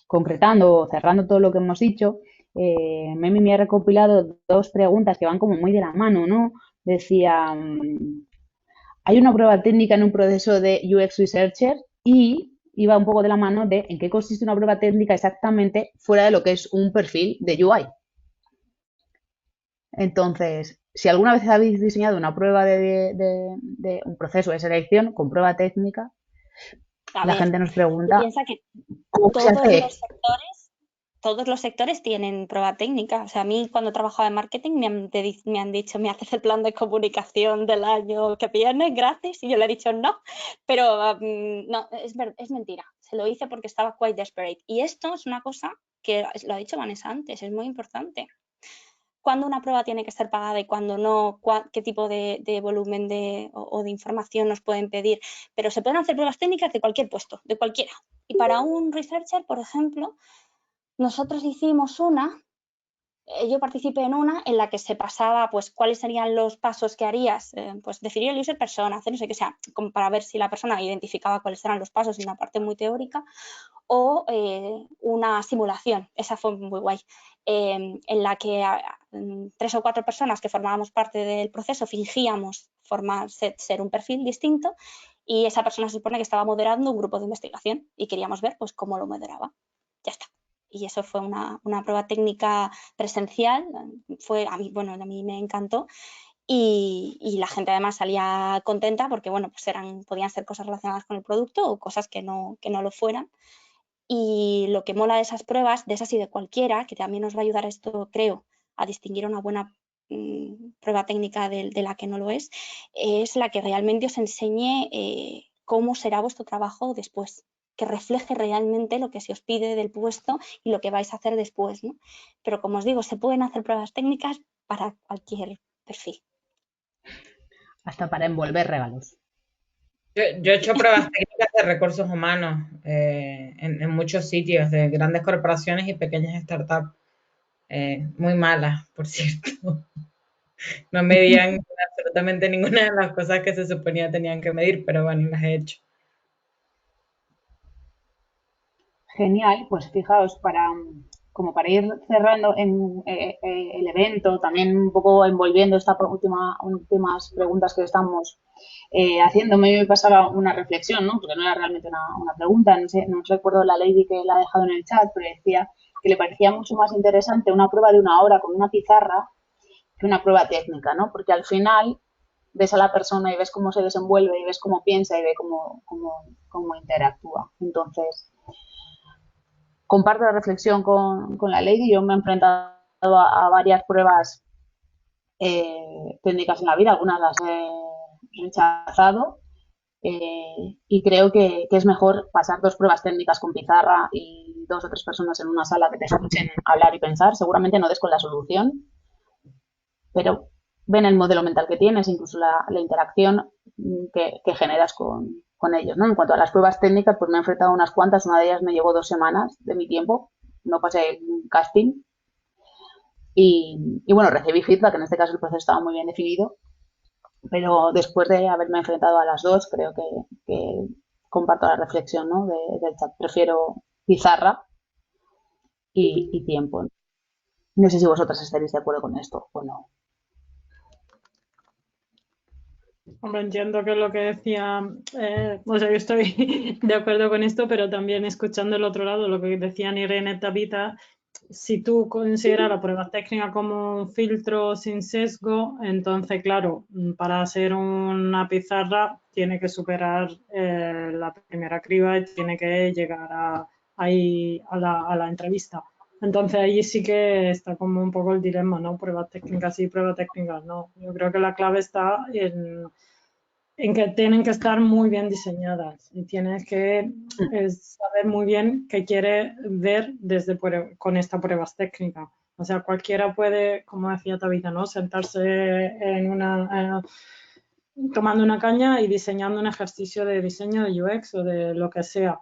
concretando o cerrando todo lo que hemos dicho, Memi me ha recopilado dos preguntas que van como muy de la mano, ¿no? Decía, hay una prueba técnica en un proceso de UX Researcher y iba un poco de la mano de en qué consiste una prueba técnica exactamente fuera de lo que es un perfil de UI. Entonces, si alguna vez habéis diseñado una prueba de un proceso de selección con prueba técnica, A la ver, gente nos pregunta piensa que cómo se hace. todos los sectores tienen prueba técnica. O sea, a mí cuando trabajaba en marketing me han dicho, ¿me haces el plan de comunicación del año que viene gratis? Y yo le he dicho no, pero no, es mentira. Se lo hice porque estaba quite desperate. Y esto es una cosa que lo ha dicho Vanessa antes, es muy importante. Cuándo una prueba tiene que ser pagada y cuándo no, qué tipo de volumen o de información nos pueden pedir. Pero se pueden hacer pruebas técnicas de cualquier puesto, de cualquiera. Y para un researcher, por ejemplo, nosotros hicimos yo participé en una en la que se pasaba, pues, cuáles serían los pasos que harías, pues, definir el user persona, hacer no sé qué sea, como para ver si la persona identificaba cuáles eran los pasos en una parte muy teórica, o una simulación, esa fue muy guay, en la que 3 o 4 personas que formábamos parte del proceso fingíamos ser un perfil distinto y esa persona se supone que estaba moderando un grupo de investigación y queríamos ver, pues, cómo lo moderaba. Ya está. Y eso fue una prueba técnica presencial, a mí me encantó y la gente además salía contenta porque, bueno, pues podían ser cosas relacionadas con el producto o cosas que no lo fueran. Y lo que mola de esas pruebas, de esas y de cualquiera, que también nos va a ayudar esto, creo, a distinguir una buena prueba técnica de la que no lo es la que realmente os enseñe cómo será vuestro trabajo después, que refleje realmente lo que se os pide del puesto y lo que vais a hacer después, ¿no? Pero como os digo, se pueden hacer pruebas técnicas para cualquier perfil. Hasta para envolver regalos. Yo he hecho pruebas técnicas de recursos humanos en muchos sitios, de grandes corporaciones y pequeñas startups, muy malas, por cierto. No medían absolutamente ninguna de las cosas que se suponía tenían que medir, pero bueno, las he hecho. Genial, pues fijaos, como para ir cerrando el evento, también un poco envolviendo estas últimas preguntas que estamos haciendo, me pasaba una reflexión, ¿no? Porque no era realmente una pregunta, no recuerdo la lady que la ha dejado en el chat, pero decía que le parecía mucho más interesante una prueba de una hora con una pizarra que una prueba técnica, ¿no? Porque al final ves a la persona y ves cómo se desenvuelve y ves cómo piensa y ves cómo interactúa. Entonces, comparto la reflexión con la lady. Yo me he enfrentado a varias pruebas técnicas en la vida, algunas las he rechazado y creo que es mejor pasar 2 pruebas técnicas con pizarra y 2 o 3 personas en una sala que te escuchen hablar y pensar. Seguramente no des con la solución, pero ven el modelo mental que tienes, incluso la interacción que generas con ellos, ¿no? En cuanto a las pruebas técnicas, pues me he enfrentado a unas cuantas, una de ellas me llevó 2 semanas de mi tiempo, no pasé un casting y bueno, recibí feedback, en este caso el proceso estaba muy bien definido, pero después de haberme enfrentado a las 2, creo que comparto la reflexión, ¿no? del chat, prefiero pizarra y tiempo. No sé si vosotras estaréis de acuerdo con esto o no. Hombre, entiendo que lo que decía, o sea, yo estoy de acuerdo con esto, pero también escuchando el otro lado, lo que decían Irene y Tabita, si tú consideras la prueba técnica como un filtro sin sesgo, entonces, claro, para hacer una pizarra tiene que superar la primera criba y tiene que llegar a la entrevista. Entonces ahí sí que está como un poco el dilema, ¿no? Pruebas técnicas sí, pruebas técnicas no. Yo creo que la clave está en que tienen que estar muy bien diseñadas y tienes que saber muy bien qué quiere ver con esta pruebas técnicas. O sea, cualquiera puede, como decía Tabita, ¿no? Sentarse tomando una caña y diseñando un ejercicio de diseño de UX o de lo que sea,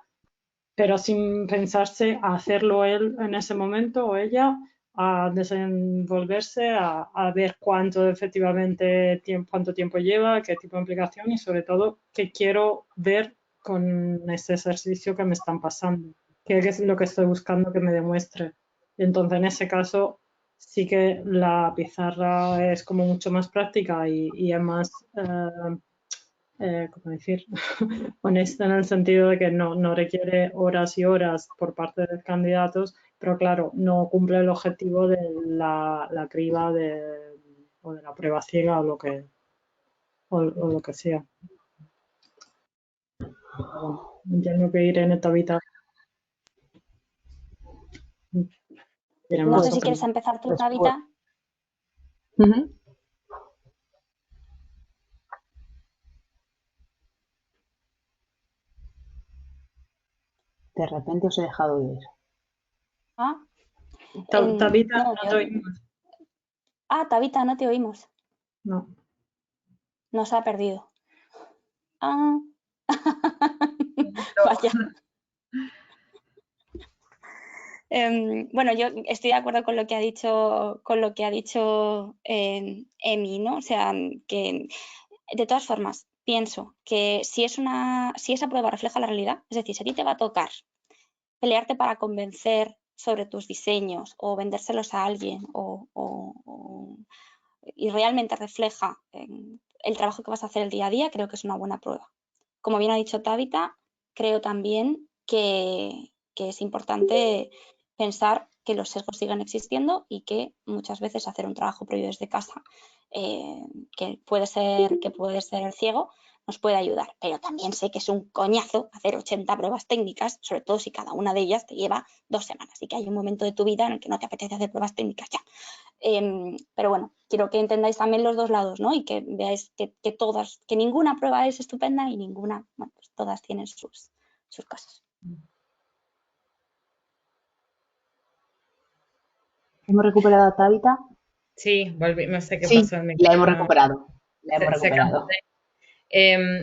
pero sin pensarse a hacerlo él en ese momento o ella a desenvolverse, a ver cuánto efectivamente cuánto tiempo lleva, qué tipo de implicación y sobre todo qué quiero ver con este ejercicio que me están pasando, qué es lo que estoy buscando que me demuestre. Entonces, en ese caso, sí que la pizarra es como mucho más práctica y es más, ¿cómo decir? Honesta en el sentido de que no requiere horas y horas por parte de los candidatos, pero claro, no cumple el objetivo de la criba o de la prueba ciega o lo que sea. Bueno, entiendo que Irene Tabita tiene No más sé si quieres opinión. empezar tú, Después. Tabita. Ujú. De repente os he dejado oír. Ah, Tabita, no, no te oímos. Tabita, no te oímos. No. Nos ha perdido. Ah. Vaya. Bueno, yo estoy de acuerdo con lo que ha dicho Emi, ¿no? O sea, que de todas formas pienso que si esa prueba refleja la realidad, es decir, si a ti te va a tocar pelearte para convencer sobre tus diseños o vendérselos a alguien y realmente refleja el trabajo que vas a hacer el día a día, creo que es una buena prueba. Como bien ha dicho Tabita, creo también que es importante pensar que los sesgos siguen existiendo y que muchas veces hacer un trabajo previo desde casa, que puede ser ciego, nos puede ayudar. Pero también sé que es un coñazo hacer 80 pruebas técnicas, sobre todo si cada una de ellas te lleva 2 semanas y que hay un momento de tu vida en el que no te apetece hacer pruebas técnicas ya. Pero bueno, quiero que entendáis también los dos lados, ¿no? Y que veáis que ninguna prueba es estupenda y ninguna, bueno, pues todas tienen sus cosas. ¿Hemos recuperado a Tabita? Sí, volví, no sé qué Sí, pasó. la hemos recuperado. Se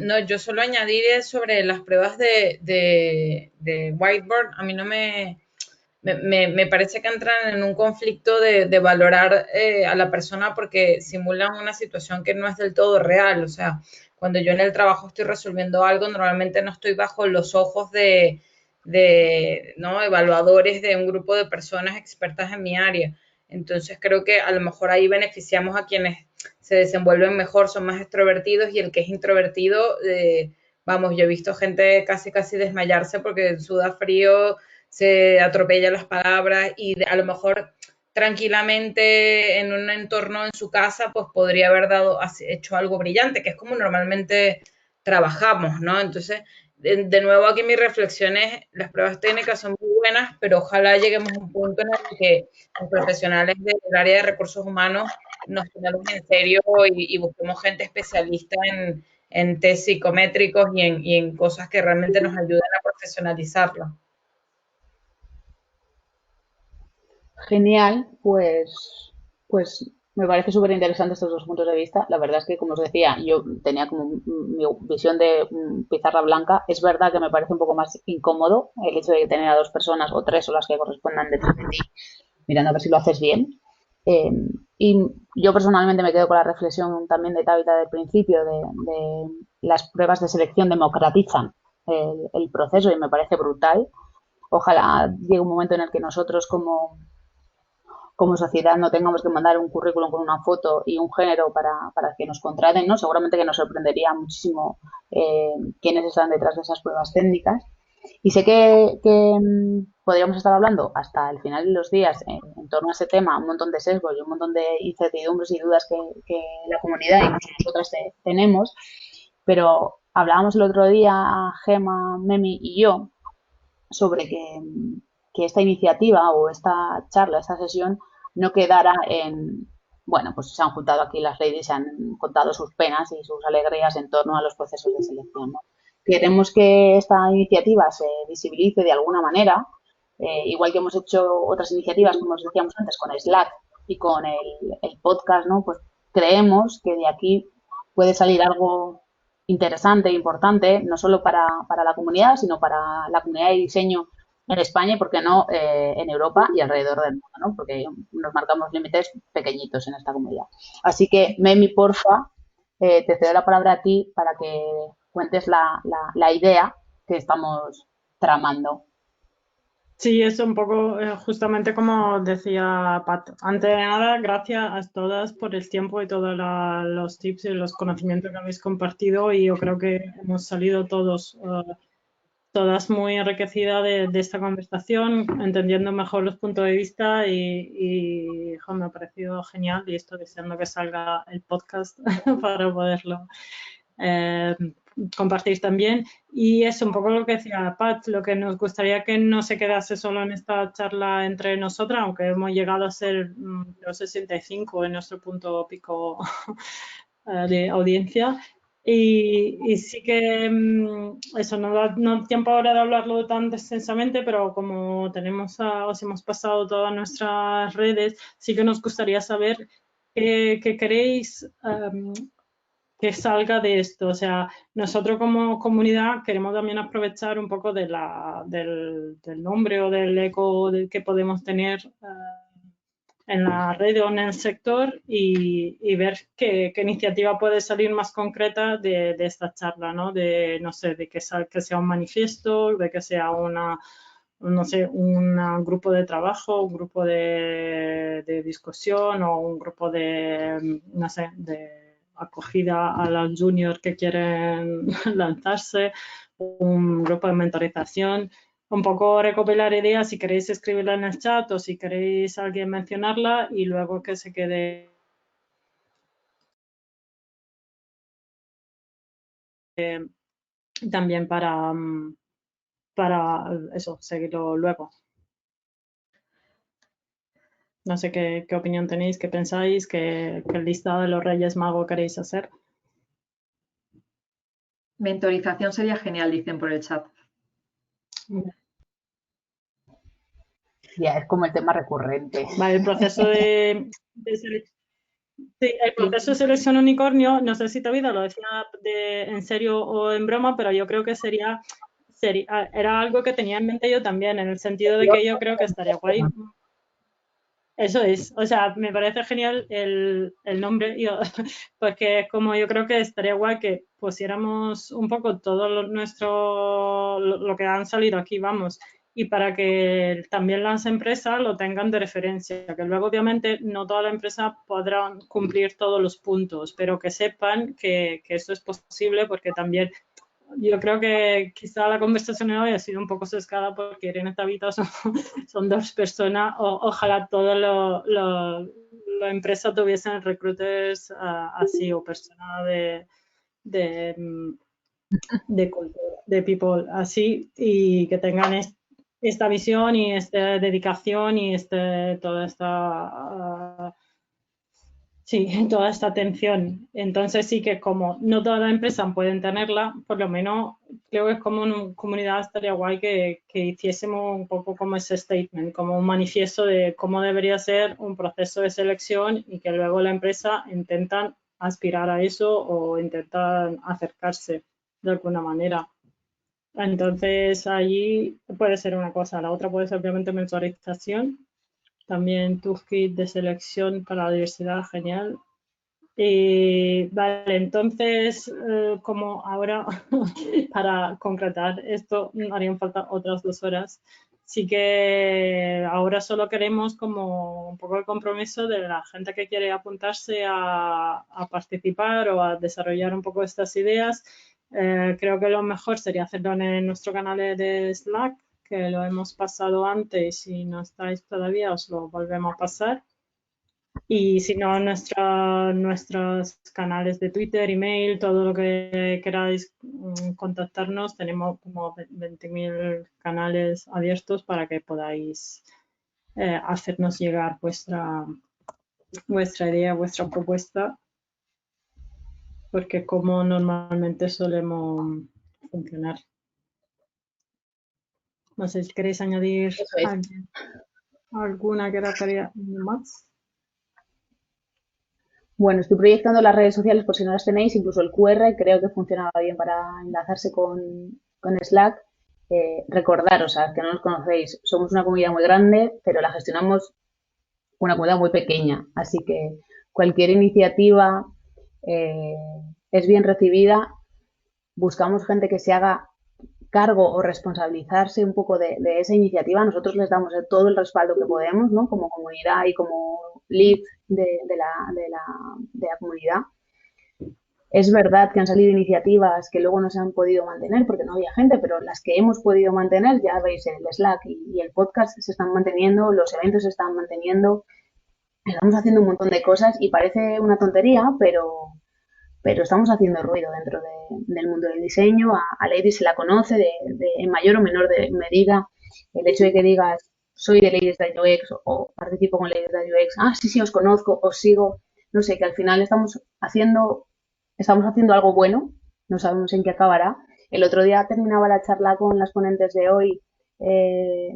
no, yo solo añadiré sobre las pruebas de whiteboard. A mí no me parece que entran en un conflicto de valorar a la persona porque simulan una situación que no es del todo real. O sea, cuando yo en el trabajo estoy resolviendo algo, normalmente no estoy bajo los ojos ¿no? evaluadores de un grupo de personas expertas en mi área. Entonces creo que a lo mejor ahí beneficiamos a quienes se desenvuelven mejor, son más extrovertidos y el que es introvertido, vamos, yo he visto gente casi desmayarse porque suda frío, se atropella las palabras y a lo mejor tranquilamente en un entorno en su casa, pues podría haber hecho algo brillante, que es como normalmente trabajamos, ¿no? Entonces, de nuevo aquí mi reflexión es, las pruebas técnicas son muy buenas, pero ojalá lleguemos a un punto en el que los profesionales del área de recursos humanos nos tomemos en serio y busquemos gente especialista en test psicométricos y en cosas que realmente nos ayuden a profesionalizarlo. Genial, pues me parece súper interesante estos dos puntos de vista. La verdad es que, como os decía, yo tenía como mi visión de pizarra blanca. Es verdad que me parece un poco más incómodo el hecho de tener a 2 personas o 3 o las que correspondan detrás de ti, mirando a ver si lo haces bien. Eh, y yo personalmente me quedo con la reflexión también de Tabita del principio, de las pruebas de selección democratizan el proceso y me parece brutal. Ojalá llegue un momento en el que nosotros como sociedad no tengamos que mandar un currículum con una foto y un género para que nos contraten, ¿no? Seguramente que nos sorprendería muchísimo quiénes están detrás de esas pruebas técnicas. Y sé que podríamos estar hablando hasta el final de los días en torno a ese tema, un montón de sesgos y un montón de incertidumbres y dudas que la comunidad y nosotras tenemos, pero hablábamos el otro día, Gema, Memi y yo, sobre que esta iniciativa o esta charla, esta sesión, no quedara en, bueno, pues se han juntado aquí las ladies y se han contado sus penas y sus alegrías en torno a los procesos de selección, ¿no? Queremos que esta iniciativa se visibilice de alguna manera, igual que hemos hecho otras iniciativas, como os decíamos antes, con Slack y con el podcast, ¿no? Pues creemos que de aquí puede salir algo interesante, importante, no solo para la comunidad, sino para la comunidad de diseño en España y, por qué no, en Europa y alrededor del mundo, ¿no? Porque nos marcamos límites pequeñitos en esta comunidad. Así que, Memi, porfa, te cedo la palabra a ti para que cuentes la idea que estamos tramando. Sí, es un poco justamente como decía Pat. Antes de nada, gracias a todas por el tiempo y todos los tips y los conocimientos que habéis compartido y yo creo que hemos salido todas muy enriquecidas de esta conversación, entendiendo mejor los puntos de vista y jo, me ha parecido genial y estoy deseando que salga el podcast para poderlo eh, compartir también. Y es un poco lo que decía Pat, lo que nos gustaría que no se quedase solo en esta charla entre nosotras, aunque hemos llegado a ser los 65 en nuestro punto pico de audiencia. Y sí que eso no da tiempo ahora de hablarlo tan extensamente, pero como os hemos pasado todas nuestras redes, sí que nos gustaría saber qué queréis que salga de esto. O sea, nosotros como comunidad queremos también aprovechar un poco del nombre o del eco que podemos tener en la red o en el sector y ver qué iniciativa puede salir más concreta de esta charla, ¿no? De, no sé, de que sea un manifiesto, de que sea no sé, un grupo de trabajo, un grupo de discusión o un grupo no sé, de acogida a los juniors que quieren lanzarse, un grupo de mentorización, un poco recopilar ideas, si queréis escribirla en el chat o si queréis alguien mencionarla y luego que se quede también para eso, seguirlo luego. No sé qué opinión tenéis, qué pensáis, qué listado de los Reyes Magos queréis hacer. Mentorización sería genial, dicen por el chat. Ya, es como el tema recurrente. Vale, el proceso de sí, el proceso de selección unicornio, no sé si te olvidas, lo decía en serio o en broma, pero yo creo que era algo que tenía en mente yo también, en el sentido de que yo creo que estaría guay. Eso es, o sea, me parece genial el nombre, porque como yo creo que estaría guay que pusiéramos un poco todo lo que han salido aquí, vamos, y para que también las empresas lo tengan de referencia, que luego obviamente no todas las empresas podrán cumplir todos los puntos, pero que sepan que eso es posible porque también yo creo que quizá la conversación de hoy ha sido un poco sesgada porque Irene Tabita son dos personas. Ojalá todas las empresas tuviesen recruiters así o personas de people así y que tengan esta visión y esta dedicación y sí, toda esta atención. Entonces sí que como no todas las empresas pueden tenerla, por lo menos creo que es como una comunidad estaría guay que hiciésemos un poco como ese statement, como un manifiesto de cómo debería ser un proceso de selección y que luego la empresa intentan aspirar a eso o intentan acercarse de alguna manera. Entonces allí puede ser una cosa, la otra puede ser obviamente mentorización. También toolkit de selección para la diversidad, genial. Vale, entonces, como ahora, para concretar esto, harían falta otras 2 horas. Sí que ahora solo queremos como un poco el compromiso de la gente que quiere apuntarse a participar o a desarrollar un poco estas ideas. Creo que lo mejor sería hacerlo en nuestro canal de Slack, que lo hemos pasado antes. Si no estáis todavía, os lo volvemos a pasar. Y si no, nuestros canales de Twitter, email, todo lo que queráis contactarnos, tenemos como 20.000 canales abiertos para que podáis hacernos llegar vuestra idea, vuestra propuesta, porque como normalmente solemos funcionar. No sé si queréis añadir alguna que quería más. Bueno, estoy proyectando las redes sociales por si no las tenéis, incluso el QR, creo que funcionaba bien para enlazarse con Slack. recordaros a los que no nos conocéis, somos una comunidad muy grande, pero la gestionamos una comunidad muy pequeña, así que cualquier iniciativa es bien recibida. Buscamos gente que se haga cargo o responsabilizarse un poco de esa iniciativa. Nosotros les damos todo el respaldo que podemos, ¿no? Como comunidad y como lead de la comunidad. Es verdad que han salido iniciativas que luego no se han podido mantener porque no había gente, pero las que hemos podido mantener, ya veis, el Slack y el podcast se están manteniendo, los eventos se están manteniendo, estamos haciendo un montón de cosas y parece una tontería, pero estamos haciendo ruido dentro del mundo del diseño. A Ladies se la conoce en mayor o menor medida. El hecho de que digas, soy de Ladies de UX o participo con Ladies de UX, sí, os conozco, os sigo, no sé, que al final estamos haciendo algo bueno, no sabemos en qué acabará. El otro día terminaba la charla con las ponentes de hoy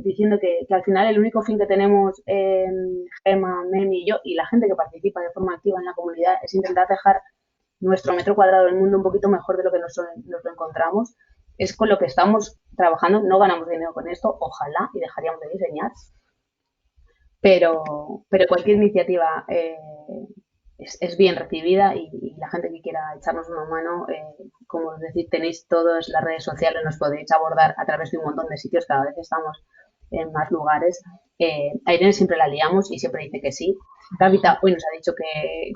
diciendo que al final el único fin que tenemos Gemma, Memi y yo y la gente que participa de forma activa en la comunidad es intentar dejar nuestro metro cuadrado del mundo un poquito mejor de lo que nos lo encontramos. Es con lo que estamos trabajando, no ganamos dinero con esto, ojalá, y dejaríamos de diseñar, pero cualquier iniciativa es bien recibida y la gente que quiera echarnos una mano, como os decís, tenéis todas las redes sociales, nos podéis abordar a través de un montón de sitios, cada vez estamos en más lugares. A Irene siempre la liamos y siempre dice que sí. Gavita hoy nos ha dicho que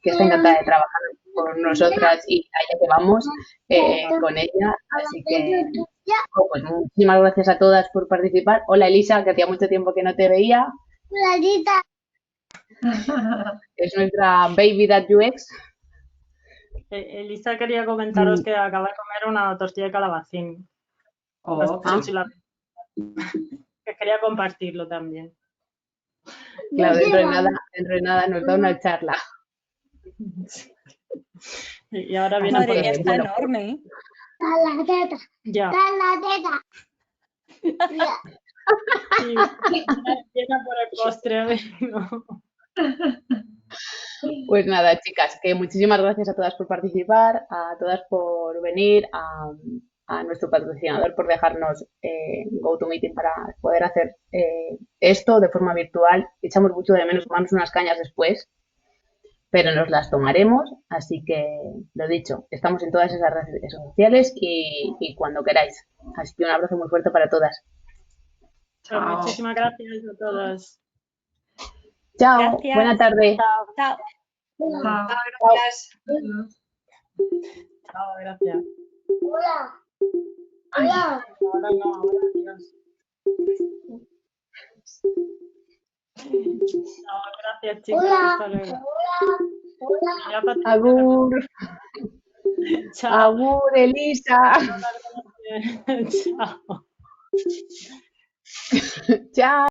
está encantada de trabajar con nosotras y allá que vamos con ella. Así que, pues muchísimas gracias a todas por participar. Hola Elisa, que hacía mucho tiempo que no te veía. Hola, Es nuestra baby that UX. Elisa quería comentaros que acaba de comer una tortilla de calabacín. Que quería compartirlo también. Claro, dentro de nada nos da una charla. Y ahora viene Madre por mía, el está enorme, ¿eh? la teta. Ya. La teta. Sí, llena por el postre, a ver, no. Pues nada, chicas, que muchísimas gracias a todas por participar, a todas por venir, a nuestro patrocinador por dejarnos GoToMeeting para poder hacer esto de forma virtual. Echamos mucho de menos tomarnos unas cañas después, pero nos las tomaremos, así que lo dicho, estamos en todas esas redes sociales y cuando queráis. Así que un abrazo muy fuerte para todas. Chao. Muchísimas gracias a todas. Chao, Gracias. buena tarde. Chao. Chao, gracias. Chao, gracias. Hola. Hola. Ahora no, ahora adiós. Chao, gracias, chicos. Hola. Hasta luego. Hola. Agur. Chao. Agur, Elisa. Chao. Chao.